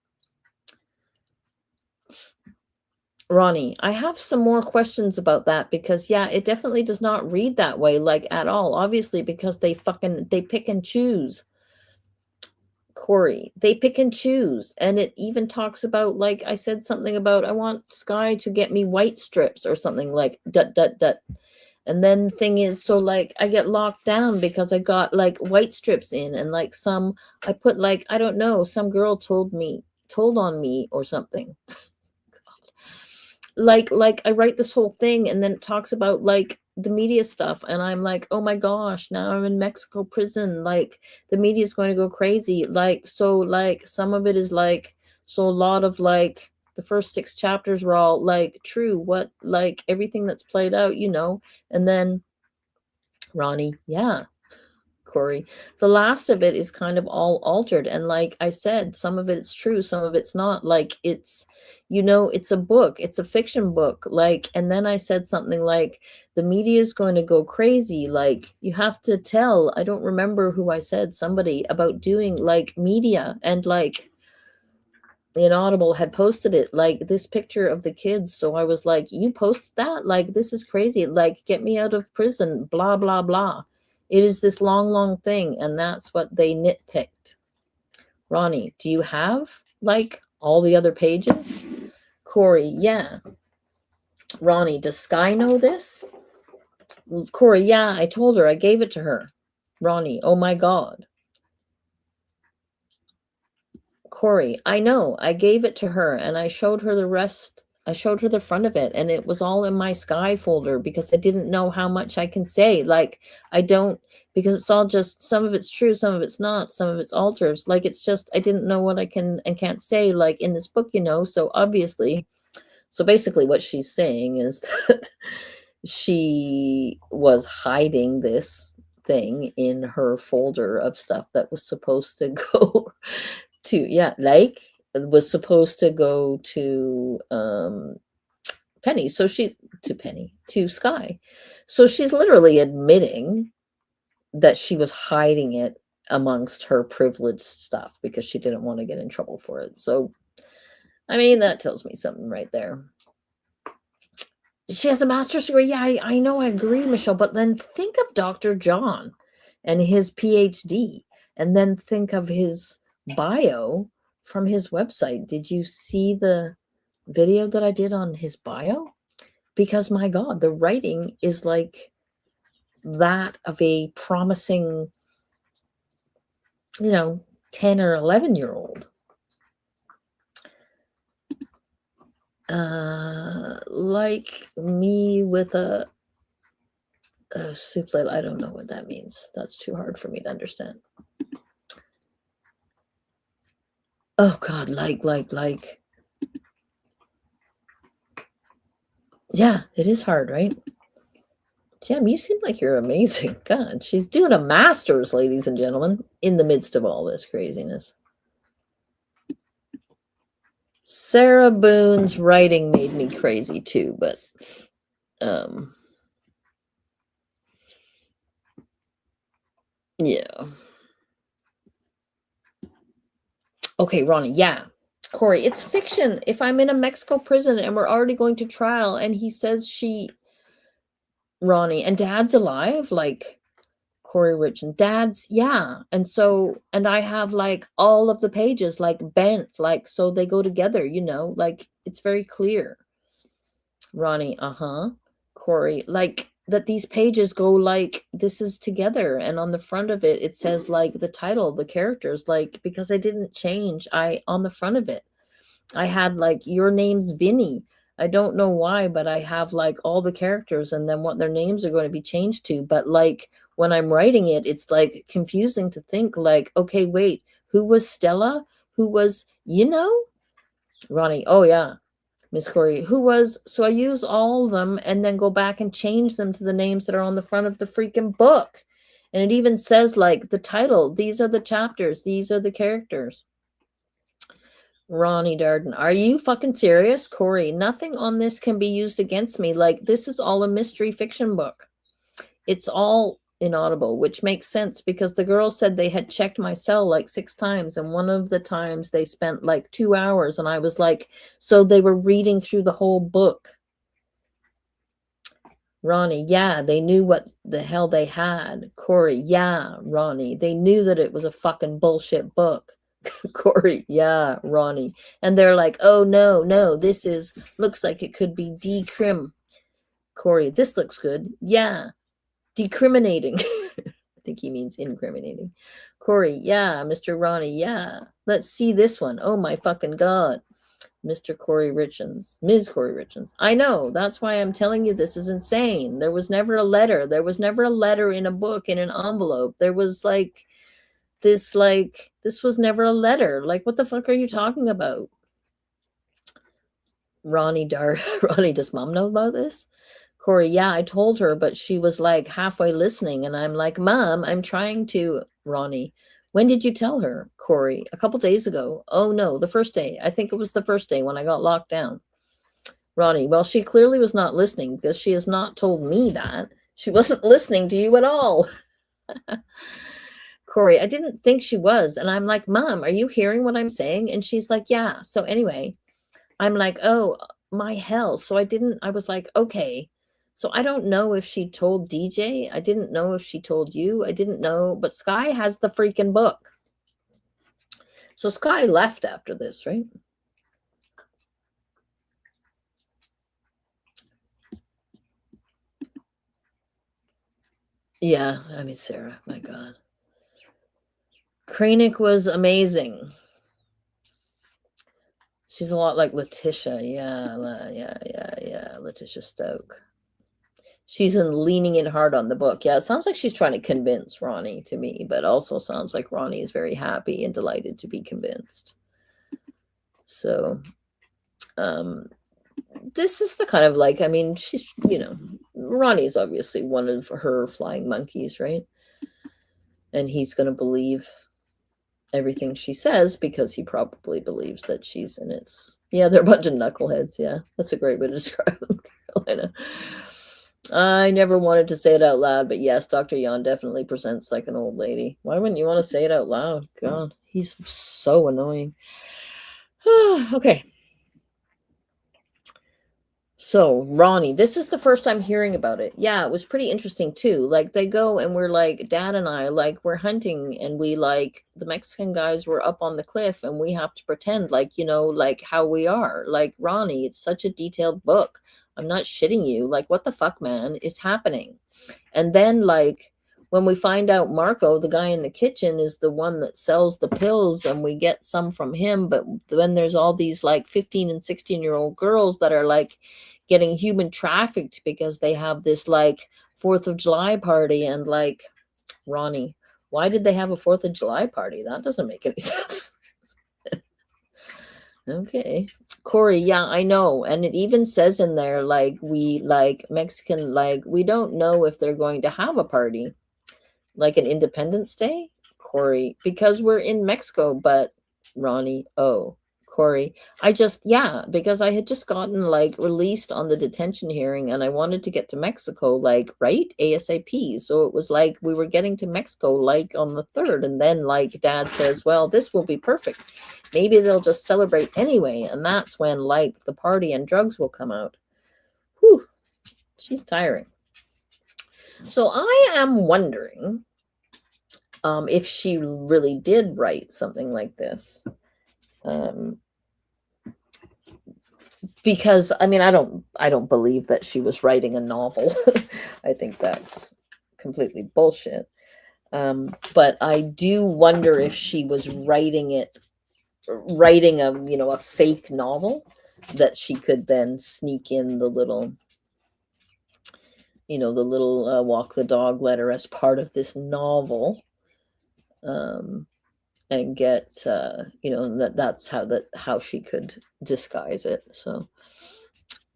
Ronnie, I have some more questions about that because, yeah, it definitely does not read that way, like, at all. Obviously, because they pick and choose. Kouri, they pick and choose. And it even talks about, like, I said something about, I want Sky to get me white strips or something like, dot. And then the thing is, so like, I get locked down because I got like white strips in, and like I put like, I don't know, some girl told on me or something. Like I write this whole thing and then it talks about like the media stuff, and I'm like, oh my gosh, now I'm in Mexico prison, like the media is going to go crazy. Like, so like some of it is like, so a lot of like the first 6 chapters were all like true, what, like everything that's played out, you know. And then Ronnie, yeah, Kouri, the last of it is kind of all altered, and like I said, some of it's true, some of it's not. Like, it's, you know, it's a book, it's a fiction book, like. And then I said something like, the media is going to go crazy, like you have to tell, I don't remember who I said, somebody about doing like media, and like Inaudible had posted it, like this picture of the kids. So I was like, you posted that? Like, this is crazy. Like, get me out of prison, blah, blah, blah. It is this long, long thing. And that's what they nitpicked. Ronnie, do you have like all the other pages? Kouri, yeah. Ronnie, does Sky know this? Kouri, yeah, I told her. I gave it to her. Ronnie, oh my God. Kouri, I know, I gave it to her and I showed her the rest. I showed her the front of it, and it was all in my Sky folder because I didn't know how much I can say. Like, I don't, because it's all just, some of it's true, some of it's not, some of it's alters. Like, it's just, I didn't know what I can and can't say, like in this book, you know. So obviously, so basically what she's saying is that she was hiding this thing in her folder of stuff that was supposed to go to, yeah, like, was supposed to go to Penny. So she's to Sky. So she's literally admitting that she was hiding it amongst her privileged stuff because she didn't want to get in trouble for it. So, I mean, that tells me something right there. She has a master's degree. Yeah, I know, I agree, Michelle. But then think of Dr. John and his PhD, and then think of his bio from his website. Did you see the video that I did on his bio? Because my God, the writing is like that of a promising, 10 or 11-year-old. Like me with a soup plate. I don't know what that means. That's too hard for me to understand. Oh God, like. Yeah, it is hard, right? Jem, you seem like you're amazing. God, she's doing a master's, ladies and gentlemen, in the midst of all this craziness. Sarah Boone's writing made me crazy too, but yeah. Okay, Ronnie, yeah. Kouri, it's fiction. If I'm in a Mexico prison and we're already going to trial and he says Ronnie, and Dad's alive, like Kouri Richins, Dad's, yeah. And I have like all of the pages like bent, like, so they go together, like it's very clear. Ronnie, Kouri, like that these pages go like this is together, and on the front of it says like the title, the characters, like, because I didn't change, on the front of it I had like your name's Vinny. I don't know why, but I have like all the characters and then what their names are going to be changed to. But like when I'm writing it, it's like confusing to think like, okay, wait, who was Stella? Who was, Ronnie? Oh yeah. Miss Kouri, who was, so I use all of them and then go back and change them to the names that are on the front of the freaking book. And it even says like the title, these are the chapters, these are the characters. Ronnie Darden, are you fucking serious? Kouri, nothing on this can be used against me. Like, this is all a mystery fiction book. It's all inaudible, which makes sense because the girls said they had checked my cell like 6 times. And one of the times they spent like 2 hours. And I was like, so they were reading through the whole book. Ronnie, yeah, they knew what the hell they had. Kouri, yeah, Ronnie, they knew that it was a fucking bullshit book. Kouri, yeah, Ronnie. And they're like, oh, no, this looks like it could be decrim. Kouri, this looks good. Yeah, decriminating. I think he means incriminating. Kouri, yeah, Mr. Ronnie, yeah. Let's see this one. Oh, my fucking God. Mr. Kouri Richins, Ms. Kouri Richins. I know, that's why I'm telling you this is insane. There was never a letter. There was never a letter in a book, in an envelope. There was this was never a letter. Like, what the fuck are you talking about? Ronnie, does Mom know about this? Kouri, yeah, I told her, but she was like halfway listening. And I'm like, Mom, I'm trying to. Ronnie, when did you tell her? Kouri, a couple days ago. Oh no, the first day. I think it was the first day when I got locked down. Ronnie, well, she clearly was not listening because she has not told me that. She wasn't listening to you at all. Kouri, I didn't think she was. And I'm like, Mom, are you hearing what I'm saying? And she's like, yeah. So anyway, I'm like, oh, my hell. So I was like, okay. So I don't know if she told DJ. I didn't know if she told you. I didn't know. But Sky has the freaking book. So Sky left after this, right? Yeah, I mean, Sarah, my God. Krennic was amazing. She's a lot like Letitia. Yeah, Letitia Stoke. She's leaning in hard on the book. Yeah, it sounds like she's trying to convince Ronnie to me, but also sounds like Ronnie is very happy and delighted to be convinced. So, this is the kind of like, I mean, she's, Ronnie's obviously one of her flying monkeys, right? And he's going to believe everything she says because he probably believes that she's in it. Yeah, they're a bunch of knuckleheads. Yeah, that's a great way to describe them, Carolina. I never wanted to say it out loud, but yes, Dr. Yan definitely presents like an old lady. Why wouldn't you want to say it out loud? God, he's so annoying. Okay. So, Ronnie, this is the first time hearing about it. Yeah, it was pretty interesting too. Like they go and we're like, Dad and I, like we're hunting and we like the Mexican guys were up on the cliff and we have to pretend like, you know, like how we are. Like Ronnie, it's such a detailed book. I'm not shitting you. Like, what the fuck, man, is happening? And then like when we find out Marco, the guy in the kitchen, is the one that sells the pills and we get some from him, but then there's all these like 15 and 16-year-old girls that are like getting human trafficked because they have this like 4th of July party. And like, Ronnie, why did they have a 4th of July party? That doesn't make any sense. Okay. Kouri, yeah, I know. And it even says in there, like, we like Mexican, like, we don't know if they're going to have a party, like an Independence Day, Kouri, because we're in Mexico. But Ronnie, oh, Kouri, yeah, because I had just gotten like released on the detention hearing and I wanted to get to Mexico, like, right, ASAP. So it was like we were getting to Mexico like on the 3rd. And then like Dad says, well, this will be perfect. Maybe they'll just celebrate anyway. And that's when like the party and drugs will come out. Whew, she's tiring. So I am wondering if she really did write something like this. Because I mean, I don't believe that she was writing a novel. I think that's completely bullshit. But I do wonder if she was writing a, you know, a fake novel that she could then sneak in the little, you know, the little walk the dog letter as part of this novel. And get you know, that's how she could disguise it. So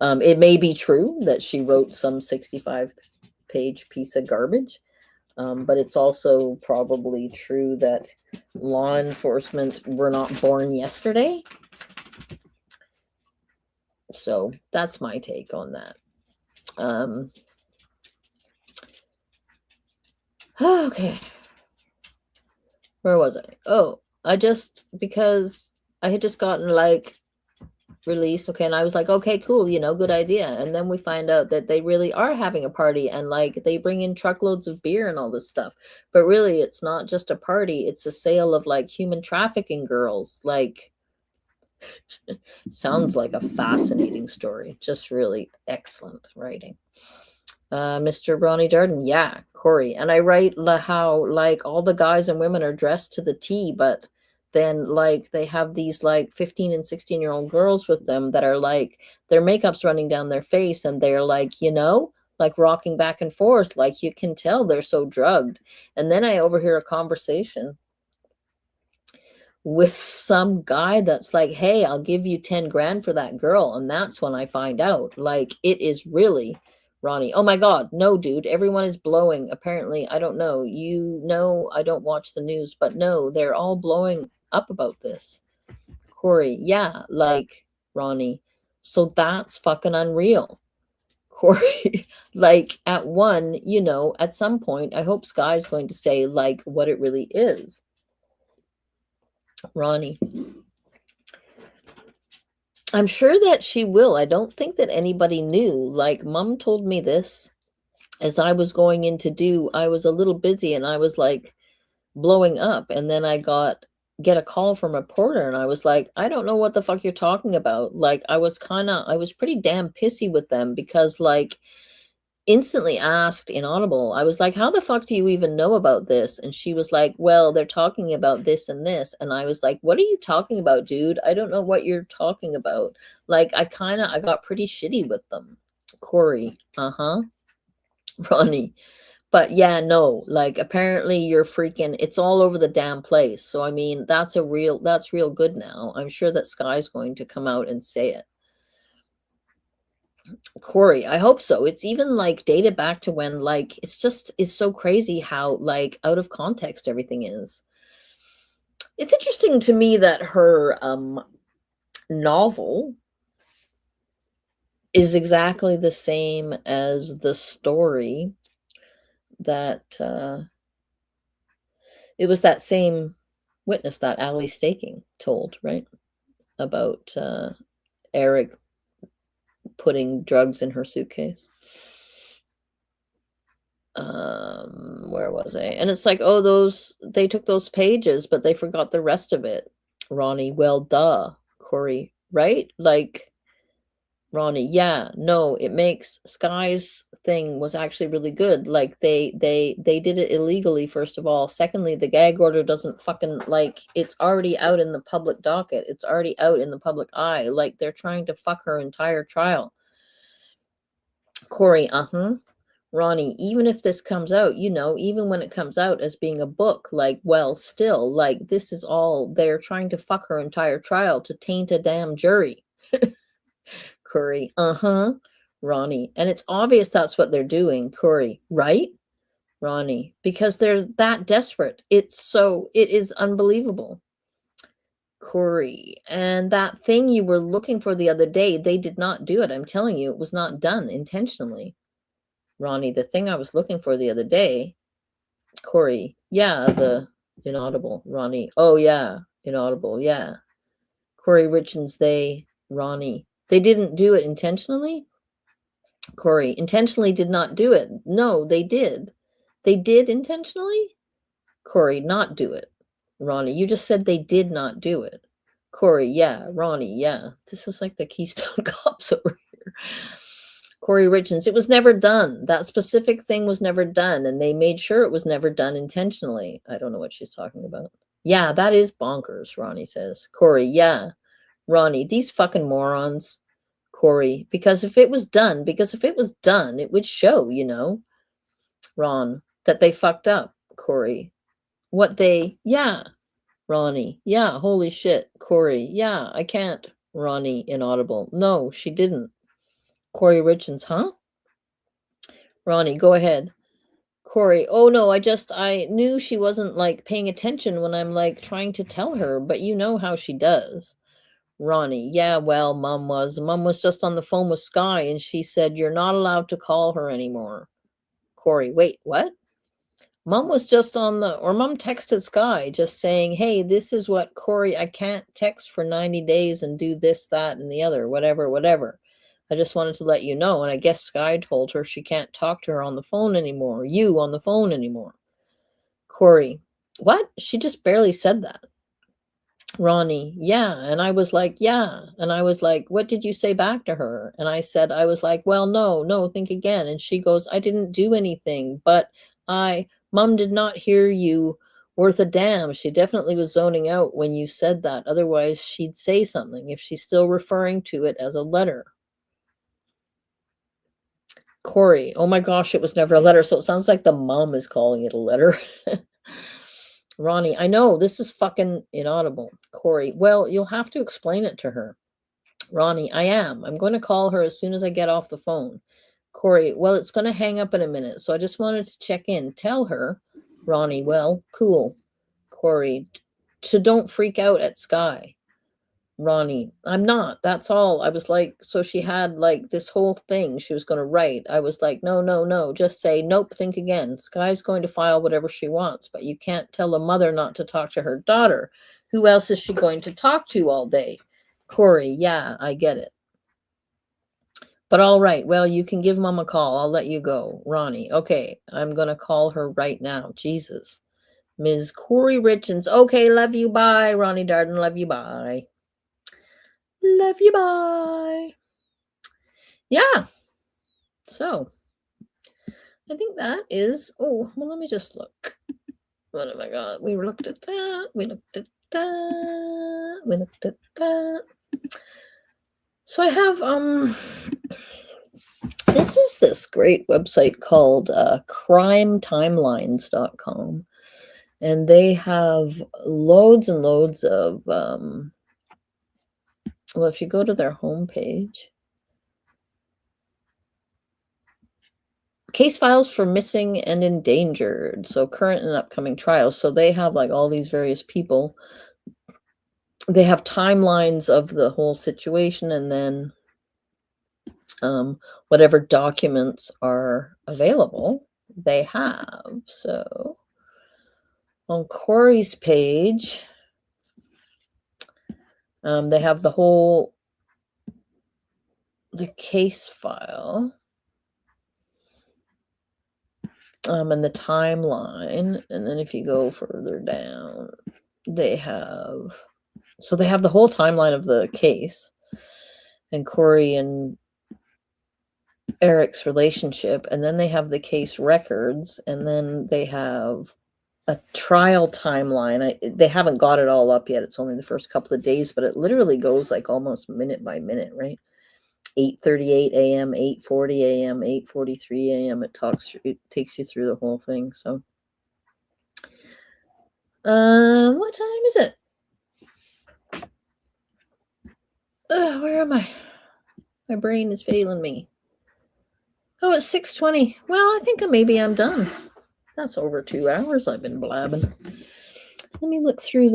it may be true that she wrote some 65-page piece of garbage, but it's also probably true that law enforcement were not born yesterday. So that's my take on that. Okay. Where was I? Oh, because I had just gotten like released. Okay. And I was like, okay, cool. You know, good idea. And then we find out that they really are having a party and like they bring in truckloads of beer and all this stuff. But really, it's not just a party. It's a sale of like human trafficking girls. Like, sounds like a fascinating story. Just really excellent writing. Mr. Ronnie Darden, yeah, Kouri. And I write how like all the guys and women are dressed to the T, but then like they have these like 15 and 16-year-old girls with them that are like their makeup's running down their face and they're like, you know, like rocking back and forth, like you can tell they're so drugged. And then I overhear a conversation with some guy that's like, hey, I'll give you 10 grand for that girl. And that's when I find out like it is really Ronnie. Oh my God. No, dude. Everyone is blowing. Apparently, I don't know. You know, I don't watch the news, but no, they're all blowing up about this. Kouri. Yeah. Like Ronnie. So that's fucking unreal. Kouri. Like at one, you know, at some point, I hope Sky's going to say like what it really is. Ronnie. I'm sure that she will. I don't think that anybody knew. Like Mom told me this as I was going in to do, I was a little busy and I was like blowing up. And then I get a call from a reporter and I was like, I don't know what the fuck you're talking about. Like I was pretty damn pissy with them because like instantly asked inaudible, I was like, how the fuck do you even know about this? And she was like, well, they're talking about this and this. And I was like, what are you talking about, dude? I don't know what you're talking about. Like I got pretty shitty with them. Kouri. Ronnie. But yeah, no, like apparently you're freaking, it's all over the damn place. So I mean, that's real good now. I'm sure that Sky's going to come out and say it. Kouri, I hope so. It's even like dated back to when like it's so crazy how like out of context everything is. It's interesting to me that her novel is exactly the same as the story that it was that same witness that Allie Staking told, right? About Eric putting drugs in her suitcase. Where was I? And it's like, oh, they took those pages, but they forgot the rest of it. Ronnie, well, duh. Kouri, right? Like, Ronnie, yeah, no, it makes Sky's thing was actually really good. Like they did it illegally, first of all. Secondly, the gag order doesn't fucking like it's already out in the public docket. It's already out in the public eye. Like they're trying to fuck her entire trial. Kouri, Ronnie, even if this comes out, even when it comes out as being a book, like, well, still, like, this is all they're trying to fuck her entire trial to taint a damn jury. Kouri, Ronnie. And it's obvious that's what they're doing, Kouri, right? Ronnie, because they're that desperate. It is unbelievable. Kouri, and that thing you were looking for the other day, they did not do it. I'm telling you, it was not done intentionally. Ronnie, the thing I was looking for the other day, Kouri, yeah, the inaudible. Ronnie, oh yeah, inaudible, yeah. Kouri Richins, Ronnie, they didn't do it intentionally? Kouri, intentionally did not do it. No, they did. They did intentionally? Kouri, not do it. Ronnie, you just said they did not do it. Kouri, yeah. Ronnie, yeah. This is like the Keystone Cops over here. Kouri Richins, it was never done. That specific thing was never done, and they made sure it was never done intentionally. I don't know what she's talking about. Yeah, that is bonkers, Ronnie says. Kouri, yeah. Ronnie, these fucking morons. Kouri, because if it was done, it would show, Ron, that they fucked up. Kouri, yeah. Ronnie, yeah, holy shit. Kouri, yeah, I can't. Ronnie, inaudible. No, she didn't. Kouri Richins, huh? Ronnie, go ahead. Kouri, oh no, I knew she wasn't like paying attention when I'm like trying to tell her, but you know how she does. Ronnie, yeah, well, Mom was just on the phone with Sky and she said you're not allowed to call her anymore. Kouri, wait, what? Mom was just Mom texted Sky just saying, hey, this is what Kouri, I can't text for 90 days and do this, that, and the other, whatever. I just wanted to let you know. And I guess Sky told her she can't talk to her on the phone anymore, you on the phone anymore. Kouri, what? She just barely said that. Ronnie, yeah. And I was like, yeah. And I was like, what did you say back to her? And I was like, well, no, think again. And she goes, I didn't do anything, but Mom did not hear you worth a damn. She definitely was zoning out when you said that. Otherwise, she'd say something if she's still referring to it as a letter. Kouri, oh my gosh, it was never a letter. So it sounds like the mom is calling it a letter. Ronnie, I know, this is fucking inaudible. Kouri, well, you'll have to explain it to her. Ronnie, I am. I'm going to call her as soon as I get off the phone. Kouri, well, it's going to hang up in a minute, so I just wanted to check in. Tell her. Ronnie, well, cool. Kouri, so don't freak out at Sky. Ronnie, I'm not. That's all. I was like, so she had like this whole thing she was going to write. I was like, no. Just say, nope, think again. Sky's going to file whatever she wants, but you can't tell a mother not to talk to her daughter. Who else is she going to talk to all day? Kouri, yeah, I get it. But all right, well, you can give Mom a call. I'll let you go. Ronnie, okay, I'm going to call her right now. Jesus. Ms. Kouri Richins, okay, love you, bye. Ronnie Darden, love you, bye. Love you, bye. Yeah. So, I think that is, well, let me just look. What have I got? We looked at that. We looked at that. So I have, this is this great website called crimetimelines.com. And they have loads and loads of, well, if you go to their homepage, case files for missing and endangered, so current and upcoming trials. So they have like all these various people they have timelines of the whole situation, and then whatever documents are available, they have. So on Kouri's page, they have the case file, and the timeline. And then if you go further down, they have the whole timeline of the case and Kouri and Eric's relationship. And then they have the case records, and then they have a trial timeline. They haven't got it all up yet. It's only the first couple of days, but it literally goes like almost minute by minute, right? 8:38 a.m., 8:40 a.m., 8:43 a.m. It takes you through the whole thing. So, what time is it? Where am I? My brain is failing me. Oh, it's 6:20. Well, I think maybe I'm done. That's over 2 hours I've been blabbing. Let me look through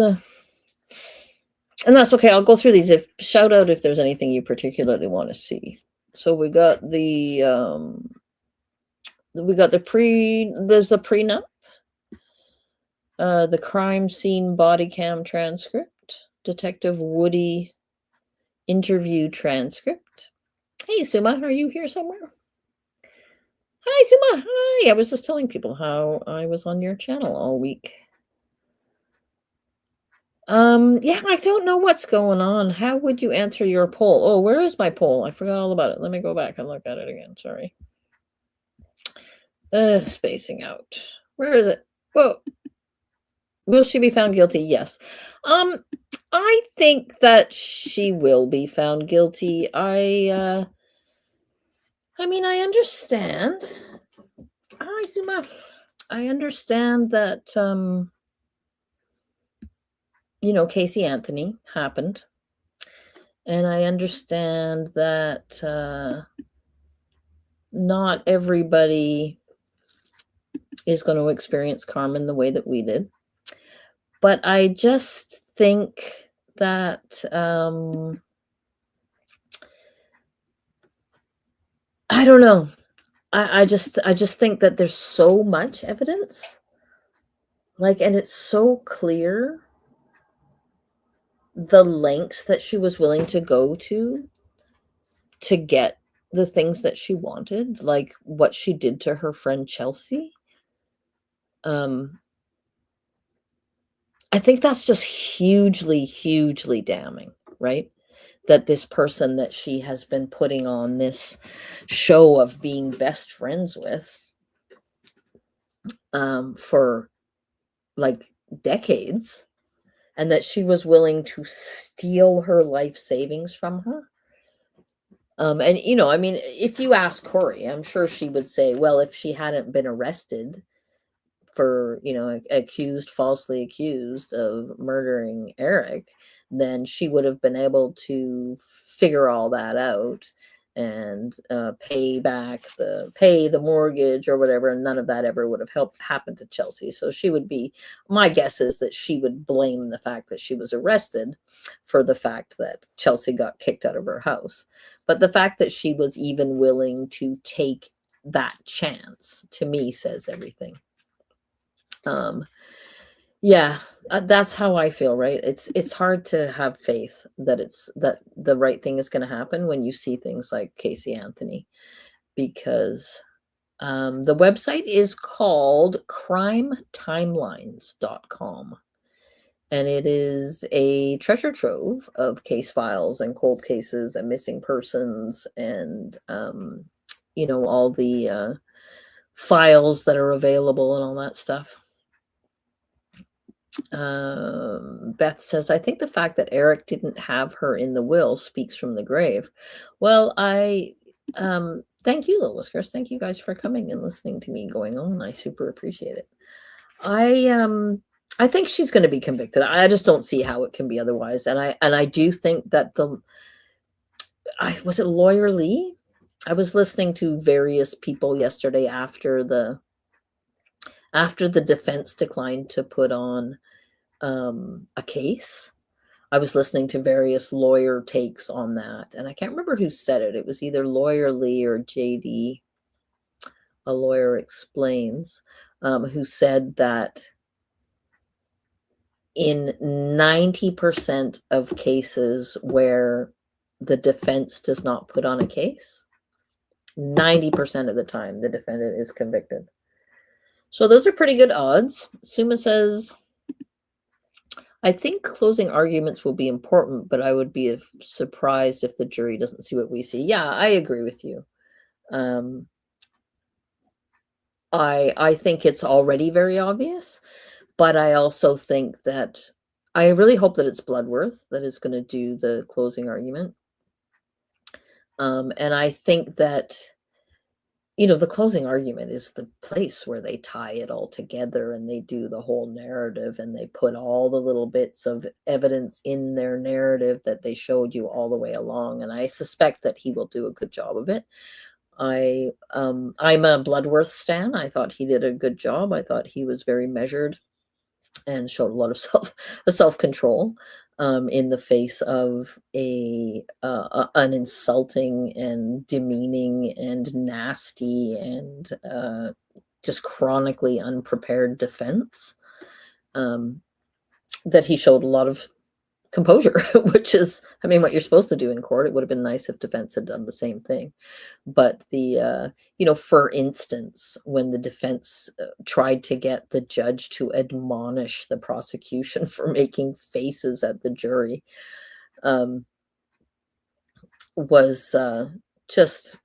and that's okay. I'll go through these. Shout out if there's anything you particularly want to see. So we got there's the prenup, the crime scene body cam transcript, Detective Woody interview transcript. Hey, Suma, are you here somewhere? Hi, Suma. Hi. I was just telling people how I was on your channel all week. Yeah, I don't know what's going on. How would you answer your poll? Oh, where is my poll? I forgot all about it. Let me go back and look at it again. Sorry. Spacing out. Where is it? Whoa. Will she be found guilty? Yes. I think that she will be found guilty. I mean, I understand. Hi, Zuma. I understand that Casey Anthony happened. And I understand that not everybody is going to experience Carmen the way that we did. But I just think that I don't know. I just think that there's so much evidence, and it's so clear the lengths that she was willing to go to get the things that she wanted, like what she did to her friend Chelsea. I think that's just hugely, hugely damning, right? That this person that she has been putting on this show of being best friends with for like decades, and that she was willing to steal her life savings from her. And, I mean, if you ask Kouri, I'm sure she would say, well, if she hadn't been arrested for, falsely accused of murdering Eric, then she would have been able to figure all that out and pay the mortgage or whatever, and none of that ever would have happened to Chelsea. So my guess is that she would blame the fact that she was arrested for the fact that Chelsea got kicked out of her house. But the fact that she was even willing to take that chance, to me, says everything. Yeah, that's how I feel, right? It's hard to have faith that the right thing is going to happen when you see things like Casey Anthony, because the website is called crimetimelines.com, and it is a treasure trove of case files and cold cases and missing persons and all the files that are available and all that stuff. Beth says, I think the fact that Eric didn't have her in the will speaks from the grave. Well, I thank you, Little Whiskers. Thank you guys for coming and listening to me going on. I super appreciate it. I think she's going to be convicted. I just don't see how it can be otherwise. And I do think that was it Lawyer Lee? I was listening to various people yesterday after the defense declined to put on a case. I was listening to various lawyer takes on that, and I can't remember who said it. It was either Lawyer Lee or JD, A Lawyer Explains, who said that in 90% of cases where the defense does not put on a case, 90% of the time the defendant is convicted. So those are pretty good odds. Suma says, I think closing arguments will be important, but I would be surprised if the jury doesn't see what we see. Yeah, I agree with you. I think it's already very obvious, but I also think that I really hope that it's Bloodworth that is going to do the closing argument. And I think that, the closing argument is the place where they tie it all together and they do the whole narrative and they put all the little bits of evidence in their narrative that they showed you all the way along. And I suspect that he will do a good job of it. I'm a Bloodworth stan. I thought he did a good job. I thought he was very measured and showed a lot of self-control in the face of an insulting and demeaning and nasty and just chronically unprepared defense. That he showed a lot of composure, which is, what you're supposed to do in court. It would have been nice if defense had done the same thing. But for instance, when the defense tried to get the judge to admonish the prosecution for making faces at the jury, was just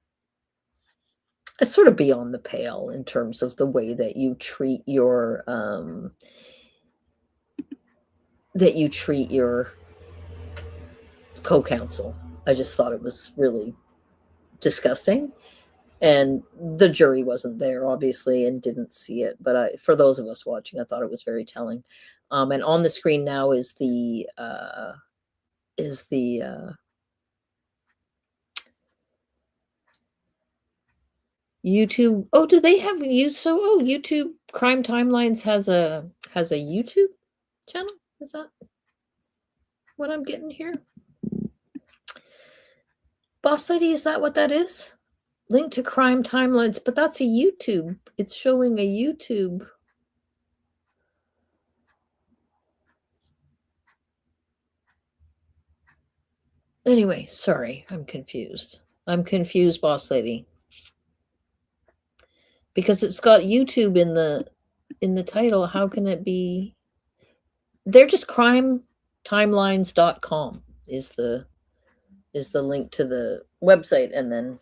sort of beyond the pale in terms of the way that you treat your co-counsel. I just thought it was really disgusting. And the jury wasn't there, obviously, and didn't see it. But for those of us watching, I thought it was very telling. And on the screen now is the YouTube. Oh, do they have YouTube Crime Timelines has a YouTube channel? Is that what I'm getting here? Boss Lady, is that what that is? Link to Crime Timelines, but that's a YouTube. It's showing a YouTube. Anyway, sorry, I'm confused. I'm confused, Boss Lady. Because it's got YouTube in the title. How can it be? They're just crimetimelines.com is the link to the website, and then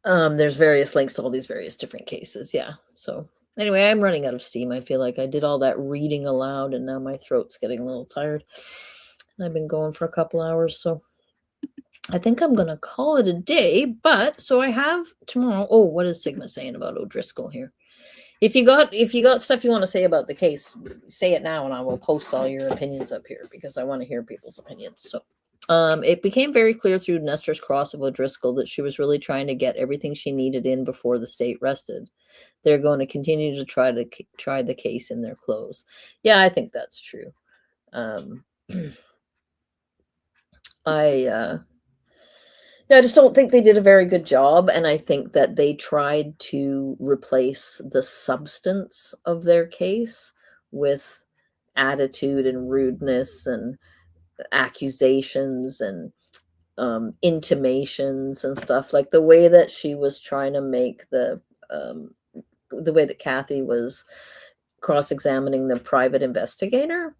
there's various links to all these various different cases. Yeah. So anyway, I'm running out of steam. I feel like I did all that reading aloud and now my throat's getting a little tired. And I've been going for a couple hours, so I think I'm gonna call it a day. But so I have tomorrow. Oh, what is Sigma saying about O'Driscoll here? If you got stuff you want to say about the case, say it now, and I will post all your opinions up here because I want to hear people's opinions. So, it became very clear through Nestor's cross of O'Driscoll that she was really trying to get everything she needed in before the state rested. They're going to continue to try the case in their close. Yeah, I think that's true. I just don't think they did a very good job, and I think that they tried to replace the substance of their case with attitude and rudeness and accusations and intimations and stuff, like the way that she was trying to make the way that Kathy was cross-examining the private investigator,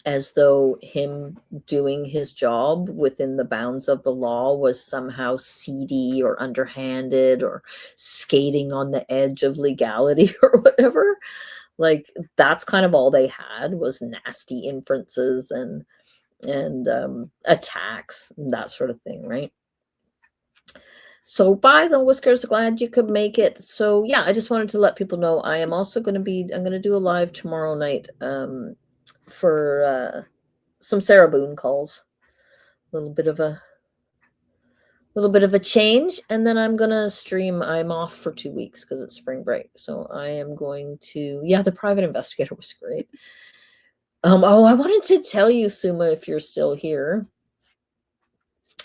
as though him doing his job within the bounds of the law was somehow seedy or underhanded or skating on the edge of legality or whatever. Like, that's kind of all they had was nasty inferences and attacks and that sort of thing, right? So bye, the Whiskers, glad you could make it. So yeah, I just wanted to let people know I am also going to do a live tomorrow night for some Sarah Boone calls. A little bit of a change, and then I'm gonna stream. I'm off for 2 weeks because it's spring break, so I am going to. Yeah, the private investigator was great. Oh, I wanted to tell you, Suma, if you're still here,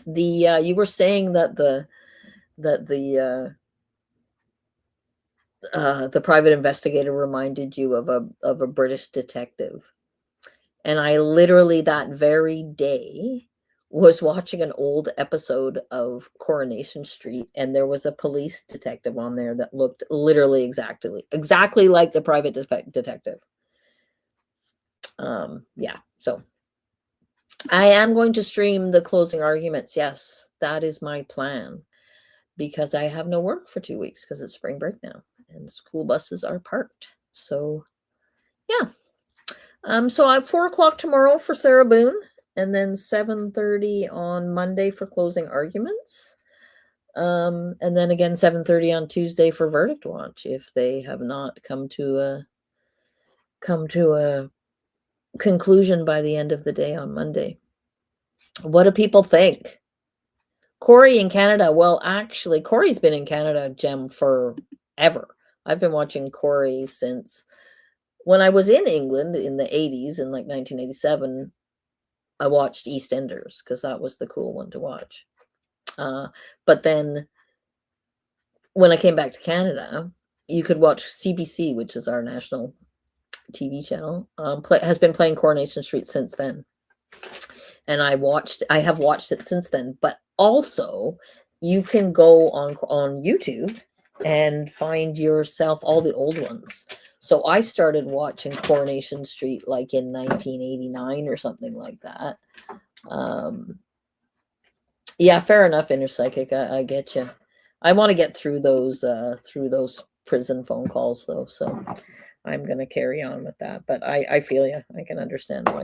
you were saying that the private investigator reminded you of a British detective. And I literally that very day was watching an old episode of Coronation Street, and there was a police detective on there that looked literally exactly like the private detective. Yeah, so I am going to stream the closing arguments. Yes, that is my plan, because I have no work for 2 weeks because it's spring break now and school buses are parked. So yeah. So I have 4 o'clock tomorrow for Sarah Boone, and then 7:30 on Monday for closing arguments. And then again 7:30 on Tuesday for verdict watch if they have not come to a conclusion by the end of the day on Monday. What do people think? Kouri in Canada. Well, actually, Kouri's been in Canada, Gem, forever. I've been watching Kouri since when I was in England in the 80s, in like 1987. I watched EastEnders because that was the cool one to watch. But then when I came back to Canada, you could watch CBC, which is our national TV channel, has been playing Coronation Street since then. And I have watched it since then. But also, you can go on YouTube and find yourself all the old ones. So I started watching Coronation Street like in 1989 or something like that. Yeah, fair enough, Inner Psychic. I get you. I want to get through those prison phone calls though, so I'm gonna carry on with that. But I feel you. I can understand why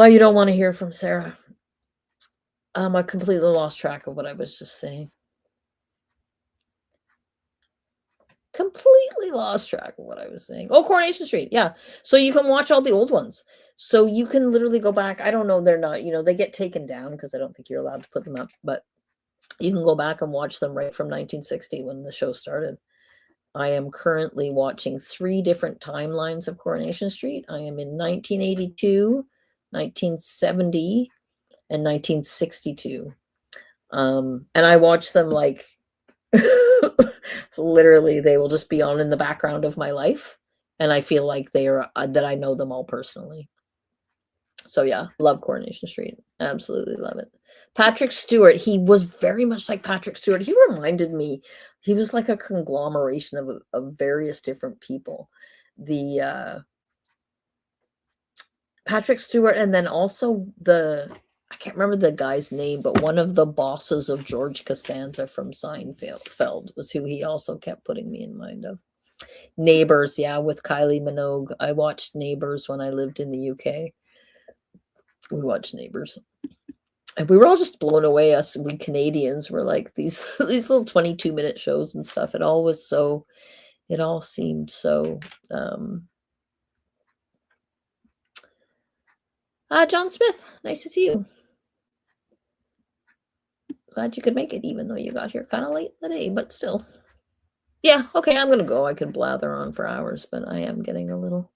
you don't want to hear from Sarah. I completely lost track of what I was just saying. Completely lost track of what I was saying. Oh, Coronation Street. Yeah. So you can watch all the old ones. So you can literally go back. I don't know. They're not, they get taken down because I don't think you're allowed to put them up, but you can go back and watch them right from 1960 when the show started. I am currently watching 3 different timelines of Coronation Street. I am in 1982, 1970, and 1962. And I watch them like literally they will just be on in the background of my life, and I feel like they are that I know them all personally. So yeah, love Coronation Street. Absolutely love it. Patrick Stewart, he was very much like Patrick Stewart. He reminded me, he was like a conglomeration of various different people. The Patrick Stewart, and then also I can't remember the guy's name, but one of the bosses of George Costanza from Seinfeld was who he also kept putting me in mind of. Neighbors, yeah, with Kylie Minogue. I watched Neighbors when I lived in the UK. We watched Neighbors. And we were all just blown away. We Canadians were like these little 22-minute shows and stuff. It all seemed so John Smith, nice to see you. Glad you could make it, even though you got here kind of late in the day, but still. Yeah, okay, I'm gonna go. I could blather on for hours, but I am getting a little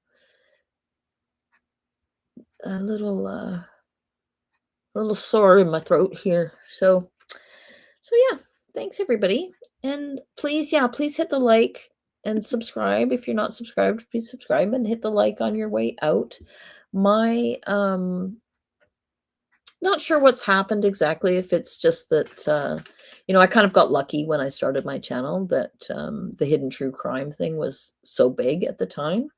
sore in my throat here. So yeah, thanks everybody. And please hit the like and subscribe. If you're not subscribed, please subscribe and hit the like on your way out. My not sure what's happened exactly, if it's just that I kind of got lucky when I started my channel that the hidden true crime thing was so big at the time.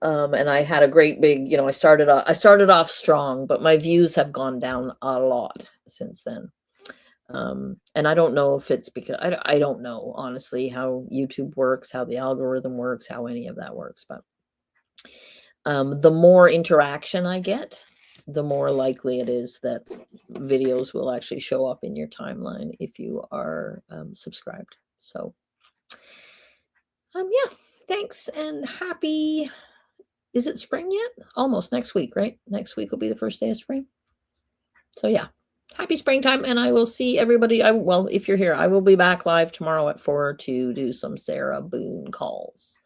And I had a great big, I started off strong, but my views have gone down a lot since then. And I don't know if it's because I don't know honestly how YouTube works, how the algorithm works, how any of that works, but the more interaction I get, the more likely it is that videos will actually show up in your timeline if you are subscribed. So yeah, thanks, and happy, is it spring yet? Almost next week, right? Next week will be the first day of spring. So yeah, happy springtime, and I will see everybody. Well, if you're here, I will be back live tomorrow at 4 to do some Sarah Boone calls.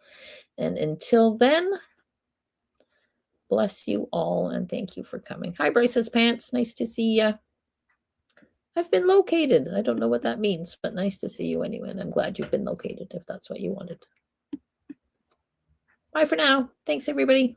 And until then, bless you all and thank you for coming. Hi, Bryce's Pants. Nice to see you. I've been located. I don't know what that means, but nice to see you anyway. And I'm glad you've been located if that's what you wanted. Bye for now. Thanks, everybody.